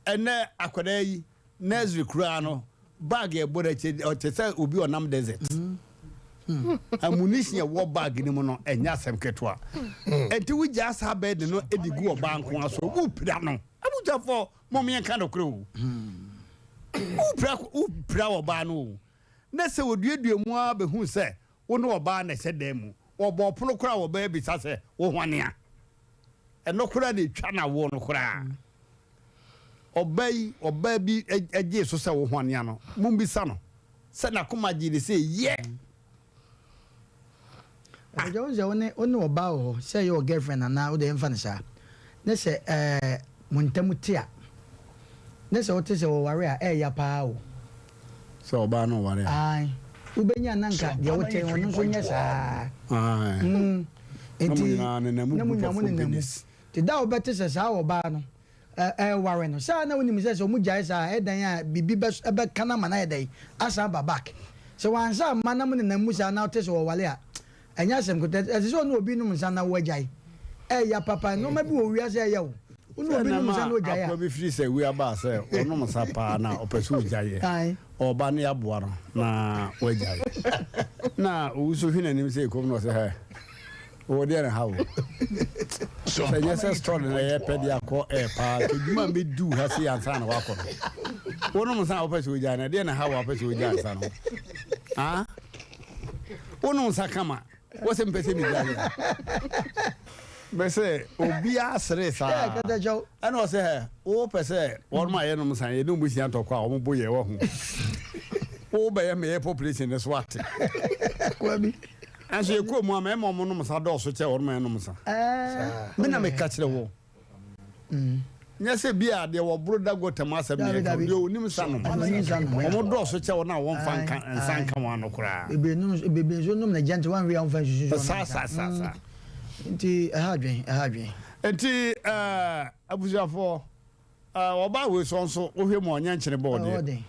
Speaker 1: ene akwada yi nursery kura no bag e boda che o che say obi onam desert ammunition wo bag ni mo no enya sem ketwa enti wu ja sa bed no edigu oba nko aso wu pira no abuja fo mo me kan do kro wu pira oba no na se woduedue mu a behu se wo no oba na se dem mu obo pono kra wo ba bi sa se wo hwane a eno kra de twa na wo no kra ọba bi agye so sɛ wo hwania no mumbisa no sɛ na koma gye ne sɛ ye
Speaker 5: ajo nze one oba ho sɛ your girlfriend ana wo de mfa ne sa ne sɛ montamu tia ne sɛ wote sɛ wo ware a ya paa o
Speaker 1: sɛ oba no ware
Speaker 5: ai ubenya nanka de wo te ono so nyɛ saa enti na mu te da obete sɛ saa oba no ware no saa na wonim sɛ sɛ mu gyae saa ɛdan a bibi be kana mana ɛdan asa ba back sɛ wansa manam ne namu saa na wote sɛ wo wale a anya sem ko ɛsɛ sɛ ono obi num nsa na wagyae ya papa no ma bi wo wia sɛ ya wo ono obi num nsa na wagyae a
Speaker 1: bi firi sɛ wia ba sɛ ono nsa pa na opɛso wagyae oba ne aboa no na wagyae na owuso hwina nim sɛ kom no sɛ ha o de na hawo sɛ nyɛ sɛ store na yɛ pɛ de akɔ pa to dwuma be du ha se ansa na wakɔ no ono nsa opɛso wagyae na de na hawo opɛso wagyae ansa no ha ono nsa kama wose mpese mi gyae bese obi asere sa ana o se o pese won ma ye no msan ye no busi antokwa o mo boye wo ho o be ye me population ne swat kwa bi anse ko mu ama mo no msa do so che won ma ye no msa me na me ka kire wo nya se bia de wo bro dago tamasa bi ye o nim sa no o mo do so che won na won fa nsan kan wa no kura
Speaker 5: bebe so no na gente wan wi an fa susu
Speaker 1: sa
Speaker 5: nti ahadwen
Speaker 1: nti abusafo oba we so nso ohwe mo nya nkyere board
Speaker 5: ode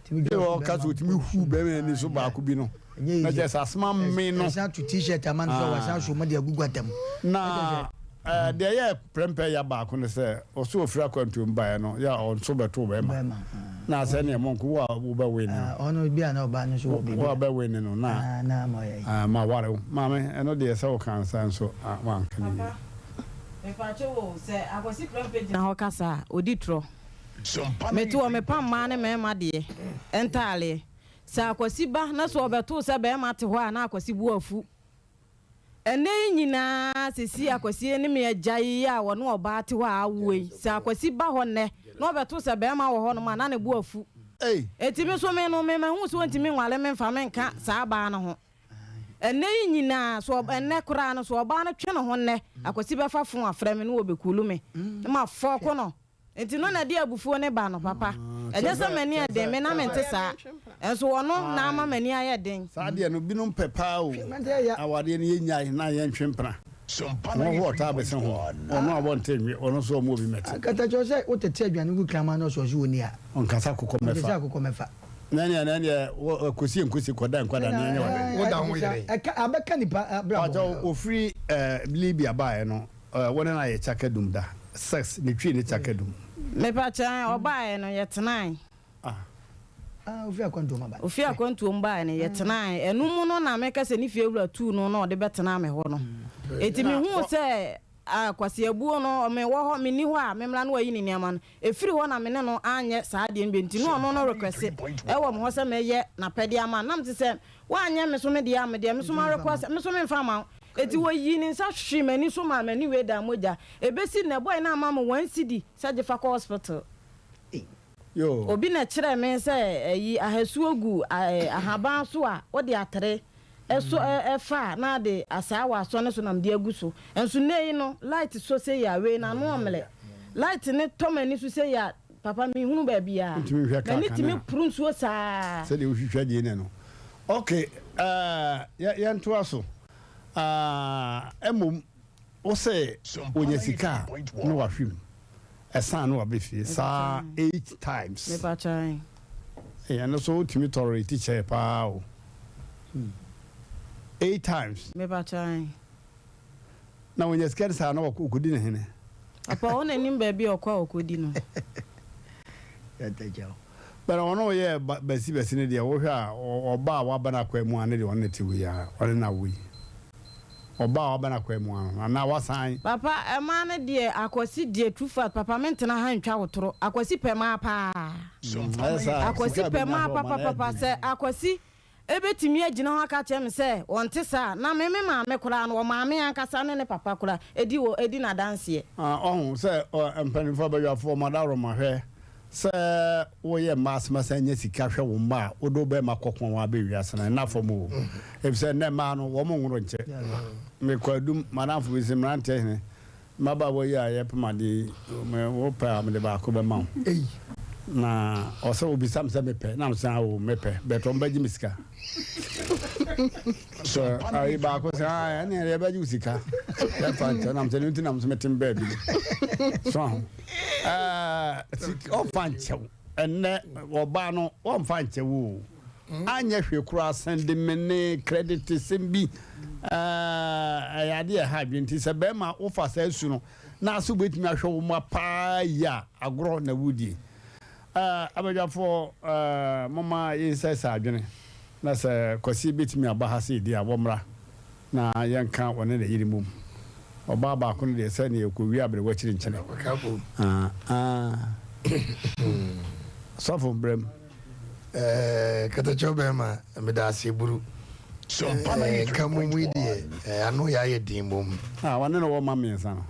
Speaker 1: timi go ka so timi hu be me ni so ba ko bi no na je sa asma me no
Speaker 5: sa to t-shirt aman so wa sa so mo de aguguatam
Speaker 1: na de ya prempe ya ba ko ne se o so ofira kwantu mba no ya on so beto be ma na se ne mo ko wa wo ba we ni
Speaker 5: ono bia na oba no so wo bi
Speaker 1: wa ba we ni no na
Speaker 5: mo ye
Speaker 1: ma ware ma me eno de se o kan san so wan kan ni
Speaker 12: me pa che wo se akwasi prempe na ho kasa odi tro me to me pam ma ne me ma de entale sa akwasi ba na so obeto se be ma te ho a na akwasi bu afu ene nyina sisi akwasi ne me agyae a wo no oba te ho a awoi sa akwasi ba ho ne no beto se be ma wo ho no ma na ne bu afu etimi so me no me hu so ntimi nwale me mfa me nka sa ba na ho ene nyina so ene kura no so oba na twe no ho ne akwasi be fa fon afra me no obekulu me ma fo ko no enti no na de abufuo ne ba no papa enye se mani ade me na mente sa enso wono na ama mani aye den
Speaker 1: sa de no binum pepa o awade ne yenyai na ye ntwempra mo ho ta be se ho ono abonte nwi ono so mo bi meti
Speaker 5: akata cho se o tete aduane gu krama no so so oni a
Speaker 1: on kasa kokko mefa nani kosi koda nkwada nani
Speaker 4: wo da ho yere
Speaker 5: abeka nipa
Speaker 1: ajo ofri libya ba no wona na ye chakadum da sex ne twi ne chakadum
Speaker 12: me pa chan obae no yetenan ofi akwantu mba ne yetenan enum no na meka se ni fie wura tu no na ode betena me ho no eti me hu se akwase abuo no me wo ho me ni ho a memra no ayi ni niama no efiri ho na me ne no anye saa de mbenti no no request e wo mo ho se me ye na pede ama nam te se wa anye me so me de am de me so ma request me so me mfa ma eti wo yi ni nsa hwe mani so ma mani we da moja ebesi na boy na ama mo 1 cd saje fa hospital
Speaker 1: yo
Speaker 12: obi na kire me se yi ahasu ogu ahaban so a wo de atere eso efa na de asawa so ne so nam de agu so enso nei no light so se ya we na no omle light ne to mani so se ya papa mi hunu ba bia mani timi prun so sa
Speaker 1: se de wo hwehwa de ne no okay ya nto aso emom o se onyesika no wahwim esan no abefie sa 8 times
Speaker 12: me pa chan
Speaker 1: no so timi tolerate che pa o 8 times
Speaker 12: me pa chan
Speaker 1: na onyesika sa no okodi ne hene
Speaker 12: apa ona nim ba bia okwa okodi no
Speaker 5: ya tajao
Speaker 1: but ono ye besi ne dia wo hwa oba wa bana kwa mu ane de ono ti wi ya ono na wi oba wa bana kwa mu ane na wasan
Speaker 12: papa ema ne de akwasi de true fact papa mentena ha ntwa wotoro akwasi pema pa akwasi pema papa se akwasi ebetimi agina ho aka kyem se wonte sa na me maame kura no maame ankasa ne papa kura edi na danse
Speaker 1: se empanifo badwafo madaro mahwe se wo ye mas masanya sika hwe wo ma odo be makokon wa be wiase na fomo e se ne ma no wo mo nworo nche me kwadum manafo bi MMRANTEHENE maba wo ya ye pamade me wo pa me de ba ko be ma na ose obi sam se mepe na msa wo mepe beto mbaji misika so ai ba ko sa ne re baji usika ya fanta na mse nti na mse metim ba bi so o fancha enne oba no o fancha wo anya hwe kura send me ne credit sembi ayade ha bi nti se be ma wo fa sa su no na aso betimi ahwe wo ma pa ya agro na wudi abajafo mama yesa adwene na se kwasi betimi abahase di abomra na yanka wona de yirimum oba ba ko de se ne ekowi abre wachiri nchene sofo brem
Speaker 4: kata chobe ma me da seburu kamu mwidi anu ya ye dimum
Speaker 1: wane no wo ma mensa no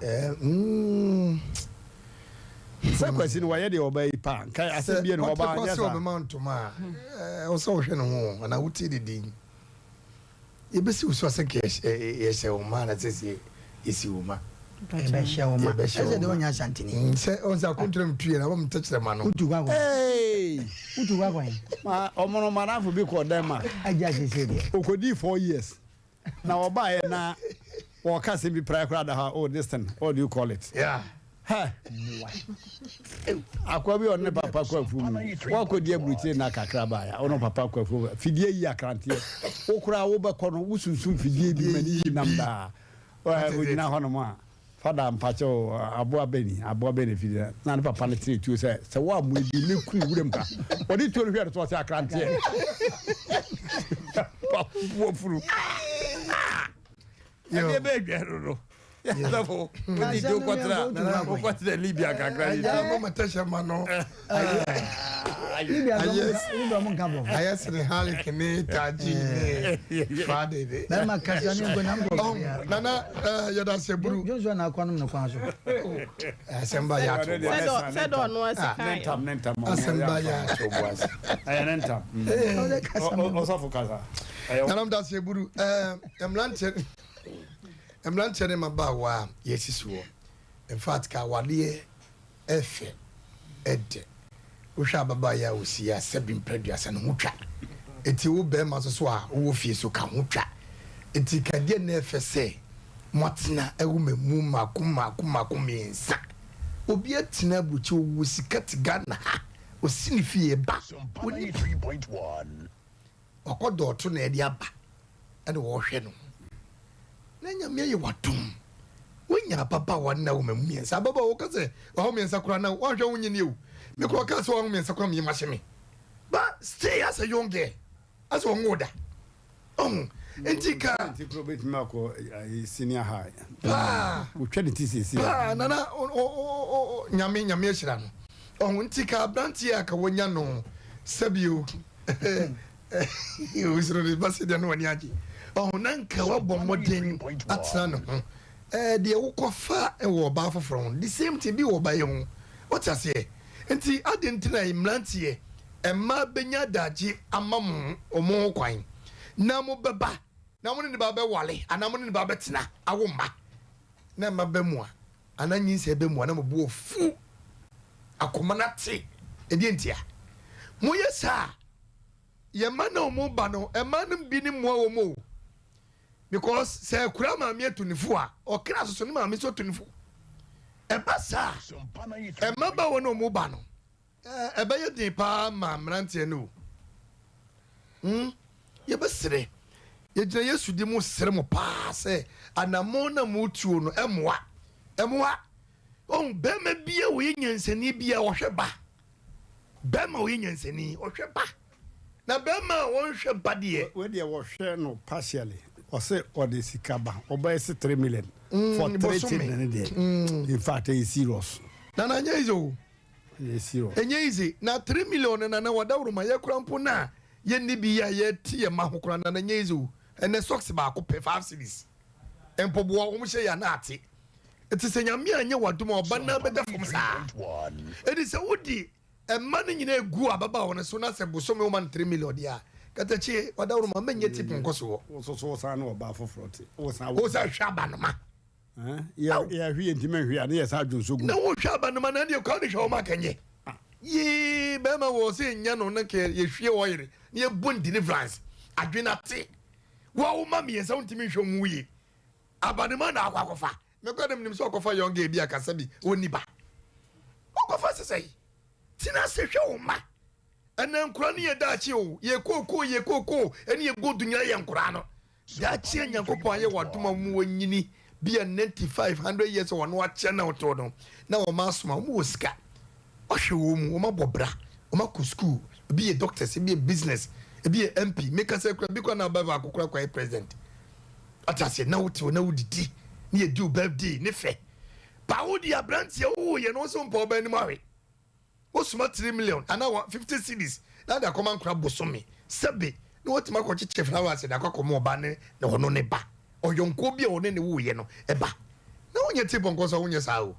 Speaker 1: se kwesi no waye de oba ipa kai asebie no oba anya sa
Speaker 4: oba mantuma o so hwe no ho na wuti didi ibesi uso asenke ye o ma na sesi isi o ma
Speaker 5: ebe she o ma ese de onya santini
Speaker 4: se on za kontrom tue na wo mtachire ma no
Speaker 5: utu gwa
Speaker 1: ma omono manafo bi ko dema
Speaker 5: aja sese de
Speaker 1: okodi 4 years na oba ye na wo ka se bi pra kra da ha oh this thing what do you call it
Speaker 4: yeah
Speaker 1: ha akwa bi onne papa kwa fumu wa kodi abruti na kakra ba ya ono papa kwa fumu fidie yi akrante okura wo be kono wusunsum fidie bi mani namda o jina hono ma fada mpacho aboa beni fidie na papa ne tire tu se wa mu di ne kun wurem ka odi to hwe to se akrante papu furu yo be gero Yabo, pudi do kwatra Libya kakra ni.
Speaker 4: Ya mama tasha mano.
Speaker 5: Libya mo ngabo.
Speaker 4: Ayas ne hali kene taji ne. Fade de.
Speaker 5: Na makasa ni ngo nambo.
Speaker 4: Nana yada seburu.
Speaker 5: Joshua na kwanu no kwanso.
Speaker 4: Asemba ya to.
Speaker 6: Sedo no asikai.
Speaker 1: Nentam.
Speaker 4: Asemba ya to boas.
Speaker 1: Aya nentam. Osafo kaza.
Speaker 4: Nanam da seburu MMRANTEHENE mabawa yesisuo in fact ka wade efe ede usha baba ya usia sebim preduasa no hutwa eti wo be ma so a wo fie so ka hutwa eti ka de na efe se motena ewu memu makumensa obi atina buchi wo sika tigana ha osini fie ba
Speaker 2: 3.1
Speaker 4: okodo to na ede aba ene wo hwe no nanya me ye wadum wonya papa wanna wo mamuensa baba wo kase wo mensa kura na wo hwe wonyini ewu me kura kase wo mensa kura me mahye but stay as a young girl as one woda entika
Speaker 1: kuro betima ko senior high wo twede TCC
Speaker 4: nana nyame hira no entika brantie aka wonya no sabio you is really basi de no wani aji nanka wabɔ modern atena no de wo kofa wo ba foforo the same thing bi wo ba ye ho what I say enti adentina MMRANTEHENE emma benya daji amam omo kwan na mo beba na mo ne ba be wale ana mo ne ba betena awo ma na ma be mu a ana nyin se be mu na mo bu ofu akoma na te edientia mo yesa ye ma na omo ba no emma no bi ni mo wo mo because say kura maami atunifu a okra soso ni maami so tunifu eba sa ema ba wono mu ba no eba ye din pa MMRANTEHENE no ye besere ye gina yesu di mu sere mo pa se anamo na mu tuo no emoa be ma bia wo nyansani bia wo hwe ba be ma wo nyansani wo hwe ba na be ma wo hwe ba de
Speaker 1: we de wo hwe no partially ose ode sikaba obaese 3 million for 3 day in fact is serious
Speaker 4: na nyezo
Speaker 1: yes serious
Speaker 4: enye easy na 3 million na wadawruma ye krampo na ye ni bi ya ye tie ma ho kora na na nyezu ene socks ba ko pe 5 cedis empobo o mo hye ya na ate eti se nyame anye wadom oba na beda fom sa edi se wodi emma no nyina egu ababa won so na se bosom o man 3 million dia katachi wada wo ma menye tip nkoso
Speaker 1: so sa na oba foforote
Speaker 4: wo sa hwa ba no ma
Speaker 1: ya hwie ntime hwie na yesa adwonso gu
Speaker 4: na wo hwa ba no ma na de ko de hwa ma kanye ye be ma wo se nya no na ke ye hwie wo yire na ye bon deliverance adwenate wo ma me yesa ntime hwe mu yi abanema na akwakofa me ko dem nim so akofa yonga bi akasa bi oni ba akofa sesai tina se hwe wo ma ana nkura ne ye daachi o ye koko ene ye godunya ye nkura no daachi nyankopon aye wadoma mu wanyini bia 9500 years wo no ache na oto no na wo ma soma mu osika ohwe wo mu wo ma bobra wo ma ko school bi ye doctors bi ye business bi ye MP make us bi ko na baba akokora kwa president atase na wote na wodidi ne ye do birthday ne fe pa wodi abrantie wo ye no so mpa oba ni mawe wo suma 3 million ana 50 cedis na da koma nkra bosome sebe ne wote ma ko chiche flowers da kwa komo oba ne hono ne ba oyonko bi o ne wo ye no eba na wonye tipo nko so wonye sa o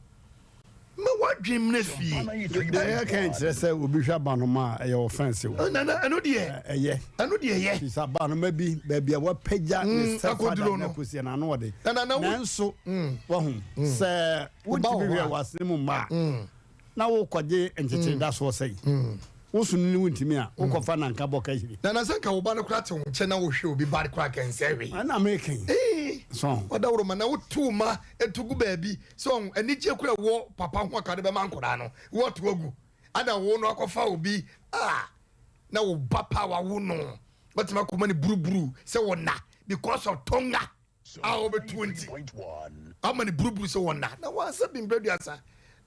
Speaker 4: ma wadwem na fi
Speaker 1: ya kan kire se obi hwa banoma e offense o
Speaker 4: na eno de
Speaker 1: ye
Speaker 4: eno de ye
Speaker 1: isa banoma bi ba wa pagya ne sefada na kosi na no de nanso wo hu se wodi bi hwa wasemu ma na wo kwaje encheche da so sei wo sunu ni wuntimi a wo kofa na nka boka hiri
Speaker 4: na sanka wo ba no kra te wo nche na wo hwe obi ba kra kan sewe
Speaker 1: na american so
Speaker 4: wada woro ma na wo tu ma etugu baabi so anije kura wo papa ho aka de be mankora no wo to agu ana wo no akofa obi na wo papa wa wo no batima ko mani buruburu se wo na because of tonga over 20.1 how many buruburu se wo na wa sabi mbredu asa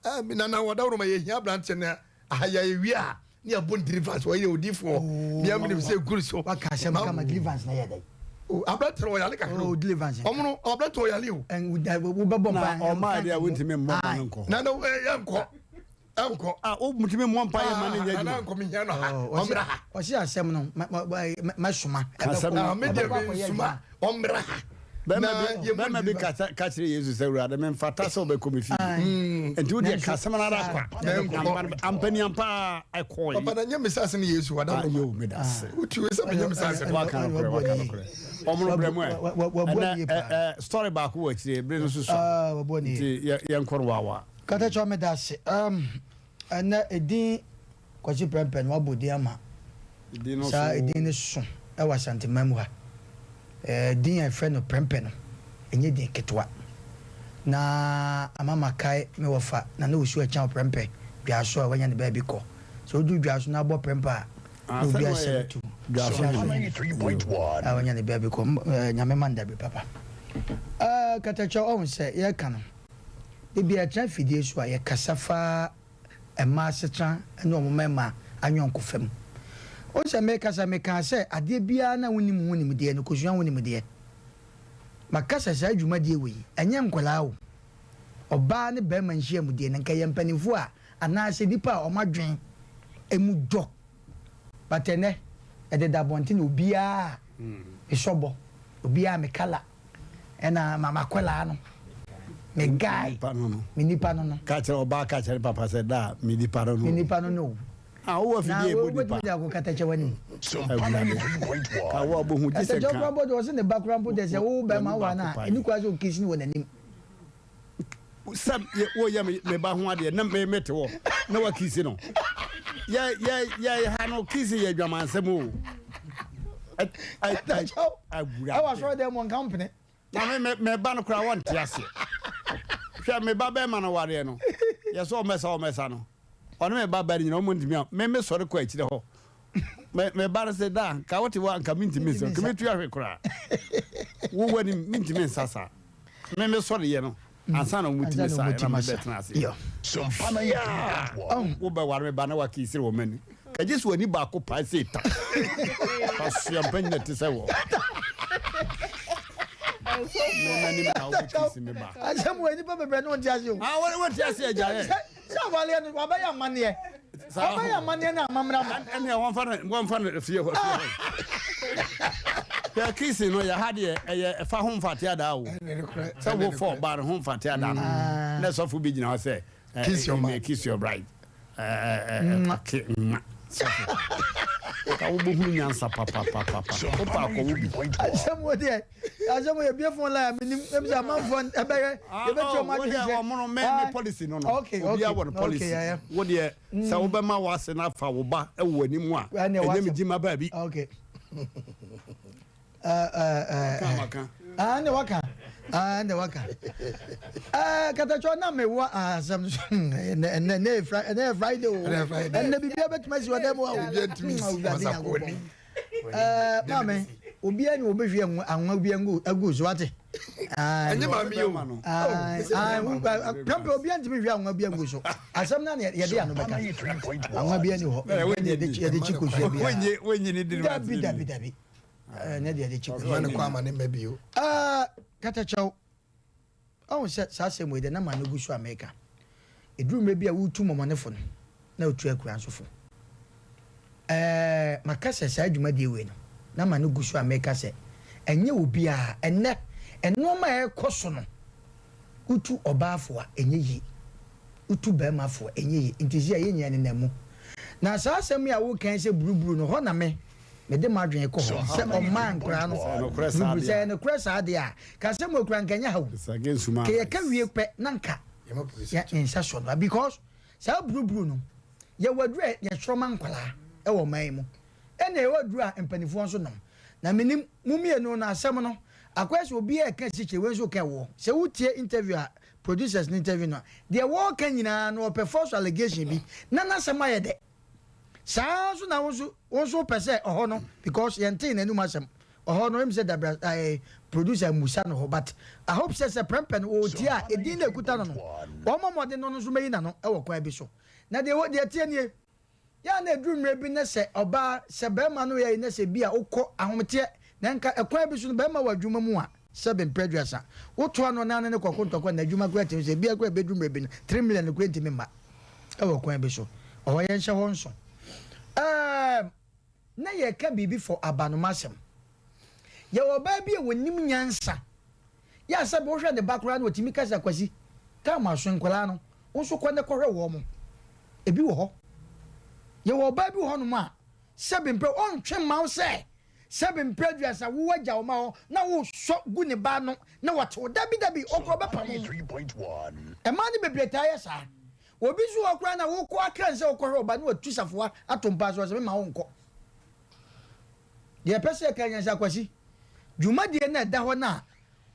Speaker 4: na wada woro ma ye hia brante na ahaya ewia ni abon deliverance wo ye odifo bia me say guru so
Speaker 5: waka shem kama deliverance na ye dai
Speaker 4: abrantre wo yale ka
Speaker 5: oh deliverance
Speaker 4: omuno abrantre wo yale o
Speaker 5: and we babo
Speaker 1: ba o ma dia wuntimi mo nko
Speaker 4: na ya nko enko
Speaker 1: o mutimi mo mpa ye ma ne nya
Speaker 4: na nko mi hia no ha omra ha
Speaker 5: o si asem no ma suma
Speaker 4: na me dia be suma omra ha
Speaker 1: bɛma bi ka kyerɛ yesu sɛ wurade memfata sɛ wobɛkɔ me fi enti wodeɛ ka sɛm no ara kwa ampani ampa ɛkɔe
Speaker 4: papa na nyɛ mesase ne yesu wada
Speaker 1: yo medase
Speaker 4: wotiwe sɛ menyɛ mesase ne
Speaker 1: waka nokorɛ ɔmono brɛ mu ɛnɛ story baako wɔ akyire bere no so so nti yɛnkɔre wawa
Speaker 5: kata kyɛ medase ɛnɛ ɛdin kwakyi prɛmpɛ no wabɔ din ama saa ɛdin no so ɛwɔ asantema mu ha din ya friend no prempe no enye din ketwa na amama kai me wofa na na osu acha prempe bia so wanya ne ba bi ko so du bia so na bo prempe a no bia se tu bia so 93.1 wanya ne ba bi ko nyame manda bi papa katacha on se ye kan de bia tra fidie so a ye kasafa ema setra ene omema anyonko fam o se me kasa me kan se ade bia na wonim wonim de no kosua wonim de makasa sa adwuma de wi enye nkola wo oba ne be man hia mu de nka ye mpanifo a ana se dipa o madwen emu do batene e de da bonti no bia isobo obia me kala ena mama kwela no me guy me nipa no
Speaker 1: ka kire oba ka kire papa se da me nipa no
Speaker 5: no
Speaker 1: wo fidie bodi pa
Speaker 5: na wo kata che wani
Speaker 1: ka wo bo hu jise
Speaker 5: ka ka bo do se ne background bo de se wo be ma wa na eni kwa so kisi ni wonanim
Speaker 1: sam wo ya me ba ho ade na me mete wo na wa kisi no ya ha no kisi ya dwamansem o
Speaker 5: I was right there one company
Speaker 1: na me ba no kra won te ase hwa me ba be ma no ware no ye so o mesa no ono me ba bari nyina o mondimi a me sori kwa akire ho me ba se da ka wote wa nka mintimi so kemetu ahwe kura wo wani mintimi sasa me sori ye no ansa na mutimi sa na me betna ase
Speaker 5: yo
Speaker 4: so pana ya
Speaker 1: wo ba ware me ba na wa kisire wo mani ka jesu wani ba ko pa se ta asia panya te se wo no nani na wo kisi me ba
Speaker 5: asem wani ba bebe no ntiase o
Speaker 1: wo ntiase ajaye
Speaker 5: sa wale no wa ba ya mane Obaya mane na mamra ma.
Speaker 1: Ene one fan fie ho. Ya kisi no ya hade e fa ho mfate ada wo. Say wo for bar ho mfate ada no. Na so fu bi gina ho say kiss your bride. Ka wo bo hu nyansa papa. Opa ko wo bi.
Speaker 5: Asemo de. Asemo ye biefo la minim em say man fon e be ye be tio ma de.
Speaker 1: Wo mo me policy no.
Speaker 5: Okay.
Speaker 1: Obi a wo policy. Wo de say wo be ma wa se na fa wo ba e wo animu a. Enye mi jima ba bi.
Speaker 5: Okay.
Speaker 1: Kama.
Speaker 5: Ne waka. Katacho na me wa asem ne Friday o. Ne bibia betuma si wadem wa obi ntimi masakoni. Mame, obi ani obehwe anwa obi agu so ate.
Speaker 4: Anye mami yo.
Speaker 5: Prampe obi antimi hwe anwa bi agu so. Asem na ye de anu beka. Anwa bi ani ho. Ye de chikosu bi.
Speaker 1: Wenye ni diri.
Speaker 5: Dabi. Ne de chikosu.
Speaker 4: Man kwa ma ne mabio.
Speaker 5: Katacho. Oh, sa se mo de na ma no gu so America. Eduru me bi a wutu momonefo no. Na otu akura nsofo. Makasa sa adwuma die we no. Na ma no gu so America se enye obi a enne eno ma e koso no. Utu obaafo a enye yi. Utu bemafo enye yi. Ntisi a yenya ne namu. Na sa asem ya wo kan se buruburu no ho na me de madwen ko ho se o man kra no se no kra sa de a ka se mo kra nkanya ha wo ke ye ka wie pe nanka ya insa so no because sa buruburu no ye wadure ye shroman kwala e wo man mu e na ye waduru a empanifo nso no na menim mumie no na asem no akwese obi e ka siche we nso ka wo se wutie interview a producers ni interview no de wo ka nyina no pe false allegation bi na nasema ye de saa so na wonso pese oho no because yente na numa asem oho no em say dabra producer Musa no but I hope say prempen o tia edin na ekuta no no o momode no so meyi na no e wo kwa bi so na de tie nie ya na edumre bi na se oba se bema no ye na se bi a ukọ ahomte na nka ekwa bi so no bema wadwuma mu a 7 preduasa woto ano na ne kokontoko na adwuma kwa tem se bi akwa bedumre bi 3 million kwa ntimi ma e wo kwa bi so o ye nche ho nso na ye ka bibi for abanomasem ye wo ba bi e wonim nyansa ya sabe wo hwe de background otimi kasa kwasi ka ma so nkwala no wo so kwa ne kohwe wo mo ebi wo ho ye wo ba bi ho no ma sabe mpre on twe ma wo se sabe mpre duasa wo wagya wo ma ho na wo so gu ne ba no na wo te dabi okro ba pam
Speaker 2: 3.1
Speaker 5: e ma ni bebreta ya sa obi zu okra na wo ko akran se okoro oba na watu safoa atompa so se ma wo nko de pese kan yan sa kwasi dwuma de na da ho na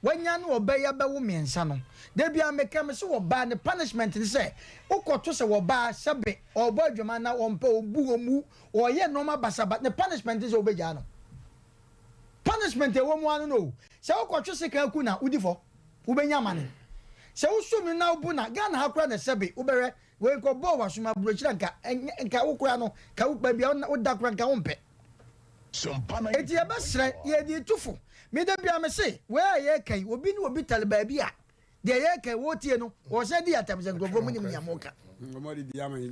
Speaker 5: wanya no oba ya ba wo miensa no de bia meka me se wo ba ne punishment ni se ukoto se wo ba sabe oba dwuma na ompa obu omu oye no ma basaba ne punishment se obeja no punishment e wo mu anu no se ukoto se kan ku na udifo ubenya mane se usumi na ubuna Ghana hakura na sebe ubere we ko bo wasuma brochira nka ukura no ka ukpa bia udakura nka umpe eti ya basre ye di tufu me da bia me se we ye kai obi ni obi talba bia de ye kai wotie no wo se di atamze ngofo mu nim nyamoka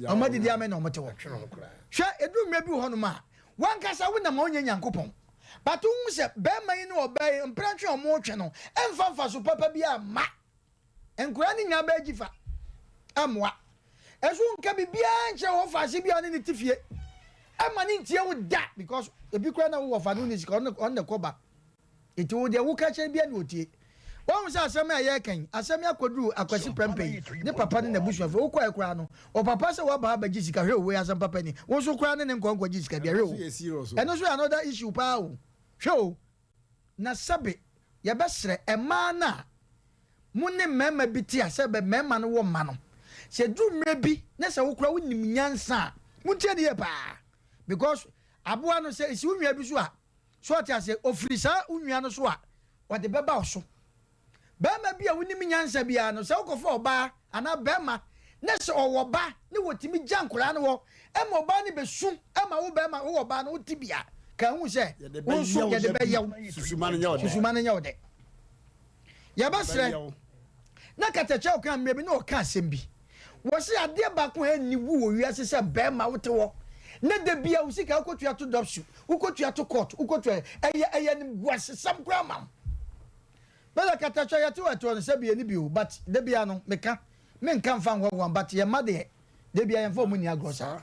Speaker 5: omadi di ame na omote wo hwe edu mre bi ho no ma wankasa wo na ma onye nyankopon batu hu se be man ni obai mpratwe omo twe no emfa so papa bia ma enkura ni nya ba gifa amwa esu nka bibia nche wo fa se bia ni tifie ama ni ntie wo da because ebi kura na wo fa no ni sika on the cover eti wo de wo ka che bia ni otie won se asem ya ye kan asem ya koduru akwasi prempe ni papa ni na busuafo wo kwa ekura no o papa se wo ba gi sika hwe wo asem papa ni wo so kura ni nko gi sika bia hwe wo eno so another issue pa wo hwe na sabe ya besre ema na munne mema biti asebe mema no wo ma no se du mrebi na se wo kura wo nim nyansa muntie de pa because aboa no se isi unwa bi so a so ati ase ofrisa unwa no so a wo de beba so bema bi a wo nim nyansa bia no se wo kofo oba ana bema na se owo ba ne wotimi jankura no wo ema oba ne besu ema wo bema wo oba no tibia ka hu se wo so ye de be yaw susuma no nyaw de ya basre na katacha o kan mrebi na o ka asem bi was a dear back when you woo, you as a bear mouth to walk. Let there be a sick, I'll go to your to dopsu, who go to your to court, who go to a was some grandma. But I can't try to Sebi any bill, but Debiano, Meka, men can't find one, but your mother, Debia and for money agrosa.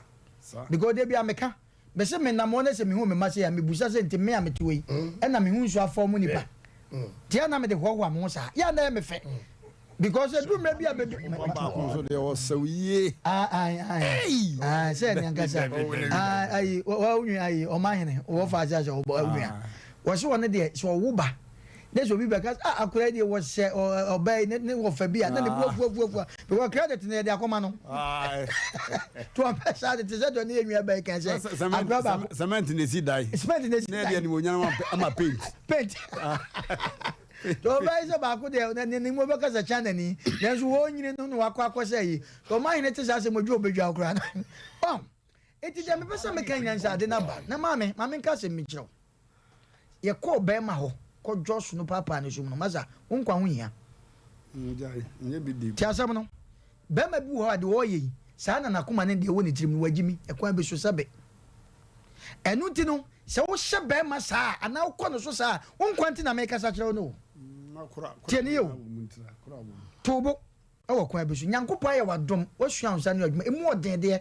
Speaker 5: Because Debia Meka, but some men are more than me whom must say, and me busas and me am to way, and I'm who shall for money back. Tiana me the one mosa, ya name me because the room may be a baby.
Speaker 1: They were so ye.
Speaker 5: I said, I, or mine, or father's or boy. Was one of the so Wuba. This will be because I could was or obey no for beer, and then the work credit in the Acomano. To a person that is at near me, I can say,
Speaker 1: cement in the sea die.
Speaker 5: Spent in the sea,
Speaker 1: I'm a paint.
Speaker 5: Paint. Don't rise about good, then the name of a channel. There's one you know what I say. For mine, it is as a mojo job. Oh, it is a person mechanics at the number. No, mammy, cousin Mitchell. You call Bema. Ko Josh no papa ne sum no maza wonkwa ho hia
Speaker 1: nye bi di
Speaker 5: ti asam no be ma bi ho ade wo yi sa na nakoma ne de wo ne tirim no wagimi e kwa be so sabe enu ti no se wo hye be ma sa ana wo ko no so sa wonkwa nti na me kasa kire no ti ne yo tobo e wo kwa be so nyankopɔ ya wadom wo hua ansa ne adwuma emu odin de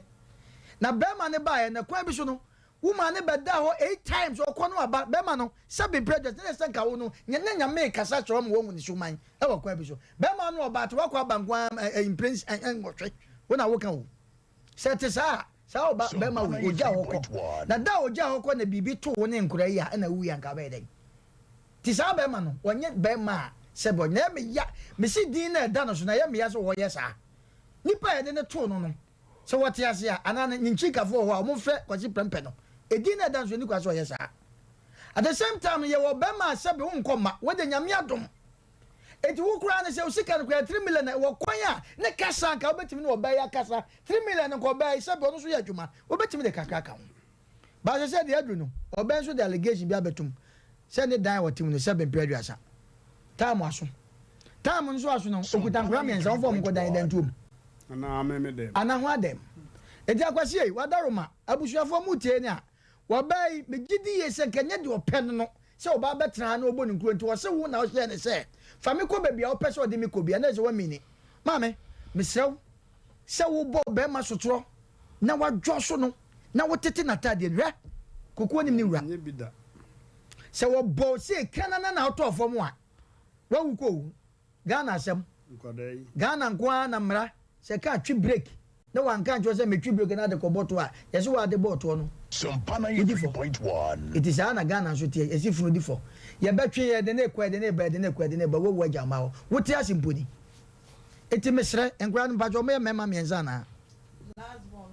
Speaker 5: na be ma ne ba ya na kwa be so no woman ne beda ho 8 times okono aba be ma no sabe president ne senka wo no nya make kasa choro mo wo ni suman e wo kwa bi so be ma no oba to wakwa bankwa imprince ngotwe wo na wo kan wo set sa oba be ma wo oja hoko na da oja hoko na bibi to wo ne nkura yi a na wu ya nka be den ti sa be ma no wonye be ma se bo na me ya me si din na da no so na ya me ya so wo ye sa nipa ye ne to no no so what ya se ana nchika fo ho a mo fe kwachi prempe no edina dance ni kwaso yesa at the same time ye wo bema sabe wo nkoma wo de nyame adom eti wo kura ne se usika no kura 3 million wo kwanya ne kasa ka obetimi ne oba ya kasa 3 million ko oba sabe ono so ya adwuma obetimi de kakra ka ho ba se de adu no oba so de allegation bi abetum se ne dan wotim no sabe mpadu asa time aso time nso aso no okuta nkura me nsa wo fo mo ko dan dan tuom
Speaker 1: ana meme dem
Speaker 5: ana ho adem eti akwasi e wadaroma abusuafo mu tie ne a wabai megidi yese kenya de open no se oba betra na obo ne nkuro nti wo se wo na wo hye ne se fa me ko bebia wo pese ode me ko bia na ze wa mini mame mesrew se wo bo be ma sotro na wadwo so no na wo tete na tade hwe kokko nim ni wura se wo bo se kana na otofo mu a wa wu ko Ghana asem Ghana nkwa na mra se ka twi break na wanka njo se metwi break na de ko boto a yesi wa de boto no
Speaker 2: Sampana 3.1.
Speaker 5: It is ana Ghana so tie esi funu di fo ye betwe ye de na ekwa de na ba de na ekwa de na ba wo waja ma wo wote asimponi eti mesre enkura no bajo me mema mienza na last born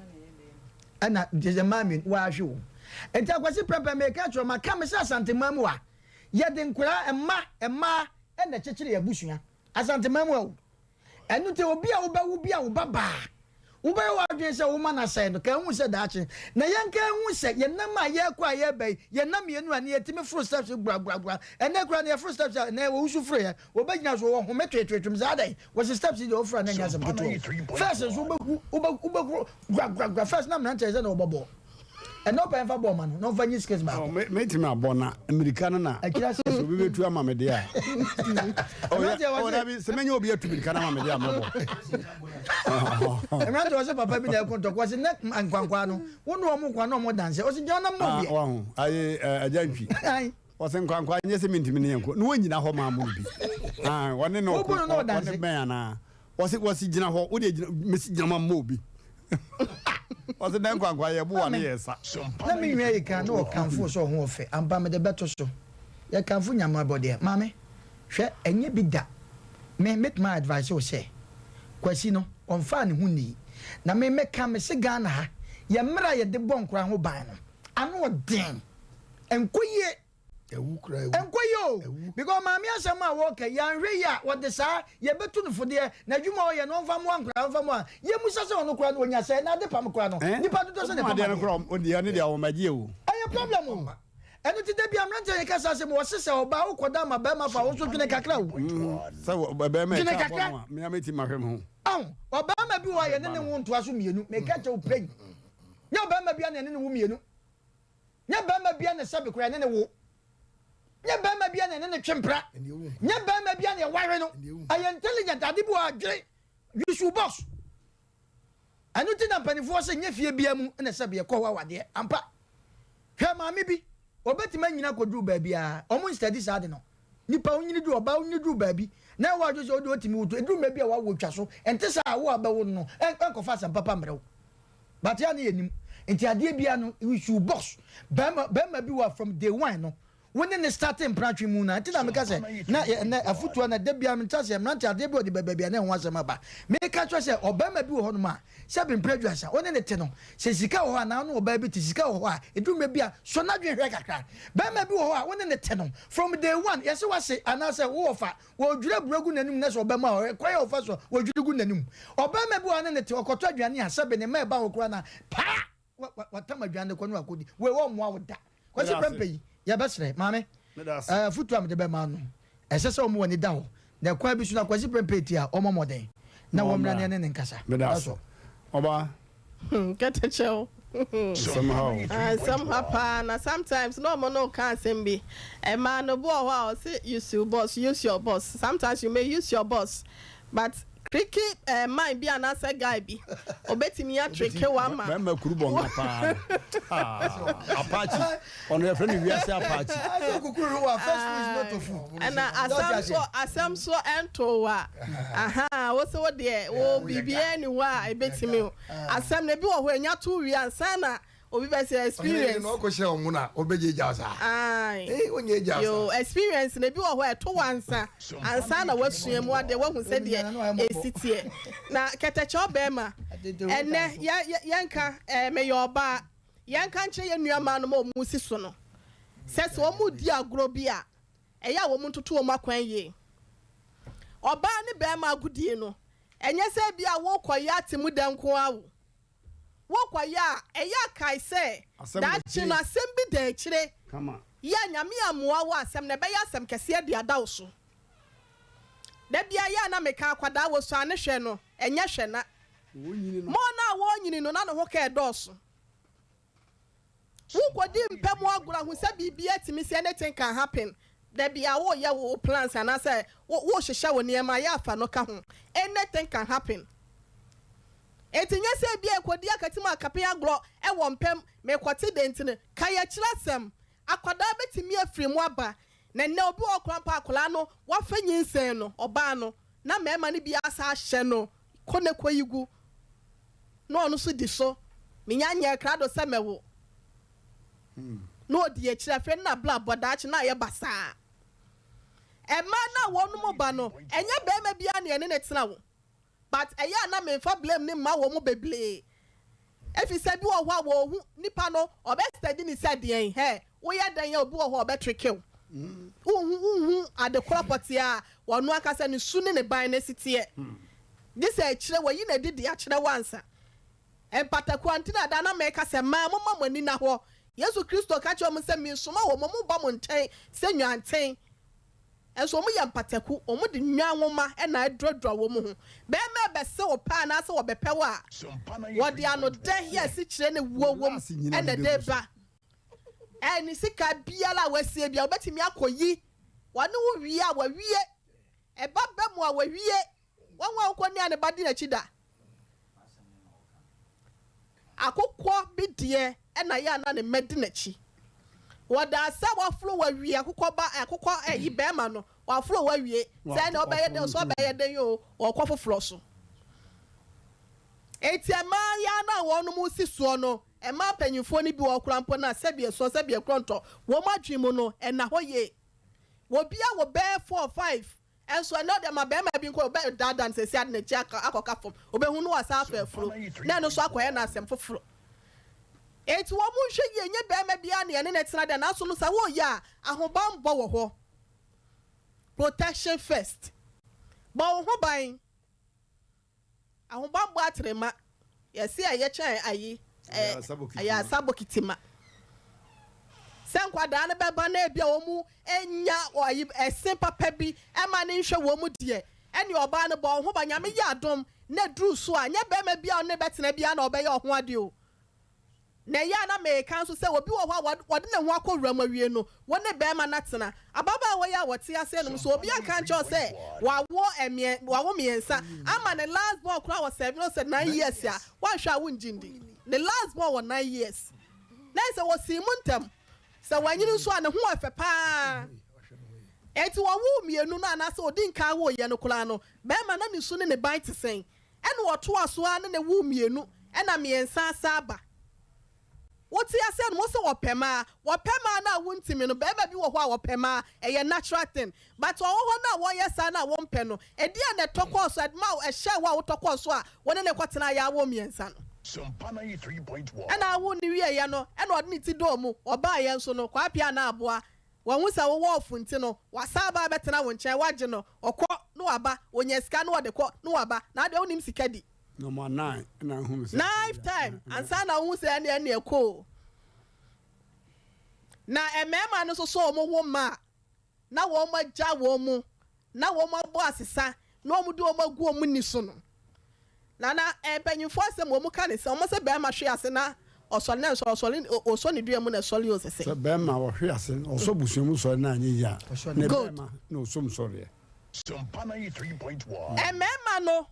Speaker 5: na ana je mami wa hwe enti akwasi prepe me ka tro ma ka me sa santemamu a ye de nkura emma na chechire ya busua asantemamu a enu te obi a wo baba ube wa dwen se wo mana sai no ka hu se daache na yenka hu se yenam a ye kwa ye bai yenam yenu ani yetime fro steps bra ene kura na fro steps na wo usu fro ye wo bagina so wo home twetwetwem zadai wo steps di ofra na nya sem keto first so ube first na mna nche se na obobo eno pa enfa bo man no vanyi skes ba
Speaker 1: me timi abona americano na so be betu ama me de a o na bi se menye obi atu americano ama me de amabo
Speaker 5: emrante was papa bi na konto kwase na ankwankwa no wonu omo kwa no omo dance o se jona mo bi
Speaker 1: wa hu aye ajantwi wase nkwankwa nye se mentimi ne yanko no wanyina ho ma mo bi wone no ko wone ben na wase gina ho wo de mesi gina ma mo bi wase dan kwankwa ye bo wane yesa
Speaker 5: na me nwe yi kan no kanfo so ho ofe amba me de beto so ye kanfo nyama bode mame hwe enye bi da me make my advice o say kwasi no on fa ne huni na me meka me se Ghana ha ye mra ye de bonkra ho ban no ano odin enkoye enkoyo because mami asema wo ka yanhwe ya wo de sa ye betu no fode na dwuma o ye no mfa mo ankra mfa mo ye musa se ono kra no onya se na de pam kra no nipa dodo se de pam
Speaker 1: de no kra on de ne de o magie o
Speaker 5: aye problem o ɛno ti da bi amrante yɛ kasa sɛ mo wɔse sɛ ɔba wo kɔda ma bɛma fa wo so dwene kakra wo
Speaker 1: sɛ bɛma
Speaker 5: dwene
Speaker 1: ɛka
Speaker 5: kakra
Speaker 1: bɔ me ameti mahwɛ ho
Speaker 5: ɔbɛma bi wɔ yɛ ne wo ntoa so mmienu meka kyɛ wo pɛyi nyɛ ɔbɛma bi ne ne wo mmienu nyɛ bɛma bi ne sɛbe kora ne ne wo nyɛ bɛma bi ne ne twempra nyɛ bɛma bi ne ware no ayɛ intelligent ade bi wɔ adwene yusu boss ɛno ti na mpanifoɔ sɛ nyɛ fie bia mu ne sɛbe yɛkɔ hɔ awadeɛ ampa hwɛ maame bi obɛtumi nyina kɔduru baabi a ɔmo study saa de no nipa onyini du ɔba onyini du baabi na wa adwo sɛ ɔde otimi wuto eduru baabi a wawo twa so ɛnte sɛ awo abɛwo no ɛnkɔfa asɛm papa mmerɛw but ya ne yɛnim nti adeɛ bia no issue box bɛma bi wa from day one no wone ne starting prantwe mu na nti na meka sɛ na afutuo na da bia menta sɛ mmerante adeɛ bi ɔde baabi a na ɛho asɛm aba meka kyerɛ sɛ ɔbɛma bi wɔ hɔ no ma sɛ bempradwa sa wone ne te no sɛ sika wɔ hɔ a na no ɔbaa bi te sika wɔ hɔ a ɛduru bi a so na dwen hwɛ kakra bɛma bi wɔ hɔ a wone ne te no from day one yɛsɛ wase anaasɛ wo wɔfa wɔdwira buragu n'anim na sɛ ɔbɛma kɔyɛ wɔfa so wɔdwira gu n'anim ɔbɛma bi wɔ ne ne te ɔkɔtɔ aduane a sɛbe ne ma ɛba wɔ kora na paa watam aduane kɔ no akɔdi wei wɔ mmoa wo da kwasi prɛmpɛ yi yɛbɛserɛ maame foto a mede bɛma no ɛsɛ sɛ ɔmo wɔ ne da hɔ na ɛkwan bi so na kwasi prɛmpɛ ti a ɔmɔ mmɔden na wɔmmra ne ne nkasa
Speaker 1: ɔba
Speaker 6: kɛtɛkyɛw somehow paa na sometimes no ɔmo no ka asɛm bi ɛma no bo wɔ hɔ a ɔse use your boss sometimes you may use your boss but tricky mind bi anasa guy bi obetimi ya tricky wa ma
Speaker 1: mema kuru na pa apache on your friend we say apache
Speaker 5: kukuru wa first is not of
Speaker 6: ana asam so ento wa aha wo so de wo bibia ni wa ebetimi asam na bi wo ho anya to wi ansa na obi be say experience
Speaker 4: no ko she omu na obeje jasa onye jasa
Speaker 6: yo experience na bi wo ho eto wansa ansa na wasua mu ade wo hu se de esitie na ketecho bema ene yanka me yoba yanka nche ye nuama no ma omu si so no se omu di agro bi a eya wo mu ntoto omu akwan ye oba ne bema agudie no enye se bi a wo koya temu danko awo wokwaya eya kai se that chino asem bi da kire ya nyame amoa wo asem na be ya asem kese de ada wo so da bia ya na meka akwada wo so ane hwe no enye hwe na mo na wo nyini no na no ho ka edoso wo kwodi mpem agura hu se bibia timi se anything can happen da bia wo ya wo plans ana se wo hwehwe wo ne ma ya afa no ka ho anything can happen. Etinya se bia ekodi akatima akape agro e wo mpem me kwate dentine kaya kirasem akwada betimi afrimu aba na ne obi okrampa akola no wa fanyi nsen no oba no na mema ne bia asa hye no kone koyigu no ono so di so menya nya krado se mewo no odi e kirafe na bla bodachi na ye basa e ma na wonu mo ba no enya be ma bia ne ne tena wo but eya na me fa blame ni ma wo mu beble if you said wo ho wo nipa no obestadi ni said yen he wo ya dan ya obi wo ho obetrikill ade property a wonu akasa ni suni ne ban na sitie this e kire wo yi na didi a kire wansa empataku antina da na me ka se ma mo mani na ho Yesu Kristo ka che mo se mi soma wo mo ba mo nten se nwanten enso mo yam pataku omo de nwanwoma e na adrodro wo mo ho be me be se wo pa na se wo bepe wo a wo de ano de here si kire ne wo e na de ba ni sika biala wasie bia obetimi akoyi wane wo wie a wa wie e ba ba mu a wa wie wanwa ko ni ane badi na chida akokɔ bi de e na ya na ne medi na chi wada sa wa flo wa wie akokɔ yi be ma no wa flo wa wie say na obeye de so obeye de yo okɔ foforo so etiama ya na wonu mu si so no e ma panyimfo ni bi wo krampo na sebie so sebie kronto wo madwemu no e na hoye wo bia wo be 4 or 5 enso na de ma be ma bi nko be dadan se sia na chi akoka fom obehu no wasa afafuro na no so akoye na asem foforo eti wo mu hwe ye nye be ma bia na ne tena de na so no sa wo ya ahobambo wo ho protection first ba wo ho ban ahobambo atrema yesi aye chen ayi aya sabokitima sɛ nkwadaa no bɛba na ebia wɔn mu enya ɔyi ɛsen papa bi ɛma ne nhwɛ wɔn mu deɛ ɛne ɔbaa no bɔ ɔho ba nyame yɛ adom na duru so a nyɛ bɛrima bia ɔne bɛtena bia na ɔbɛyɛ ɔho ade o na yɛ na mɛka nso sɛ obi wɔ hɔ a wɔde ne ho akɔ wura mu awie no wɔne bɛrima na tena ababaawa yɛ a wɔte ase no so obi aka nkyɛw sɛ wawo mmiɛnsa ama ne last born kora wɔ 7 years a wɔnhwɛ a wongyindi ne last born wɔ 9 years na sɛ wɔsi mu ntam sɛ wɔanyini nso a ne ho afɛ paa eti wɔwo mmienu no anaasɛ odi nka wo yɛ no koraa no bɛrima na ne su ne ne ban te sɛn ɛne wɔto asoa ne ne wo mmienu ɛna mmiɛnsa asa aba wote ase no mo se wɔpɛma na wontimi no bɛrima bi wɔ hɔ a wɔpɛma ɛyɛ natural thing but ɔwɔ hɔ na wɔyɛ saa na wɔmpɛ no ɛdi a ne tɔkɔ so ɛma ɛhyɛ wo a wotɔkɔ so a wɔne ne kɔtena yɛ awɔ mmiɛnsa no ɛna awo ne wie yɛ no ɛna ɔde ne ti dɔɔ mu ɔbaa yɛ nso no kwapia na aboa wɔn ho sɛ wɔwɔ ɔfunti no wasa aba bɛtena wɔn nkyɛn wagye no ɔkɔ no waba onye sika no wɔde kɔ no waba na ade onim sika di
Speaker 1: number 9 na hu me
Speaker 6: lifetime ansa na hu sɛ ne ɛkɔ na ɛmɛɛma no so ɔmo wo ma na wɔn agya wɔn mu na wɔn abɔ asesa na wɔn de wɔn agu wɔn ni so no na mpanyinfo asɛm wɔn ka ne sɛ wɔn sɛ bɛrima hwe ase na ɔsɔre na ɔsɔ ne dua mu na ɛsɔre osese
Speaker 1: sɛ bɛrima wɔhwe ase ɔsɔ busuamu sɔre na anyɛ yia ne bɛrima na ɔsɔm sɔre
Speaker 6: ɛmɛɛma no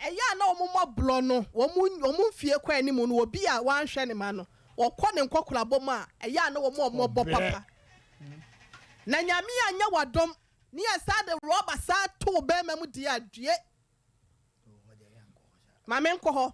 Speaker 6: ɛyɛ na wɔn mo blɔ no wɔn fie kɔ anim no obi a wɔanhwɛ ne ma no wɔkɔ ne nkɔkora bɔ mu a ɛyɛ na wɔn bɔ papa na nyame anya wadom ne yɛ saa de rɔba saa to bɛrima mu di adue maame nkɔ hɔ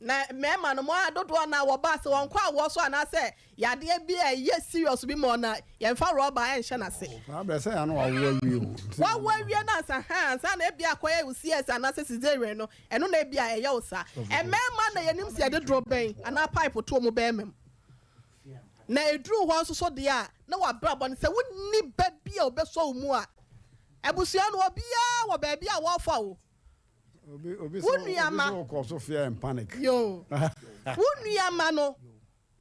Speaker 6: na mɛɛma no mo adodoɔ na wɔba sɛ wɔn kɔ a wɔ so anaasɛ yadeɛ bi a ɛyɛ serious bi ma ɔna yɛmfa rɔba ɛnhyɛ n'ase
Speaker 1: abɛsɛ ya no
Speaker 6: wawo awie na ansa na ebi akɔyɛ wo CS anaasɛ cesarean no ɛno na ebi a ɛyɛ wo saa mɛɛma na yɛnim sɛ yɛde duro bɛn anaa pipe to mu bɛɛma mu na eduru hɔ nso so deɛ a na wabrabɔ no sɛ wonni ba bi a obɛsɔ wo mu a abusua no obiara wɔ baabi a wɔfa wo
Speaker 1: Wunuyama so fear and panic.
Speaker 6: Yo. Wunuyama no.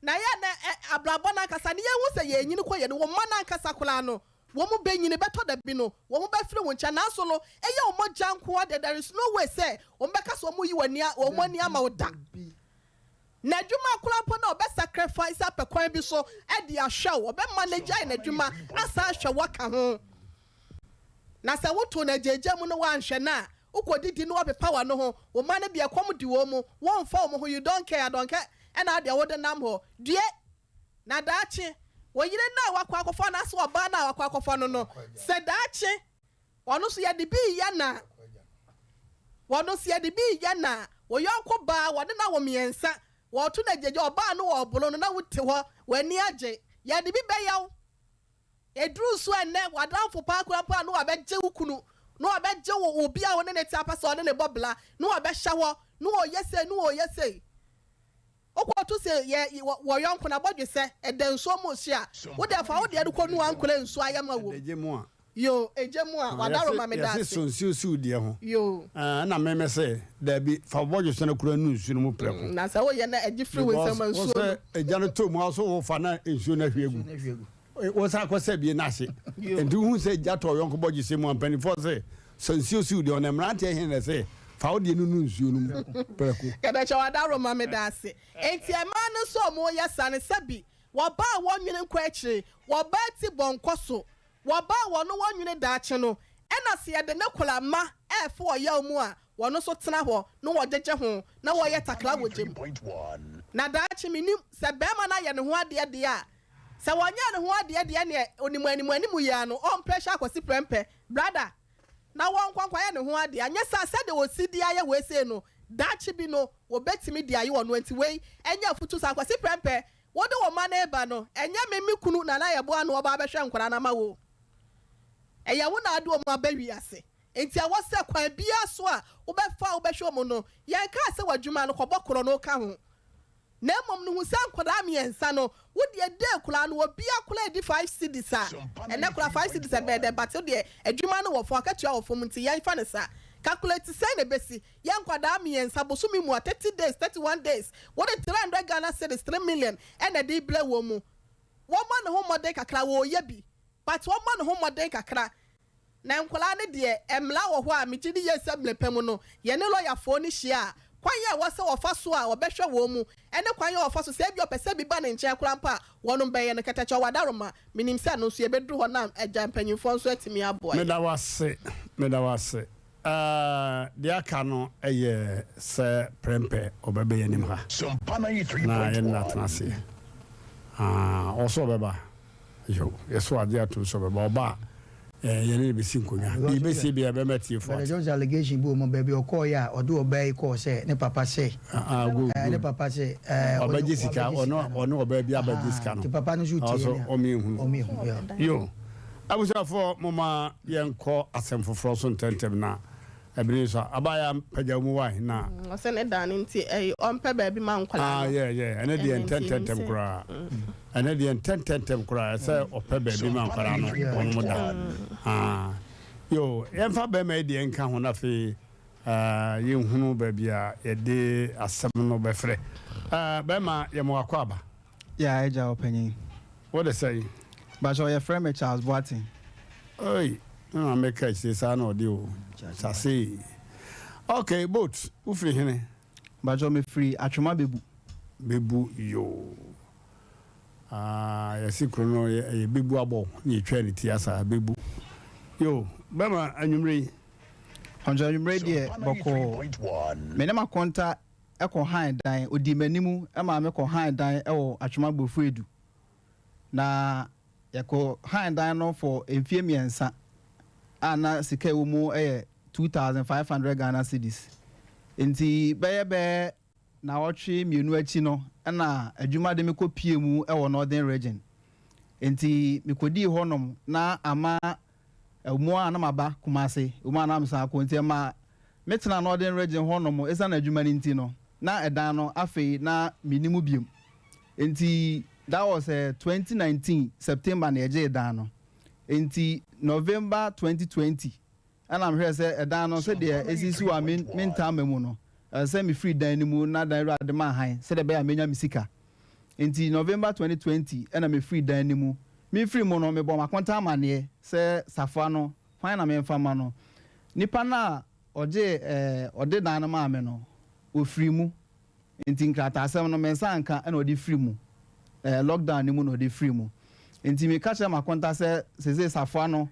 Speaker 6: Na ya na abrabɔ na kasa ne yehu sɛ ye nyini kɔ ye no wo ma na kasa kola no. Wo mu be nyini beto da bi no. Wo mu be firi wo ncha na so no. Eye wo mo janko de there is no way say wo mbeka so mo yi wani wo mo ani ama wo da. Na adwuma kola po na obe sacrifice apekwan bi so e de ahwe wo be manage na adwuma asa ahwe waka ho. Na sɛ woto na jeje mu no wanhwɛ na ukodi no wabe power no ho wo ma na bia kom di wo mu won fa wo ho you don't care and na de wo de nam ho due na daache wo yire na wakwa akofo na so oba na wakwa akofo no se daache ono so ye de bi ya na wono so ye de bi ya na wo yonko ba wo de na wo miensa wo to na jeje oba no wo bolo no na wote ho wani age ye de bi be yaw edru so ene wadanfo pa akura no abeje wukunu no abeje wo obi a woni ne tiapa so ne bobla no abehya wo no oyese okwoto se ye wo yonko na bodwe se edenso mo hia wo de fa wo de ko no ankole nso ayama wo
Speaker 1: ejemu a
Speaker 6: yo ejemu a wadaro ma me da
Speaker 1: se so nsi die ho
Speaker 6: yo
Speaker 1: na me se da bi fa bodwe se na kura nu nsu no mu preko
Speaker 6: na se wo ye na ejifri wo nsama nsu
Speaker 1: no eja no to mu aso wo fa na nsu na hwegu wosa akɔsɛ bie n'ase nti hu sɛ gya tɔ yɔnko bɔgye sɛ mu ampanifo sɛ sɛ nsuo siw deɛ ɔnam mmeranteɛ hene sɛ fa wo deɛ no no nsuo no mu prɛko
Speaker 6: kɛdɛkyɛ wadaro ma me da ase enti ɛma no so ɔmo yɛ sa ne sɛbi wɔba a wɔnwene nkɔ akyire wɔba ti bɔnkɔ so wɔba a wɔno wɔnwene daakye no ɛna sɛ yɛde ne kola ma ɛɛfo ɔyɛ mu a wɔno so tena hɔ na wɔgyegye ho na wɔyɛ takra wɔgye mu na daakye menim sɛ bɛrima no ayɛ ne ho adeɛ deɛ a sɛ wɔnyɛ ne ho adeɛ deɛ ne onimu yɛ no on pressure akwasi prempe brother na wɔn kwankwa ne ho adeɛ anyɛ sa sɛ de osi di ayɛ wese no dachi bi no obetimi di ayi wɔ no enti wei ɛnyɛ futu sa akwasi prempe wode wɔ ma na eba no ɛnyɛ memi kunu na yɛ boa no ɔba bɛhwɛ nkora na ma wo ɛyɛ wo na ade ɔmo abawi ase enti a wɔsɛ kwan bia so a wobɛfa wobɛhwɛ ɔmo no yɛn ka sɛ wadwuma no kɔbɔ koro no ka ho na mom no hu sɛ nkwadaa miɛnsa no wode de kula no obi akula di 5 cedis a ɛnɛ kula 5 cedis bɛde but de adwuma no wɔ fo akatua wɔ fo nti yɛn fa ne sa calculate sɛ ne besi yɛn nkwadaa miɛnsa bosomi mu 30 days 31 days wode 300 Ghana cedis 3 million ɛna de ble wɔ mu woman no homode kakra wo ye bi but woman no homode kakra na nkwala ne de emla wo ho a megidi yesem lepem no ye ne lawyer fo ni hia kwan ye wo se wo fa so a wo behwe wo mu ene kwan ye wo fa so se bi opese bi ba ne nche kura mpa wono be ye ne katacha wadaroma minim se no so ye bedru ho na agya mpanyimfo nso atimi aboy me da wase dia kano eye se prempe obebe ye nim ha na ye na transe also beba yo yeso ade atu so beba oba ye ne be sinkonya be se bia be metie for
Speaker 5: the Jones allegation bo mo baby okoya odo obey ko say ne papa say ne papa say
Speaker 1: obaji sika ono oba bia abaji sika no
Speaker 5: papa no shoot
Speaker 1: also omi yo abusa for mama yenko asem foforo so ntentem na ebiri so abaya pajamu wai na
Speaker 6: ose ne dan nti onpe ba bi ma nkwala
Speaker 1: yeah ene de ntentem kura ene de ntentem kura se ope ba bi ma nkwala no onmo da yo emfa ba ma de nka ho na fe yenhunu ba bia ye de asem no be frɛ ba ma ye mo akwaba
Speaker 14: ya eja opanyin
Speaker 1: what they say
Speaker 14: ba so your friend Charles Boatin
Speaker 1: oi no make it say sa no de o sase okay boat u free hene
Speaker 14: ba jo me free atwoma bebu yo yesi krono ye bebu abo ni etwa ni ti asa bebu yo bema anwumre onjo anwumre de boko me na makonta eko han dan odi manimu e ma me ko han dan e wo atwoma bofu edu na yako han dan no for emfie miensa ana sika wo mu 2,500 Ghana cedis enti beye na otwe mienu achi no na adwuma de me kopie mu e wo northern region enti mikodi honom na ama mu ana maba kumase mu ana amsa ko enti ma metena northern region honom esa na adwuma ni enti no na edan no afei na minimu biem enti that was 2019 September na eje edan no enti November 2020 and I'm here say edan no say de esisi wa mentam mu no say me free dan ni mu na dan ra de ma han say de be amenya misika enti November 2020 and me free dan ni mu me free mu no me bo makonta amane say safa no fan na me mfama no nipa na ode dan no ma me no o free mu enti nkrata asem no me sanka na ode free mu lockdown ni mu no ode free mu enti me catch am akonta say safa no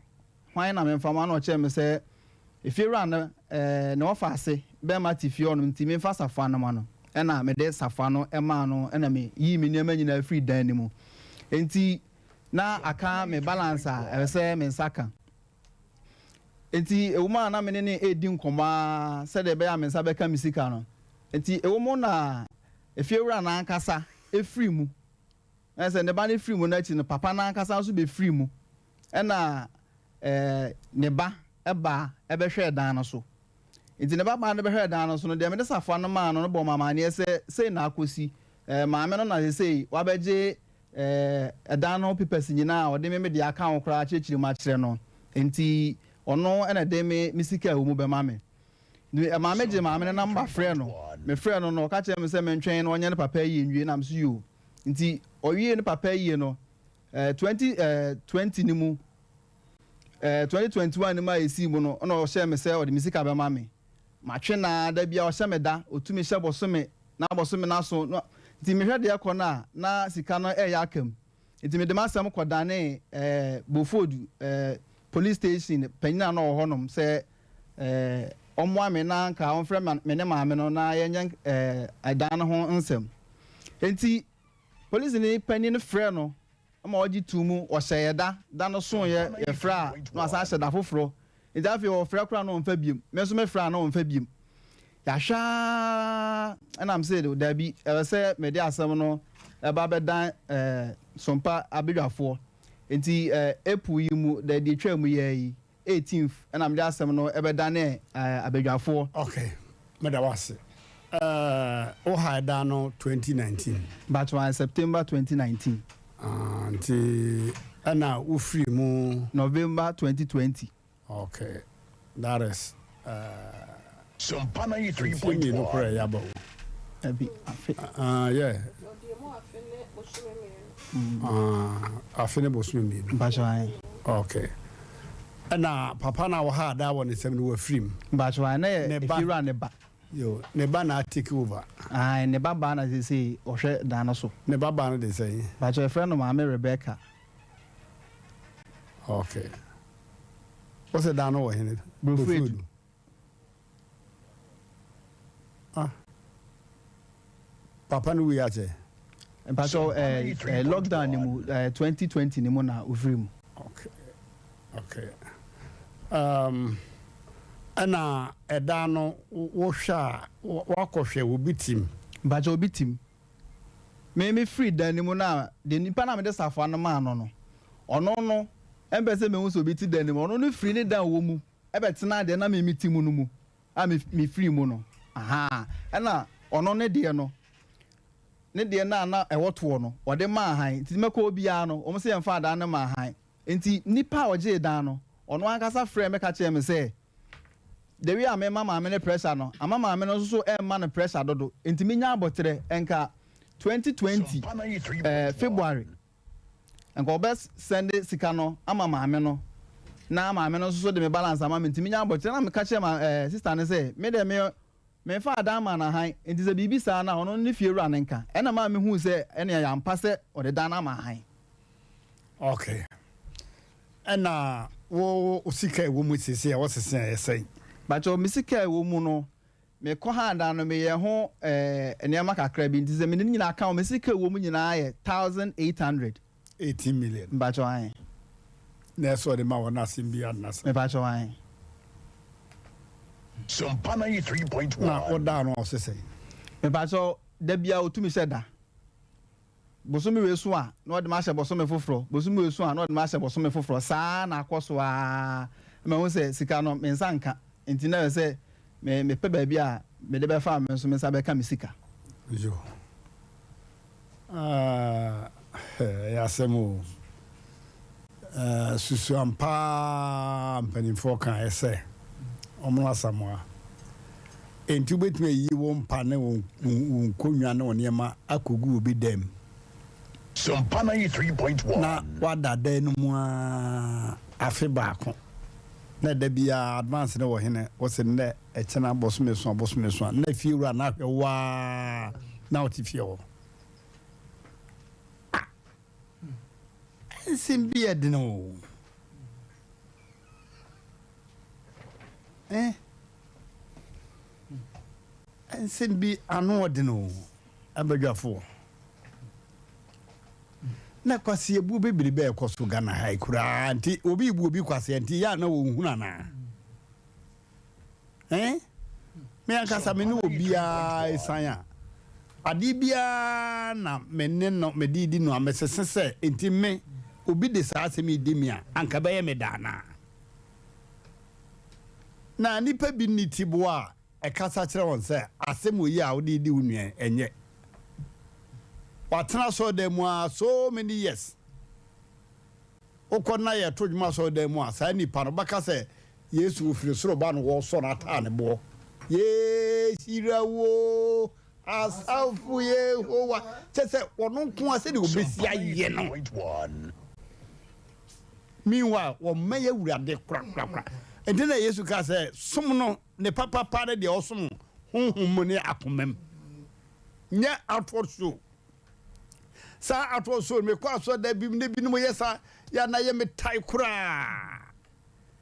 Speaker 14: fan na me mfama no che me say if you run no ofase be ma tifi on enti me fa safa no ma no na me de safa no e ma no na me yi me nyama nyina free dan ni mu enti na aka me balance a say me saka enti ewuma na me ne edi nkoma se de be ya me nsa be ka misika no enti ewumo na if you run na ankasa e free mu say ne ba ne free mu na chi no papa na ankasa so be free mu na ne ba eba ebe hwe dan no so enti ne ba ne be hwe dan no so no de me de safa no ma no bo mama ne say na akosi maame no na say wa beje dan no pipes nyina o de me de aka ho kra chechiri ma kire no enti ono na de me misika wo mu be mame maame je maame na number frɛ no me frɛ no no ka kire me say me ntwen no onye ne papa yi nwie na mso yo enti owie ne papa yi no 2020 ni mu 2021 ni ma esi mu no ona o hye me say o de misika be mame ma twe na da bia o hye me da otumi hye bosome na so nti me hwede akọ na sika no ya akam nti me de masam kọdane Bofodu police station panyina na ohonom se omo ame na nka on frɛ me ne maame no na yenye adan ho nsem nti police ni panyin no frɛ no ama ogi tumu o hyeyeda da no so ye fra no asa hyeda foforo nti afi o frɛ kra no mfa biem me so me fra no mfa biem yasha and I'm saying there be say media asem no eba bedan sompa abedwafo enti epu yi mu the twa mu yi 18th and I'm just asem no ebedan abedwafo
Speaker 1: okay medawase o haida no 2019
Speaker 14: but one September 2019
Speaker 1: anti ana u free mu
Speaker 14: November 2020
Speaker 1: okay that is
Speaker 2: Sumpana 3.1.
Speaker 1: yeah. afene bosu mi
Speaker 14: mpacho an
Speaker 1: okay na papa na wo ha da won sem no afrim
Speaker 14: mpacho an na efira ne ba
Speaker 1: yo ne ba na take over
Speaker 14: ne ba na say ohwe dan so
Speaker 1: ne ba na de say
Speaker 14: mpacho efra no ma Rebecca
Speaker 1: okay what's the dan no hene
Speaker 14: Brufred
Speaker 1: papa no we ate
Speaker 14: mpacho lockdown ni mu 2020 ni mu na ofrim
Speaker 1: okay ana eda no wo hwa wakɔhwɛ obi tim
Speaker 14: mpacho obi tim me free dan ni mu na de nipa na me de safa no ma no no empese me hu so bi ti dan ni mu no free ni dan wo mu ebetena de na me tim no mu me free mu no aha ana ono ne de no ne de na ewoto no ode ma han ti meko obi a no o se yemfa dan na ma han enti nipa oje dan no ono ankasa frɛ me ka che me se the way am mama me ne pressure no amama me no so ma no pressure dodo enti me nya abotre enka 2020 February enka obes send sika no amama me no na amama no so de me balance amama enti me nya abotre na me ka che ma sister ne se me de me fa adam na han enti se bibi sa na ono ne fie wura ne nka ena ma me hu se ene ya ampa se ode dan na ma han
Speaker 1: okay ena wo usika wo mu sisi wo sisi esai
Speaker 14: bacho misika wo mu no me ko ha dan no me ye ho eniama kakra bi enti se me ni nyina aka me sika wo mu nyina ye 1818
Speaker 1: million
Speaker 14: bacho an
Speaker 1: na so de ma wona simbi adnasa
Speaker 14: me bacho an
Speaker 2: Sumpana 3.1
Speaker 1: na oda no osese
Speaker 14: me bacho da bia otumi seda bosomi we so a na ode ma hye bosomi foforo bosomi we so a na ode ma hye bosomi foforo saa na akoso a me hu se sika no me nsa nka enti na se me pe ba bia me de be fa me so me sa be ka me sika
Speaker 1: yo ya semu susu ampa mpanimfo kan ese omo asamoa enti betime yi wo mpa ne wo konwa ne onema akogu obi dem
Speaker 2: Sumpana 3.1
Speaker 1: na wada dan no mu afi baako na da bia advance ne wo hene wo se ne e chena bosome so na fi wura na hwe wa na otifie wo simbi edino simbi anu odino abadwafo na kwasi ebu bebiri be ekoso Ghana hai kura anti obi ibu obi kwasi anti ya na wo huna na me ankasa me no obi a esanya ade bia na menne no medidi no amesesese enti me obi de saa asemi di mi a anka be ye me dana na nipa bi nitibo a ekasa kire won se asemu yi a odi di unue enye watena so dem a so many years okona ye tojuma so dem a sa nipa no baka se Yesu ofiri soro ba no wo so na ta ne bo ye sirawo asafu Yehowa se wono nko ase de obesi aye no meanwhile wo meye wurade kra enti na Yesu ka se som no ne papa pare de osom honhom ne akomam nya outward show sa outward show me kwa so da bi ne bi no yesa ya na ye metai kra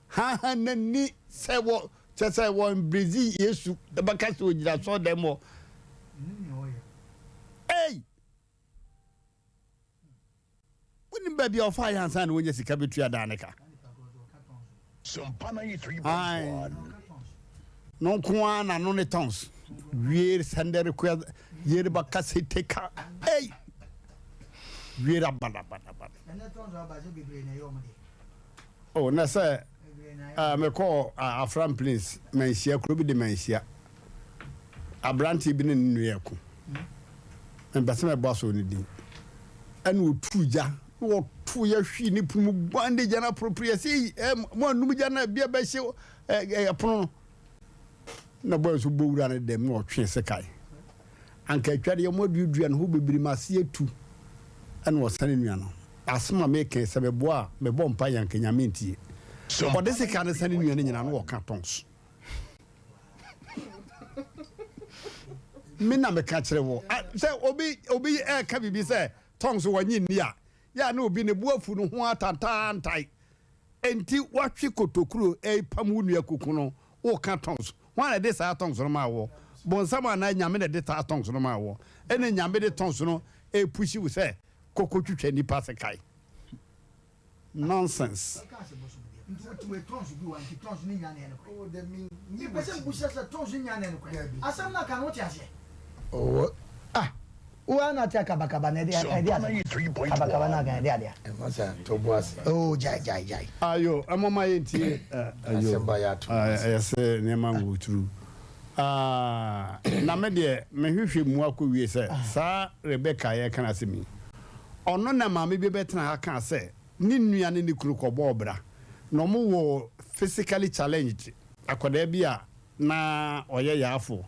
Speaker 1: ha na ni se wo se wo Brazil Yesu de baka so gira so dem mo hey woni ba bi ofa ya san wo nyesi ka betua daneka
Speaker 2: Sumpana 3.1
Speaker 1: non kwa na no ne tons wier sender kwa yere baka se teka hey wiera bana oh na say me call Afram Prince manhia kro bi de manhia abranti bi ne nnuya ko mbase me boss oni din ene otuja wo tu ya hwi ni pumu gbande jana propriety mo anum jana bia ba hye apono na boy so bowura ne dem no twe sekai anka twade mo duadua no ho bebiri mase atu and was sending me no asma make sebeboa me bompa yankenya mentie for this kind of sending me nyina no cartons me na me ka kire wo say obi ka bibi say tongues wanyi ni a ya na obi ne buafu no ho atantantai enti watwe kotokuro pamu nua kuku no o cartons one de sa tongues no ma wo bon sama na nyame de ta tongues no ma wo ene nyame de tongues no pushi we say kokotwetwa ni pass kai nonsense
Speaker 5: oh ah Uana tia kabakaba na dia kabakaba na ga dia oh jai
Speaker 1: ayo amama yenti ayo ayase ne mango true na me de me hwehwe mu akowie se sa Rebecca ye kana se mi ono na maame bi betena ha kan se ni nua ne kuru kobo obra no mo wo physically challenged akoda bia na oye yafo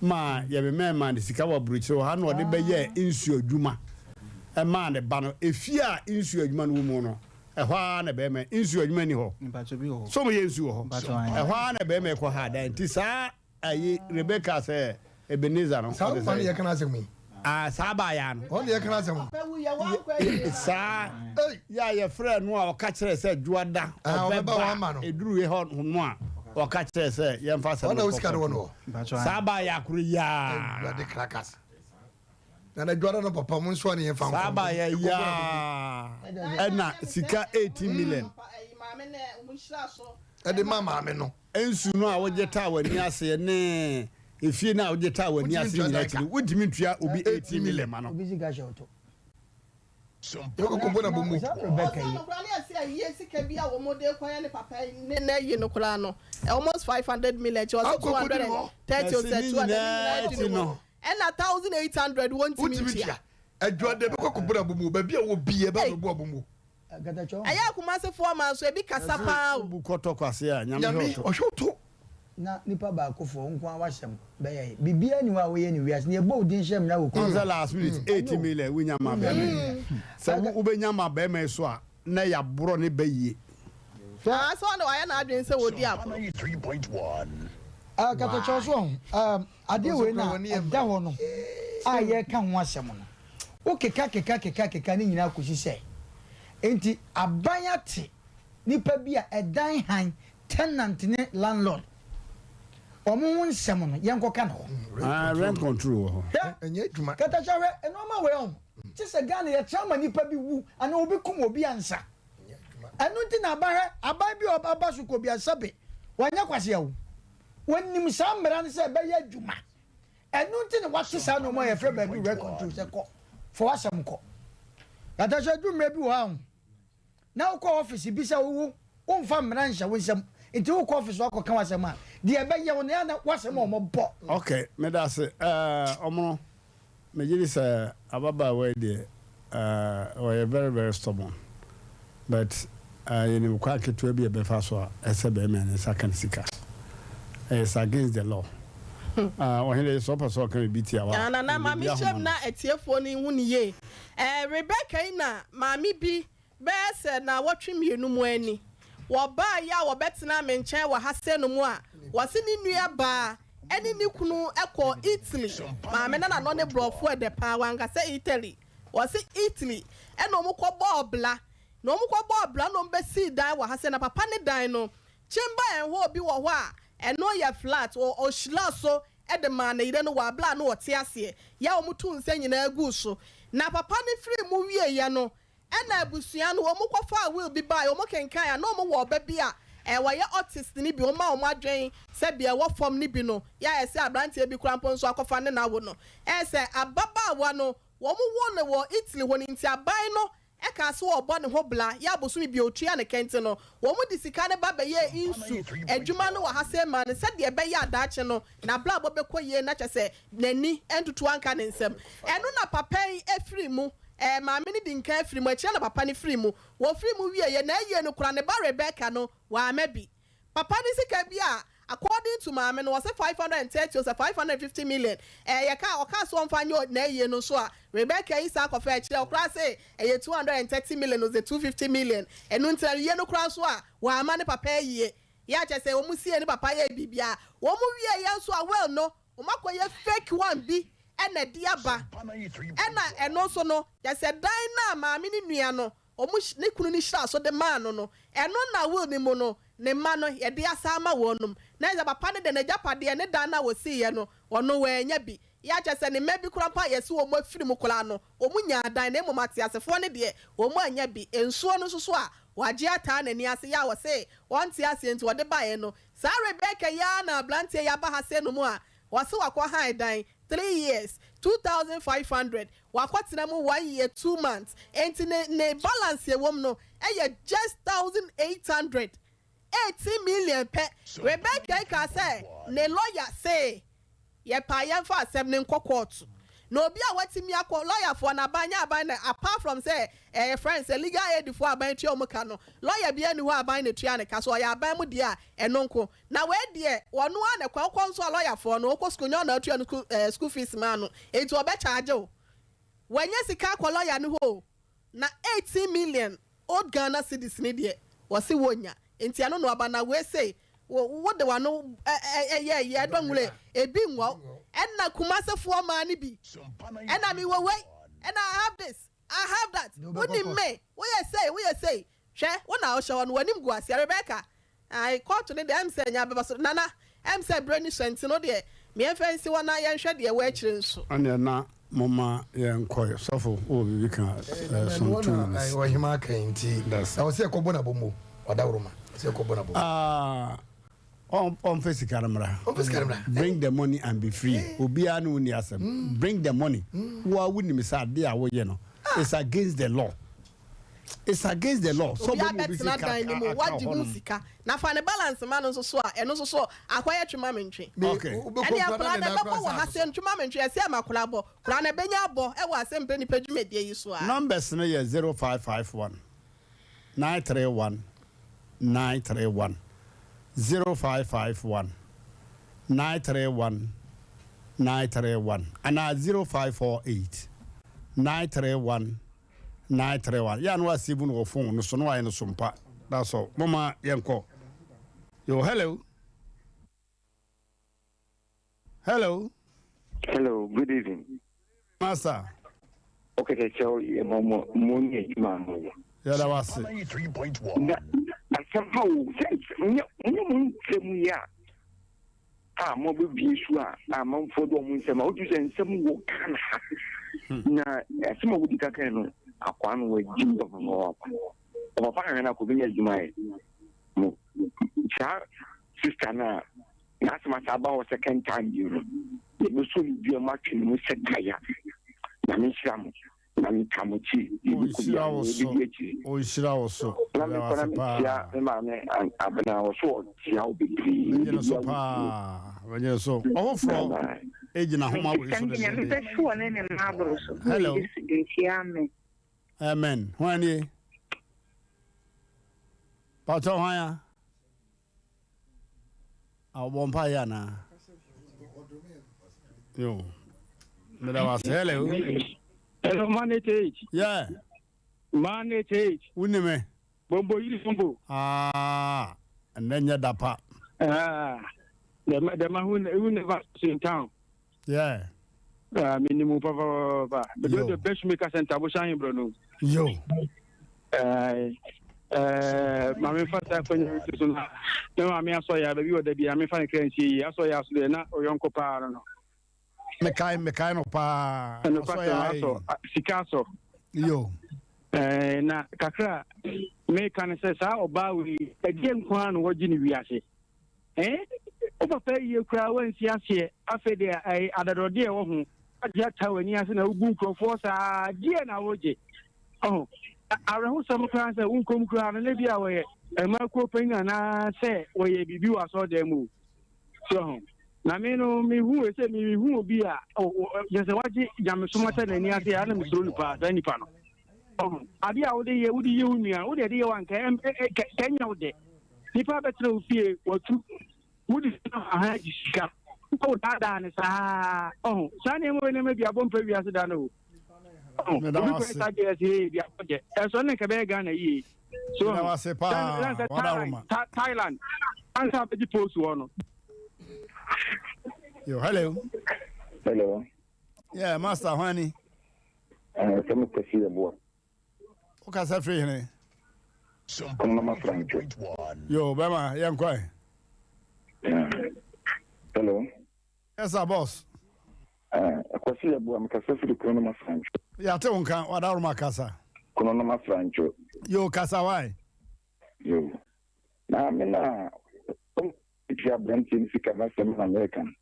Speaker 1: ma ye be mema ne sika wa bruchiro ha no de be ye insu adwuma e ma ne ba no efia insu adwuma no mu no e hwa na be me insu adwuma ni ho so mo ye insu ho e hwa na be me ko ha da nti sa ayi Rebecca se Ebenezer no
Speaker 4: sa fa ye kana asem
Speaker 1: saba ya no
Speaker 4: on ye kana asem
Speaker 1: sa ya ye frɛ no a ɔka kyerɛ sɛ juada ɔbɛba eduru ye ho no a ɔka kyerɛ sɛ ye mfa sɛ
Speaker 4: ona uska do no
Speaker 1: saba ya kuru ya
Speaker 4: de crackers na juada no papa mun so ne ye fa
Speaker 1: saba ya ɛna sika 18 million
Speaker 4: ɛde mama me no
Speaker 1: ensu no a wogye ta wani ase ne efie na wogye ta wani ase nyina kiri wodimi ntua obi 18 million ma no
Speaker 5: obi sika shoto
Speaker 4: yoko kumbona bumu
Speaker 5: Rebecca
Speaker 6: almost 500 million 230 or 200 and 1,800 won't be
Speaker 4: adwade beko kumbona bumu ba bia wo bie ba bo bumu
Speaker 6: aya kuma se 4 months e bi kasa pa
Speaker 1: bu koto kwase a nyame
Speaker 4: ohwoto
Speaker 5: na nipa ba akofo nko awasem be ye bibia ni wa wo ye ni wiase ne ebo odin hyem na wo ko
Speaker 1: last minute 80 million we nyama be me so wo be nyama be me so a na ya bro ne be yie
Speaker 6: so no aya na adwen se wodi apo
Speaker 2: 3.1
Speaker 5: kata choso ade we na da ho no a ye ka ho asem no o keka ni nyina akosi se enti abayate nipa bia edan han tenant ne landlord omo won nsem no yenko ka no
Speaker 1: rent control
Speaker 4: enye adwuma
Speaker 5: kata chawe enoma we on ti se Ghana ye chama nipa bi wu ana obi kum obi ansa anu ti na aban bi oba su ko bi asabe wanya kwase yawo wonim samra ne se be ye adwuma anu ti ne wate sa no mo ye frɛ ba bi rent control se ko for asem ko kata chawe dwuma bi wa na ko office bi se wo mfa mra nhyɛ wo nsɛm nti wo office wa ko ka wasɛm a de ebe ye wo na wasɛm o mo bɔ
Speaker 1: okay me da se omo me gidi say ababa we de we are very very stubborn but you know kwa ketu bi e be fa so a ese be me ne sakan sika it's against the law o hele so pa so kan bi ti awa
Speaker 6: na mami chem na etiefo ni hu ni ye Rebecca ina mami bi be se na wotwe mienu mu ani wo ba ya wo betena me nchen wo hase no mu a wo se ni nua ba eni ni kunu ekọ Italy ma me na no ne brofo e de pa wanga se Italy wo se Italy e no mu kọ bobla no mbe si dan wo hase na papa ne dan no chimba en ho bi wo ho a eno ye flat o shila so e de ma na ire no wa bla no wote ase ya wo mutu nse nyina agu so na papa ne free mu wie ya no ena abusuan no mo kwafa will be by mo kenkan ya no mo wo ba bia wa ye artist ni bi o ma o adwen se bia wo form ni bi no ya ese abrante bi krampo nso akofa ne na wo no ese ababa wa no wo mo wo ne wo Italy wo ni nti aban no e ka so wo bo ne ho bla ya bosu bi otua ne kente no wo mo disika ne ba be ye insu adwuma no wa hase ma ne se de be ya daache no na bla bo be koye na chese nani entutu anka ne nsem eno na papa yi efiri mu maame ni di nka free mu akira na papa ni free mu wo free mu wie ye na ye no kura ne ba Rebecca no wa mabi papa ni sika bi a according to maame no was 530 or 550 million yeka oka so mfanyo na ye no so a Rebecca Isaac of kire okra say 230 million was 250 million enu ntare ye no kra so a wa ama ne papa ye ya che say omusie ne papa ye bibia wo mu wie ye so a well no omakoye fake one bi ena diaba ena eno so no ya say dan na maame ni nua no omu ne kunu ni hira so de man no eno na will ni mo no ne ma no ye de asama wonum na za papa ne de na japade ne dan na wosi ye no ono we nya bi ya che se ne mebi kura pa ye se wo mo afiri mu kula no omu nya dan na emomate asefo ne de wo mo anya bi ensuo no so a waje ata na ni ase ya wo se won ti ase nti wo de ba ye no sa Rebecca ya na blantie ya ba ha se no mu a wo se wakọ han dan 3 years 2,500 wakotena mu 1 year 2 months enti ne balance ye wom no just 1,800 80 million pe Rebecca ka say ne lawyer say ye pa ye fa asem ne court no obi a watimi akọ lawyer for na aban na apart from say friends legal aid for aban tua mu ka no lawyer bia ni ho aban na tua ne ka so ya aban mu dia enonko na we die wono a na kwa so lawyer for no okọ school na tua no school fees man no enti obe charge o wanya sika akọ lawyer ni ho na 18 million old Ghana cedis ni die wose wonya enti ano no abana we say wo de wano ye don wule ebi nwo enna kumasefo ma ni bi enna mi we and I have that woni me we say hwe wona o hwe woni nim guase Rebecca I call to the em say nya beba so nana em say brand sent no de me enfensi wona ye hwe de we akire nso
Speaker 1: anya na mama ye nkoy sofo o bi kan some tunes
Speaker 4: I wa hima kan ti I was say ko bona bomo odawroma say ko bona bomo
Speaker 1: on physical bring the money and be free obia no ni asem bring the money wa wuni mi sa de awo ye no it's against the law so
Speaker 6: we be sika what do you sika na fa ne balance man so a eno so akwaya twema mentwe
Speaker 1: okay
Speaker 6: ene akula na babo wa hase twema mentwe ase amakula bo kula na benya bo e wa asem pe ni pedwumedie yi so a
Speaker 1: numbers no ye 0551 931 931 0551 931 931 and 0548 931 931 ya no asibu no phone no so no aye no sompa that's all mama yenko yo hello
Speaker 7: good evening
Speaker 1: master
Speaker 7: okay so mo ni mama
Speaker 1: ya da wase
Speaker 7: 3.1 somehow ya mo be bisu a man fodo mo nsema o ju se nsem wo kana na asema wo dika kan no akwa no wa jimbo mo o pa na ko bi nyajuma mo cha sister na asema saba o second time you know e so bi ma twin mo sekaya na mi shiramu na mi kamuchi
Speaker 1: o shira oso
Speaker 7: na mi kora mi tia ma me abana oso tia obi
Speaker 1: ni so pa wenye so o fro ejina homa we so de hello amen wani pato haya awompa ya na yo me da was
Speaker 15: hello manage
Speaker 1: yeah
Speaker 15: manage
Speaker 1: unime
Speaker 15: bombo yiri bombo
Speaker 1: nenya dapa
Speaker 15: the man who never in town
Speaker 1: yeah
Speaker 15: minimum papa the best maker center bo shine bro no
Speaker 1: yo
Speaker 15: mama fata kwenye so na mama aso ya be bi da bi fa krenchi aso ya so na oyonko pa no
Speaker 1: me kai no pa
Speaker 15: so sikaso
Speaker 1: yo
Speaker 15: na kakra me kan se sa oba wi ege nkwa no wogi ni wiase o papa ye kra wansi ase afa de adadode e wo ho aja tawani ase na ugu krofo sa die na woje arahu sam kra se unkom kra na bia wo ye ma ko penya na se wo ye bibi wa so dem o so na me no me hu e se me hu obi a je se waji jamesoma ta na ni ase ya na me soro nipa da nipa no abi a wode ye unua wode de ye wanka kenya wode nipa betre ofie watu wodi aha jisika ko dada ne sa sa ne mo ne me bia bom pa wiase da no me da wase ta je se bia ko je so ne ke be ga na yi so
Speaker 1: na wase pa
Speaker 15: Thailand ansa be post wono
Speaker 1: yo hello yeah master Hani
Speaker 7: some kasi da boa
Speaker 1: o ka sa free ne
Speaker 2: Some my friend.
Speaker 1: yo bema yan kwai
Speaker 7: hello
Speaker 1: yes boss
Speaker 7: akwasi da boa mkasa free kono ma friend
Speaker 1: ya te wonka wada ro makasa
Speaker 7: kono ma friend
Speaker 1: yo kasa why
Speaker 7: yo na mina ya brantin fika na sem na American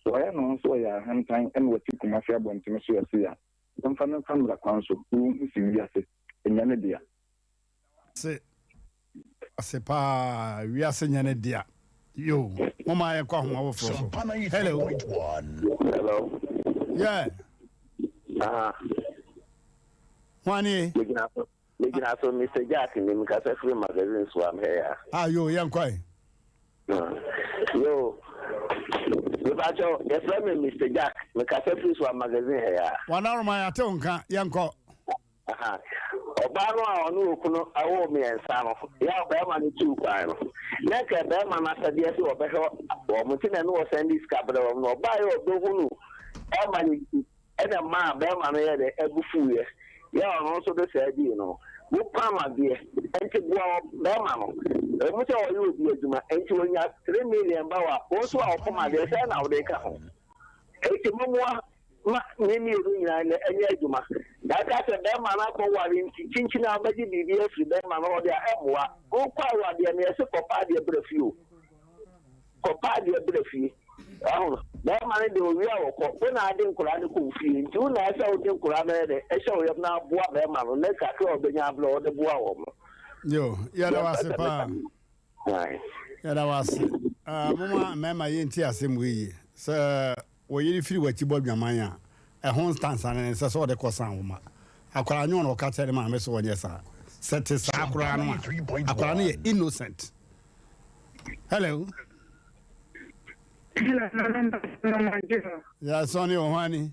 Speaker 7: so I know so ya hand time and what you come afia bontin so ya sia don fa na family council who si wi ase enyane dia
Speaker 1: c'est pas we ase nyane dia yo mama ya kwa ho awofo hello yeah Hani
Speaker 16: Legina so Mr. Jack ni mkasa free magazine so am here
Speaker 1: yo yan kwai
Speaker 16: yo Bacho, yes, Mr. Jack, the cassette was magazine here.
Speaker 1: 1 hour my atonka, yanko.
Speaker 16: Obama no kuno awo me ensano. Ya Obama ni 2 kwano. Neka Obama na sadia so obeho o mutina no send this cabra no buy o do hunu. Obama ni ena ma Obama no ye de ebufu ye. Ya no so de say bi no. Wo pama de enti bo Obama no. Mo se o yo di aduma enti wonya 3 million bawa. Wo so a pama de say na wo de ka ho. Enti mo ma nini runya na enye aduma daka se be ma na ko wari ntinchi na abaji bibi afri be ma na o de emwa o kwa wade na ese kopa de brefiu ahụ be ma na de owi awoko ko na ade nkura ne ko fi nti u na ese o de nkura na de ese o yem na boa be ma no na ka ke obenya ablo o de boa wo mo
Speaker 1: yo ya da wase pa ya da wase mama mema yenti asem weyi se wo yiri firi wachi bo dwaman a ehon stance an se so de kosan woma akwara nyon o ka tere ma me so wonye sa set sa akwara no akwara no ye innocent hello ya Sonny Ohani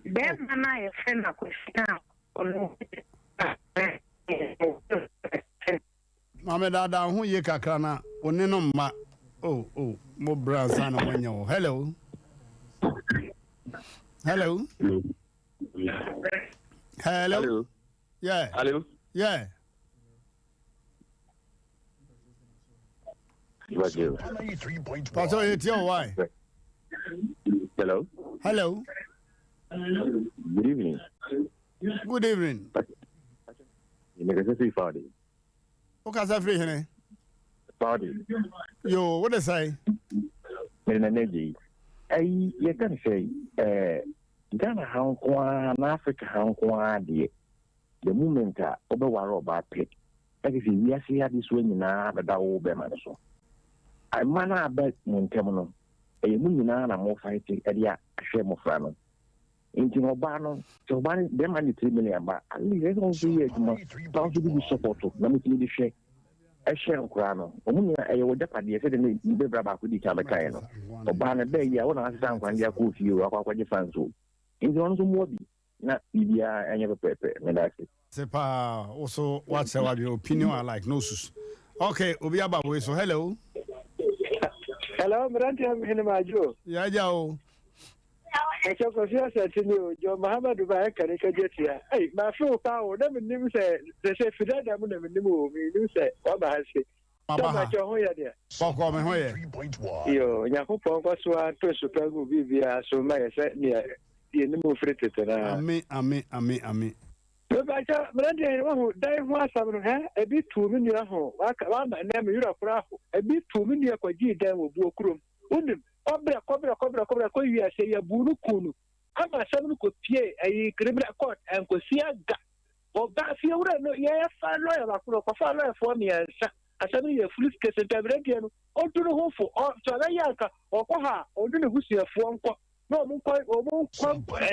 Speaker 17: Be mana ye fena kwesina ono
Speaker 1: mame dada hu ye kakra na one no ma mo bransa na monyo hello yeah Pato etio why
Speaker 16: hello
Speaker 1: good evening
Speaker 16: you make a party
Speaker 1: okay sa free here
Speaker 16: party
Speaker 1: yo what they say
Speaker 16: energy you can say Ghana how na Africa how the moment obe waro ba pick like if we are see this way na da wo be man so I mana bet montem no e mu nyina na mo fight e dia ahwe mo fra no inti no ba no so ba dem man 3 million ba ali e go so ye mo ba so bi support na me ti di hwe e hwe nkura no o mu nyina e wo japa de se de ne be bra ba ko di ka be kai no o ba na be ya wo na asa nkwan dia ko fi o akwa je fanso inti no so mo bi na bibia enye pepe me da se
Speaker 1: c'est pas also what's your opinion I like no sus okay obi ababo so hello
Speaker 13: MMRANTEHENE majo
Speaker 1: ya jao
Speaker 13: Echo Kosia Satino Jo Muhammadu ba kare ka jetia ma feel power na minim se fida da mu na minim o minim se o ba hase ma cho ho ya de
Speaker 1: poko me ho ye
Speaker 13: yo nyakopon ko so a to so pagu bibia so ma ye se ne ye ni mo fretete na
Speaker 1: ami
Speaker 13: Bacha MMRANTEHENE wo dai ho asam no ha ebi tu mi nua ho wa ma na me yura kura ho ebi tu mi nua kwaji dan wo bu okurom unim kobra ko wi ase ya buru kunu ama asam no ko pie ayi criminal court en ko siaga o ba fi wura no ye fa lawyer ba ko fa lawyer for me ansa asam ye police case MMRANTEHENE no o duru ho fo o so na yanka o ko ha o duru husiafo nko no mo kwa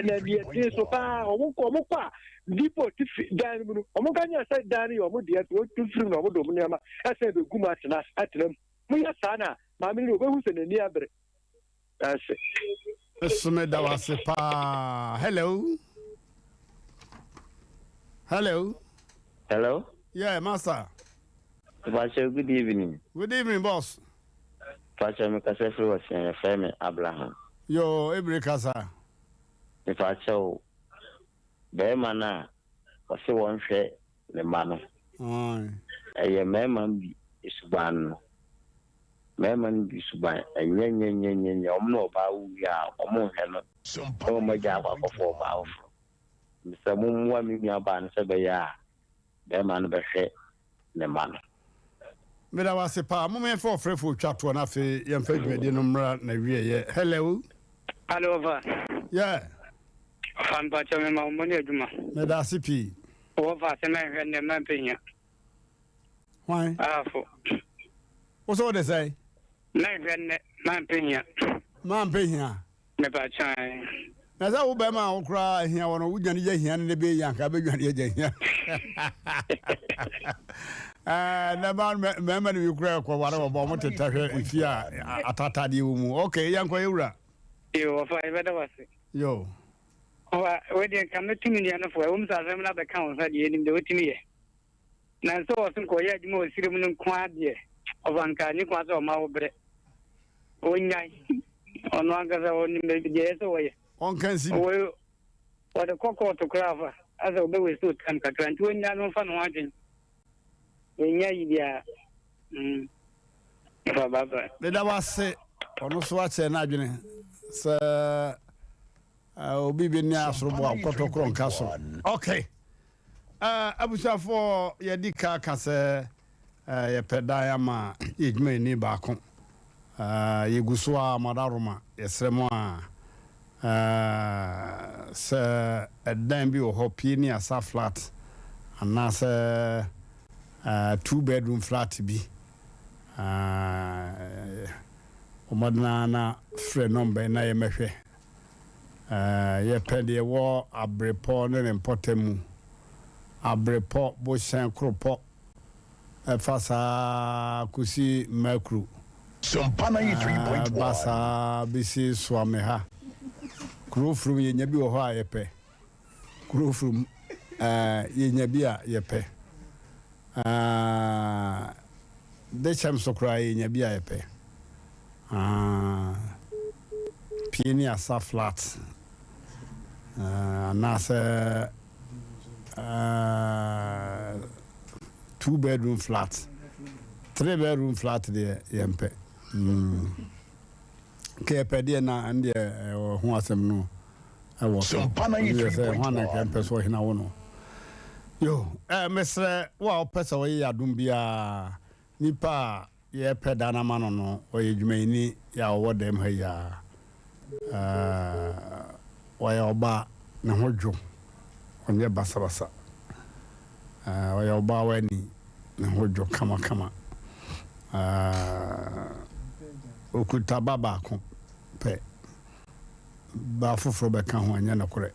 Speaker 13: na die so pa mo kwa dipo ti dan mu no ka nya say dan yo mo de to firi no mo do mo nyama ase be guma atena mo ya sana ma mi no be hu se na ni abre ase
Speaker 1: Esme da wase pa. Hello. Yeah, master.
Speaker 18: Pastor, good evening.
Speaker 1: Good evening, boss.
Speaker 18: Pastor, me kasa free was in FM Abraham.
Speaker 1: Yo, every kasa.
Speaker 18: Me Pastor, be mana wase won hwe ne ma no. Eye mema bi isuban no. Mema bi isuban enyenyenyenyenye omno ba wu ya omo he no. O ma ja ba ko ba wo. Mr. Mumwa mi aba no se be ya. Be man be hwe ne ma no.
Speaker 1: Me da wase pa mo me for frefo twato na fe yem fa dwade no mra na wie ye. Hello.
Speaker 15: Hello,
Speaker 1: yeah.
Speaker 15: Fan ba cha me ma mo ne aduma.
Speaker 1: Me da sipi.
Speaker 15: O fa se me hwe ne ma penya.
Speaker 1: Why?
Speaker 15: Afo.
Speaker 1: What's all they say?
Speaker 15: Na hwe ne ma penya.
Speaker 1: Ma penya.
Speaker 15: Me ba cha.
Speaker 1: Na za wo be ma wo kra hia wono wo dwane je hia ne be yanka be dwane je hia. Na ba me ni kra ko ware wo mo teta hwe ifia atata de wo mu. Okay, yanko yewura.
Speaker 15: Yo, fa e beda wase.
Speaker 1: Yo.
Speaker 15: We dey come to me na for wo msa asem na be kan so de enim de wotimi ye. Na so wo sun ko ye adwuma o sire mu no kwa de. Ovanka ni kwa so ma wo bre. Onyai. Ono agaza woni me je so ye.
Speaker 1: On can see.
Speaker 15: Well, what the cocoa to craft as a way to come to 21 years fun watching. When ya,
Speaker 1: that was say, on so what's an adjourn, Sir Obi Binia Srobo, Cotocron Castle. Okay. I was for Yadika Cassa, a pedayama, it may need back home. Yegusua Madaruma, Esremoa. Sir a damn or hopini as a flat and that's a 2-bedroom flat to be Omadana friend number na yemefe ye pedi war abrepo no impotemu abrepo bo shan kropo fasa kusi makru
Speaker 2: Sompana 3.1
Speaker 1: basa bisi swameha Kurofrum ye nyabi wo ho ayepe kurofrum ye nyabi a yepe de cham sokra ye nyabi a yepe pieni asa flat na se 2-bedroom flat 3-bedroom flat de yempe ke pede na ande ho asem no e wo so hwana ke peso hina wo no yo mesre wa opesa wo ya dum bia nipa ye peda na mano no o ye dwumani ya wo dem ha ya wa ya oba na hodwo onye basabasa wa ya oba wani na hodwo kama okuta baba ko pe ba foforo be kan ho anya na kore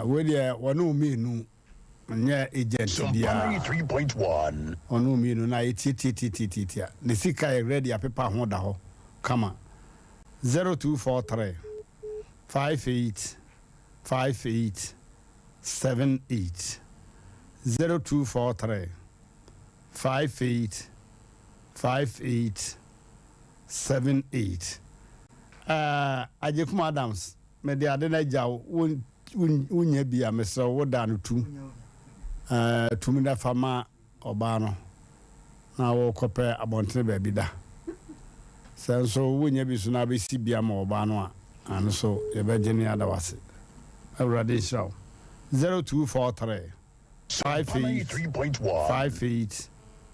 Speaker 1: we dey wonu mi nu nya agent dia
Speaker 2: 3.1
Speaker 1: onu mi nu na titi ne sika e ready apepa ho da ho kama 0243 58 78 0243 5878 Ajekuma Adams me de ade na jaw wonya bia me so wo da no tu tumi da fama oba no na wo kope abontene ba bi da senso wonya bi so na be si bia ma oba no a an so ye be gene ada wase awrade show 0243 58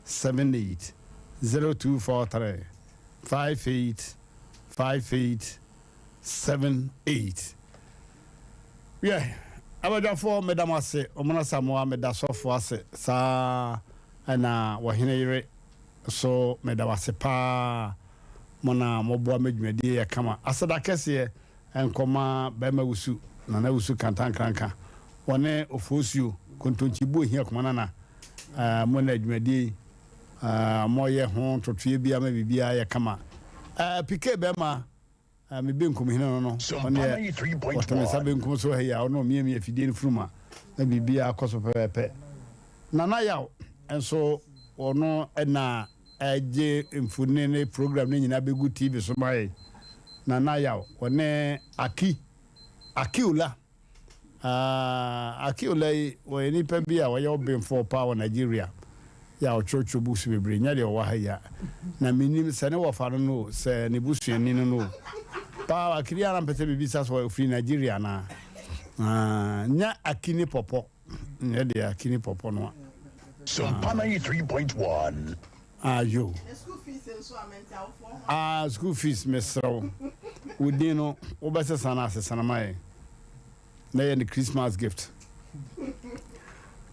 Speaker 1: 78 0243 5878 yeah abaja for madam ase omona samoa meda sofo ase sa ana wahine yire so meda wase pa mona moboa medwumadi ya kama asada kese enkoma bema wusu na na wusu kantankranka one ofosio kontonchibu hia komana na mona adwumadi moye ho totue bia ma bibia ya kama pike bema me benkum hina no one otame sabe nkum so ha ya ono mie afidie no fruma na bibia akoso pepe na na yaw enso ono na eje mfunene program ne nyina begu TV so mai na yaw one akiula akiula we ni pembi a we yo ben for power Nigeria ya ochocho busu bebre nya de wa haya na minim se ne wo fa no se ne busu ani no power akria na pete bibi sa so free Nigeria na nya akini popo nya de akini popo no
Speaker 2: Sompana 3.1.
Speaker 1: Yo. School fees, Mr. Udino, Obasa Sana, Sanamae. They the Christmas gift.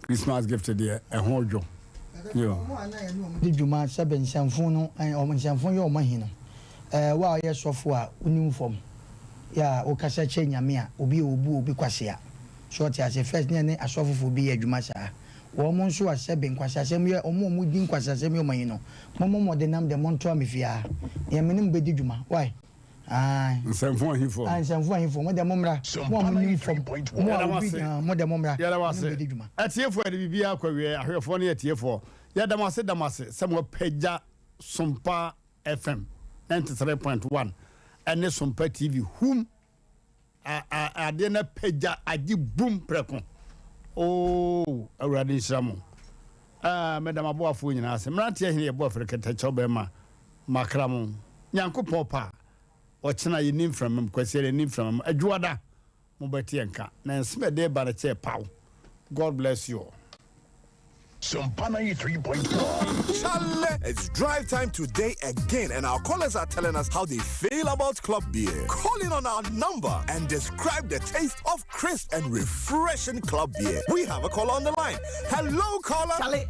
Speaker 1: Christmas gift, dear, a whole job. Yo.
Speaker 5: Did you match seven Sanfuno and Oman your mahino? Well, yes, software, uniform. Ya, Okasa Chenya Mia, Ubi Ubu, Biquasia. Short as a first name, a sofa for be a Jumasa. Woman so as seven quasasem or more moving quasasem, you Momo de nam de Montoa Mifia. Yamanim Bedijuma. Why?
Speaker 1: Some for him for.
Speaker 5: And some for him for Mother Momra. Mother Momra.
Speaker 1: Yadama. At here for the BBA career, I hear for near tier for. Yadama said Damase, somewhere Peja Sumpa FM 93.1 and this Sumpa TV, whom I didn't Peja, I did boom precon. Oh, already some. Madam Aboafu in us, Mrantia here, boyfriend, Tachobema, Macramon, Yanko Popa, or China, you name from him, question name from him, a Juada, Mobatianka, and Smith there by the chair, pow. God bless you all.
Speaker 2: Sompana 3.1.
Speaker 10: Chale, it's drive time today again, and our callers are telling us how they feel about club beer. Call in on our number and describe the taste of crisp and refreshing club beer. We have a caller on the line. Hello, caller.
Speaker 11: Chale,